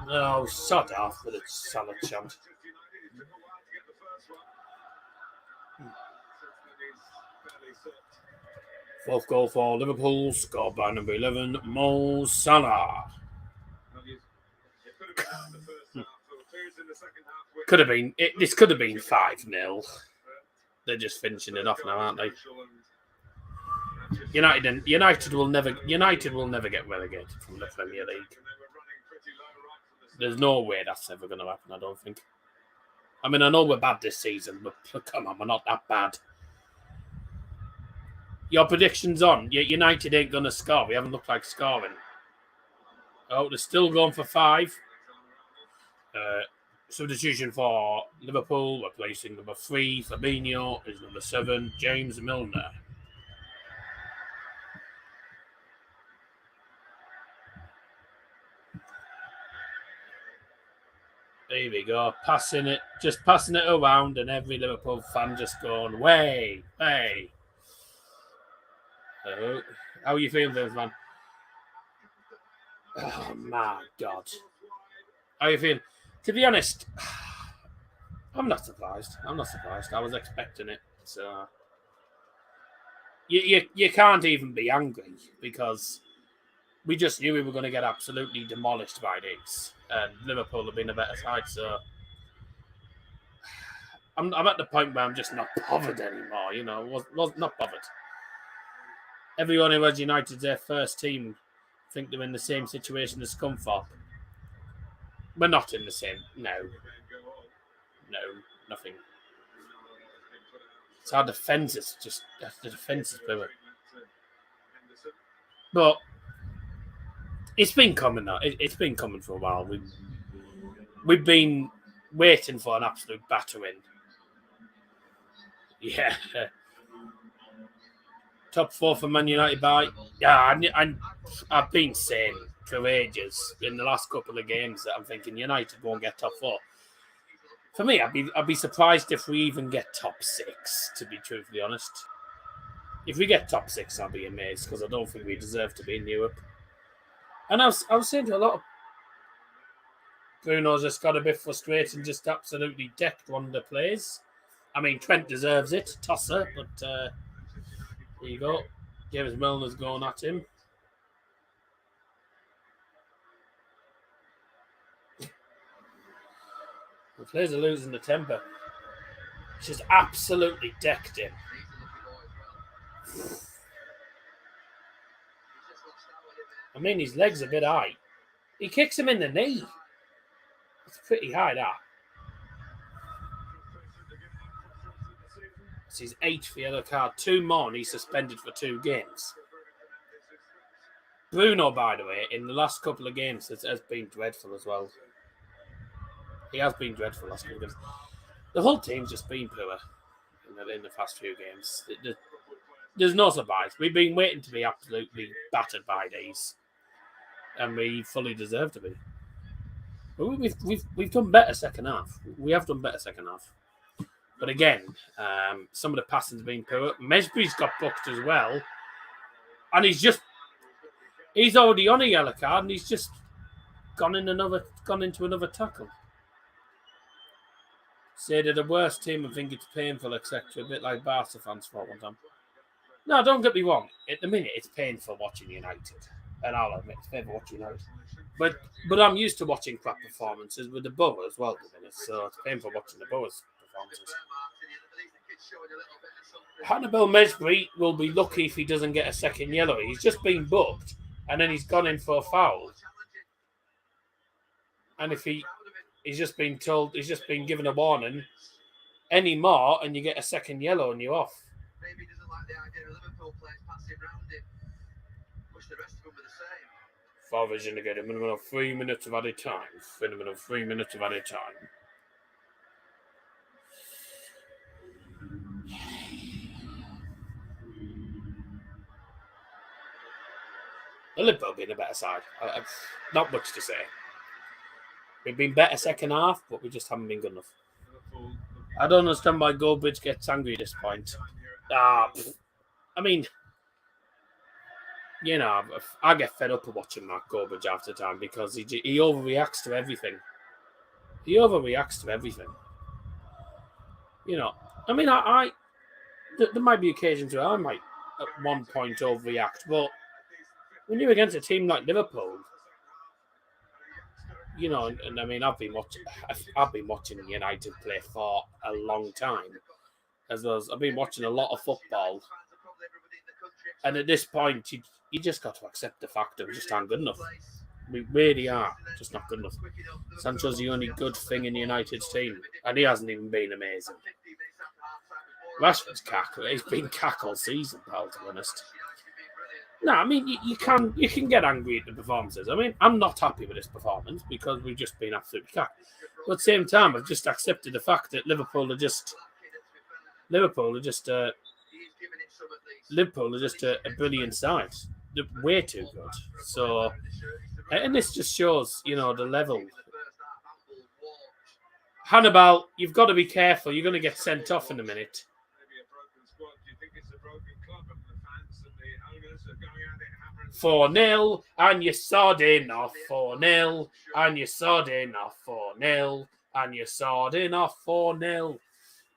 No, sod off with a salad chant. Fourth goal for Liverpool, scored by number 11, Mo Salah. Could have been. This could have been 5-0. They're just finishing it off now, aren't they? United will never get relegated from the Premier League. There's no way that's ever going to happen, I don't think. I mean, I know we're bad this season, but come on, we're not that bad. Your predictions on. United ain't going to score. We haven't looked like scoring. Oh, they're still going for 5. Substitution for Liverpool, replacing number 3, Fabinho, is number 7, James Milner. There we go, passing it around, and every Liverpool fan just going, way. Oh, how are you feeling, this man? Oh my God. How are you feeling? To be honest, I'm not surprised. I was expecting it. So you can't even be angry because we just knew we were going to get absolutely demolished by these, and Liverpool have been a better side. So I'm at the point where I'm just not bothered anymore. You know, was not bothered. Everyone who has United their first team think they're in the same situation as Scunthorpe. We're not in the same. No, nothing. It's our defence is just the defence is poor. But it's been coming now. It's been coming for a while. We've been waiting for an absolute battering. Yeah. Top 4 for Man United by. Yeah, I've been saying for ages in the last couple of games that I'm thinking United won't get top 4. For me, I'd be surprised if we even get top 6, to be truthfully honest. If we get top 6, I'll be amazed because I don't think we deserve to be in Europe. And I was saying to a lot of Bruno's just got a bit frustrated and just absolutely decked one of the players. I mean, Trent deserves it, tosser, but there you go. James Milner's going at him. The players are losing the temper. Just absolutely decked him. I mean, his leg's a bit high. He kicks him in the knee. It's pretty high, that. It's his 8th yellow card. 2 more and he's suspended for 2 games. Bruno, by the way, in the last couple of games has been dreadful as well. He has been dreadful last couple of games. The whole team's just been poor in the past few games. There's no surprise. We've been waiting to be absolutely battered by these. And we fully deserve to be. But we've done better second half. We have done better second half. But again, some of the passing's been poor. Mesbury's got booked as well. And he's already on a yellow card and he's just gone into another tackle. Say they're the worst team and think it's painful, etc. A bit like Barca fans thought one time. No, don't get me wrong. At the minute, it's painful watching United. And I'll admit, it's painful watching United. But I'm used to watching crap performances with the Borough as well at the minute. So it's painful watching the Borough's performances. Hannibal Mesbury will be lucky if he doesn't get a second yellow. He's just been booked and then he's gone in for a foul. And if he's just been told, he's just been given a warning, any more and you get a second yellow and you're off. Maybe he doesn't like the idea of Liverpool players passing round him. Wish the rest of them were the same. Vision again. A minimum of 3 minutes of added time. Minimum of 3 minutes of added time. Liverpool being a better side. Not much to say. We've been better second half, but we just haven't been good enough. I don't understand why Goldbridge gets angry at this point. I mean, you know, I get fed up of watching Mark Goldbridge after time because he overreacts to everything. He overreacts to everything. You know, I mean, there might be occasions where I might at one point overreact, but when you're against a team like Liverpool, you know, and I mean, I've been watching United play for a long time, as well as I've been watching a lot of football, and at this point, you just got to accept the fact that we just aren't good enough. We really are just not good enough. Sancho's the only good thing in United's team, and he hasn't even been amazing. Rashford's cackle. He's been cack all season, pal, to be honest. No, I mean, you can get angry at the performances. I mean, I'm not happy with this performance because we've just been absolutely cack. But at the same time, I've just accepted the fact that Liverpool are just a brilliant side. They're way too good. So, and this just shows, you know, the level. Hannibal, you've got to be careful. You're going to get sent off in a minute. 4-0, and you're sodding off 4-0, and you're sodding off 4-0, and you're sodding off 4-0.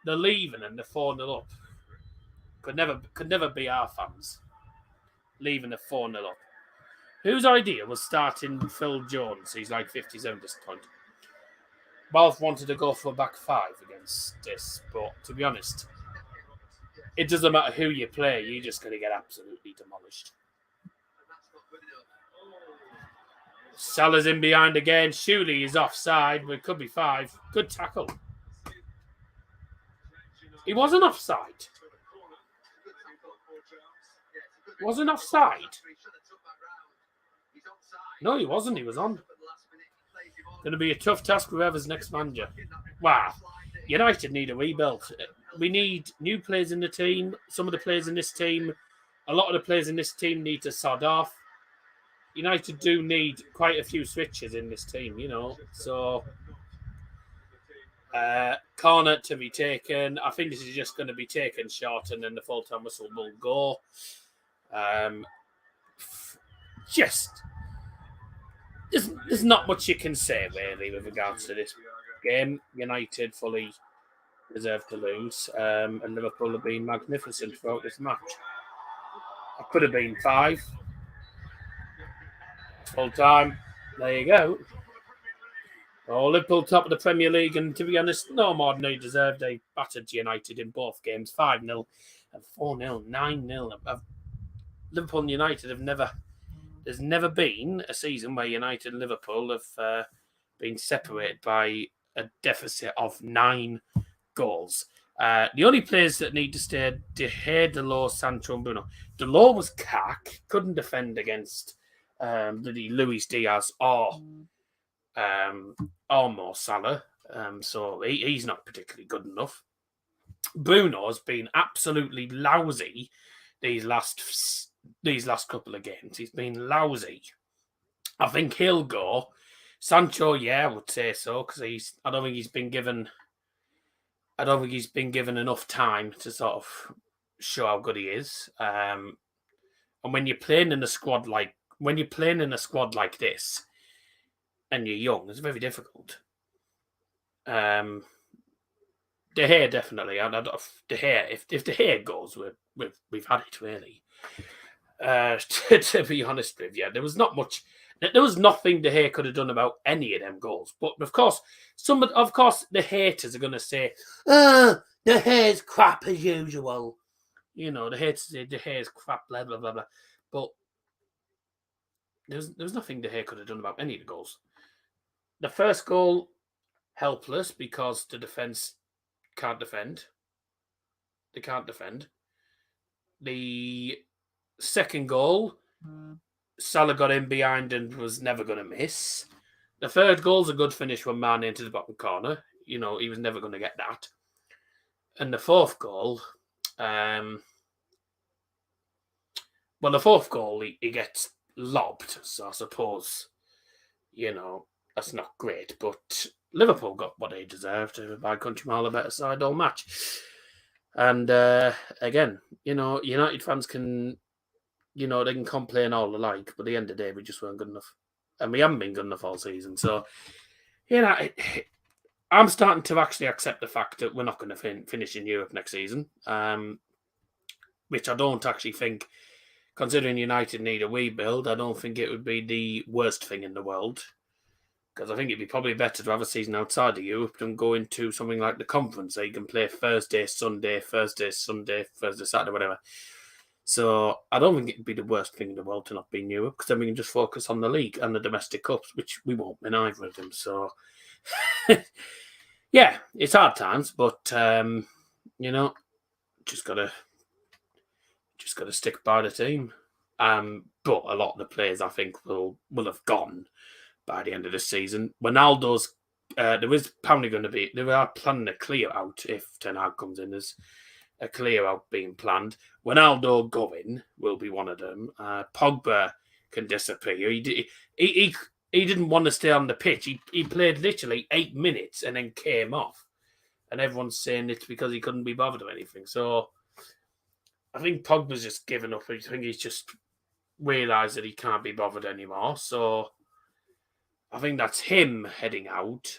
They're leaving and they're 4-0 up. Could never be our fans. Leaving the 4-0 up. Whose idea was starting Phil Jones? He's like 57 at this point. Balfe wanted to go for a back five against this, but to be honest, it doesn't matter who you play, you're just going to get absolutely demolished. Salah's in behind again. Shuley is offside, but it could be 5. Good tackle. He wasn't offside. Wasn't offside. No, he wasn't. He was on. Going to be a tough task for whoever's next manager. Wow. United need a rebuild. We need new players in the team. Some of the players in this team, a lot of the players in this team need to sod off. United do need quite a few switches in this team, you know. So, corner to be taken. I think this is just going to be taken short and then the full-time whistle will go. There's not much you can say, really, with regards to this game. United fully deserve to lose. And Liverpool have been magnificent throughout this match. It could have been 5. Full time. There you go. Oh, Liverpool top of the Premier League, and to be honest, no more than they deserved. They battered United in both games, 5-0 and 4-0, 9-0. Liverpool and United have never. There's never been a season where United and Liverpool have been separated by a deficit of 9 goals. The only players that need to stay: De Gea, Delors, Sancho, and Bruno. Delors was cack, couldn't defend against Luis Diaz or Mo Salah, so he's not particularly good enough. Bruno's been absolutely lousy these last couple of games. He's been lousy. I think he'll go. Sancho, yeah, I would say so because I don't think he's been given enough time to sort of show how good he is. And when you're playing in a squad like this, and you're young, it's very difficult. De Gea definitely. De Gea, if De Gea goes, we've had it really. To be honest with you, there was nothing De Gea could have done about any of them goals. But of course, the haters are going to say, De Gea's crap as usual. You know, the haters say De Gea's crap, blah blah blah blah. But there was nothing De Gea could have done about any of the goals. The first goal, helpless because the defence can't defend. They can't defend. The second goal, Salah got in behind and was never going to miss. The third goal's a good finish when Mane into the bottom corner. He was never going to get that. And the fourth goal, the fourth goal, he gets lobbed. So I suppose, that's not great. But Liverpool got what they deserved by country mile a better side all match. And again, United fans can, they can complain all they like, but at the end of the day, we just weren't good enough. And we haven't been good enough all season. So, I'm starting to actually accept the fact that we're not going to finish in Europe next season, which I don't actually think, considering United need a rebuild, I don't think it would be the worst thing in the world. Because I think it'd be probably better to have a season outside of Europe than go into something like the conference. So you can play Thursday, Sunday, Saturday, whatever. So I don't think it'd be the worst thing in the world to not be in Europe, because then we can just focus on the league and the domestic cups, which we won't win either of them. So, yeah, it's hard times, but, just gotta stick by the team. But a lot of the players, I think, will have gone by the end of the season. Ronaldo's, there is probably going to be, they are planning a clear out if Ten Hag comes in. There's a clear out being planned. Ronaldo going will be one of them. Pogba can disappear. He didn't want to stay on the pitch. He played literally 8 minutes and then came off. And everyone's saying it's because he couldn't be bothered or anything. So I think Pogba's just given up. I think he's just realised that he can't be bothered anymore. So I think that's him heading out.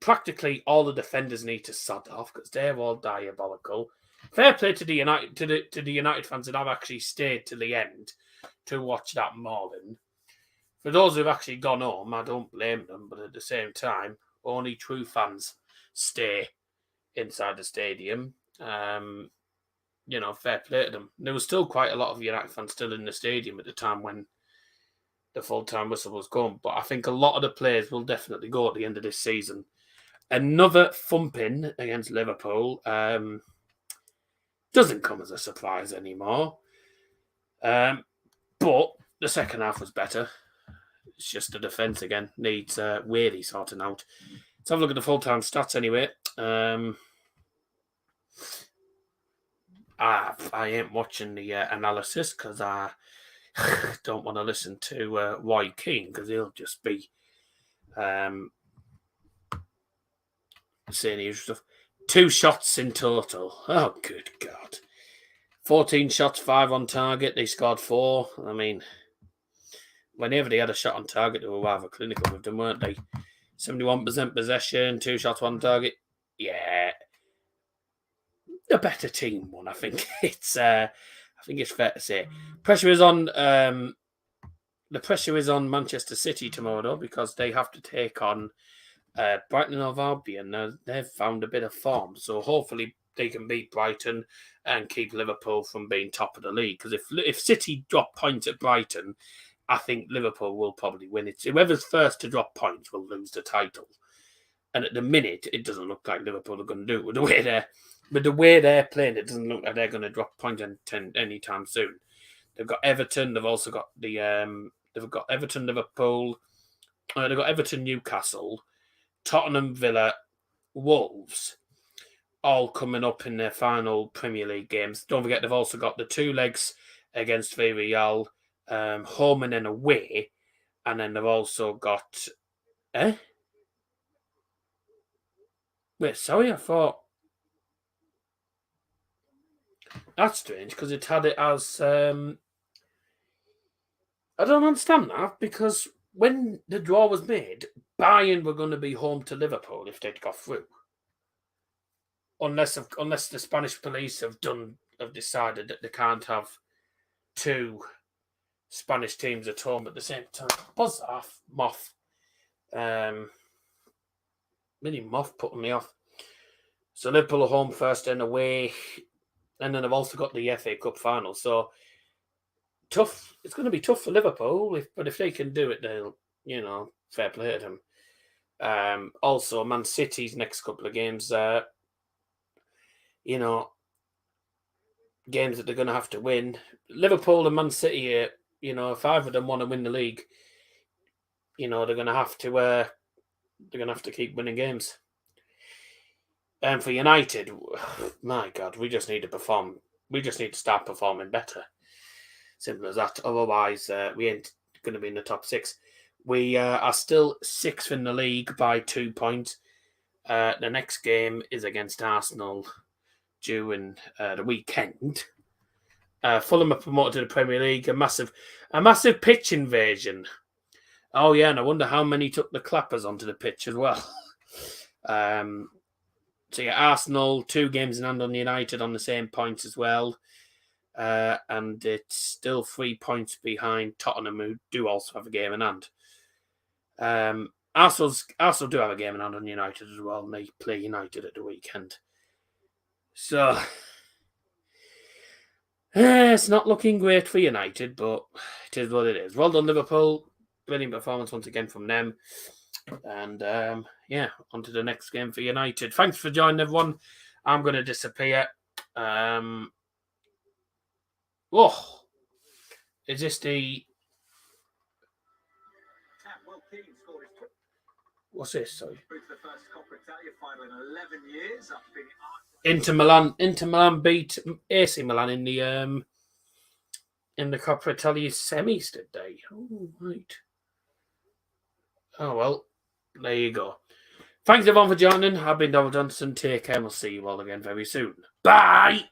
Practically all the defenders need to sod off because they're all diabolical. Fair play to the United fans that have actually stayed to the end to watch that mauling. For those who've actually gone home, I don't blame them, but at the same time, only true fans stay inside the stadium. Fair play to them. There was still quite a lot of United fans still in the stadium at the time when the full-time whistle was gone. But I think a lot of the players will definitely go at the end of this season. Another thumping against Liverpool doesn't come as a surprise anymore. But the second half was better. It's just the defence again needs really sorting out. Let's have a look at the full-time stats anyway. I ain't watching the analysis because I don't want to listen to Roy Keane because he'll just be saying usual stuff. 2 shots in total. Oh, good God. 14 shots, 5 on target. They scored 4. I mean, whenever they had a shot on target, they were rather clinical with them, weren't they? 71% possession, 2 shots, 1 target. Yeah. The better team won, I think. I think it's fair to say. Pressure is on Manchester City tomorrow, though, because they have to take on Brighton and Albion. They've found a bit of form, so hopefully they can beat Brighton and keep Liverpool from being top of the league. Because if City drop points at Brighton, I think Liverpool will probably win it. Whoever's first to drop points will lose the title. And at the minute, it doesn't look like Liverpool are going to do it with the way they're playing. It doesn't look like they're going to drop points anytime soon. They've got Everton. They've also got they've got Everton, Liverpool. They've got Everton, Newcastle, Tottenham, Villa, Wolves, all coming up in their final Premier League games. Don't forget they've also got the 2 legs against Villarreal, home and then away, and then they've also got. Wait, sorry, I thought. That's strange because it had it as. I don't understand that because when the draw was made, Bayern were going to be home to Liverpool if they'd got through. Unless the Spanish police have decided that they can't have 2 Spanish teams at home at the same time. Buzz off, Moth. Really Moth putting me off. So Liverpool are home first and away. And then they've also got the FA Cup final. So tough. It's going to be tough for Liverpool. But if they can do it, they'll, fair play to them. Also, Man City's next couple of games, they're games that they're going to have to win. Liverpool and Man City, you know, if either of them want to win the league, you know, they're going to have to keep winning games. And for United, my God, we just need to perform. We just need to start performing better. Simple as that. Otherwise, we ain't going to be in the top 6. We are still 6th in the league by 2 points. The next game is against Arsenal during the weekend. Fulham are promoted to the Premier League. A massive pitch invasion. Oh yeah, and I wonder how many took the clappers onto the pitch as well. So yeah, Arsenal 2 games in hand on United on the same points as well. And it's still 3 points behind Tottenham, who do also have a game in hand. Arsenal do have a game in hand on United as well, and they play United at the weekend. So it's not looking great for United, but it is what it is. Well done, Liverpool. Brilliant performance once again from them. And on to the next game for United. Thanks for joining, everyone. I'm going to disappear. Is this the... What's this? Sorry. Inter Milan beat AC Milan in the Coppa Italia semis, did they? Oh, right. Oh, well, there you go. Thanks, everyone, for joining. I've been Donald Johnson. Take care, and we'll see you all again very soon. Bye!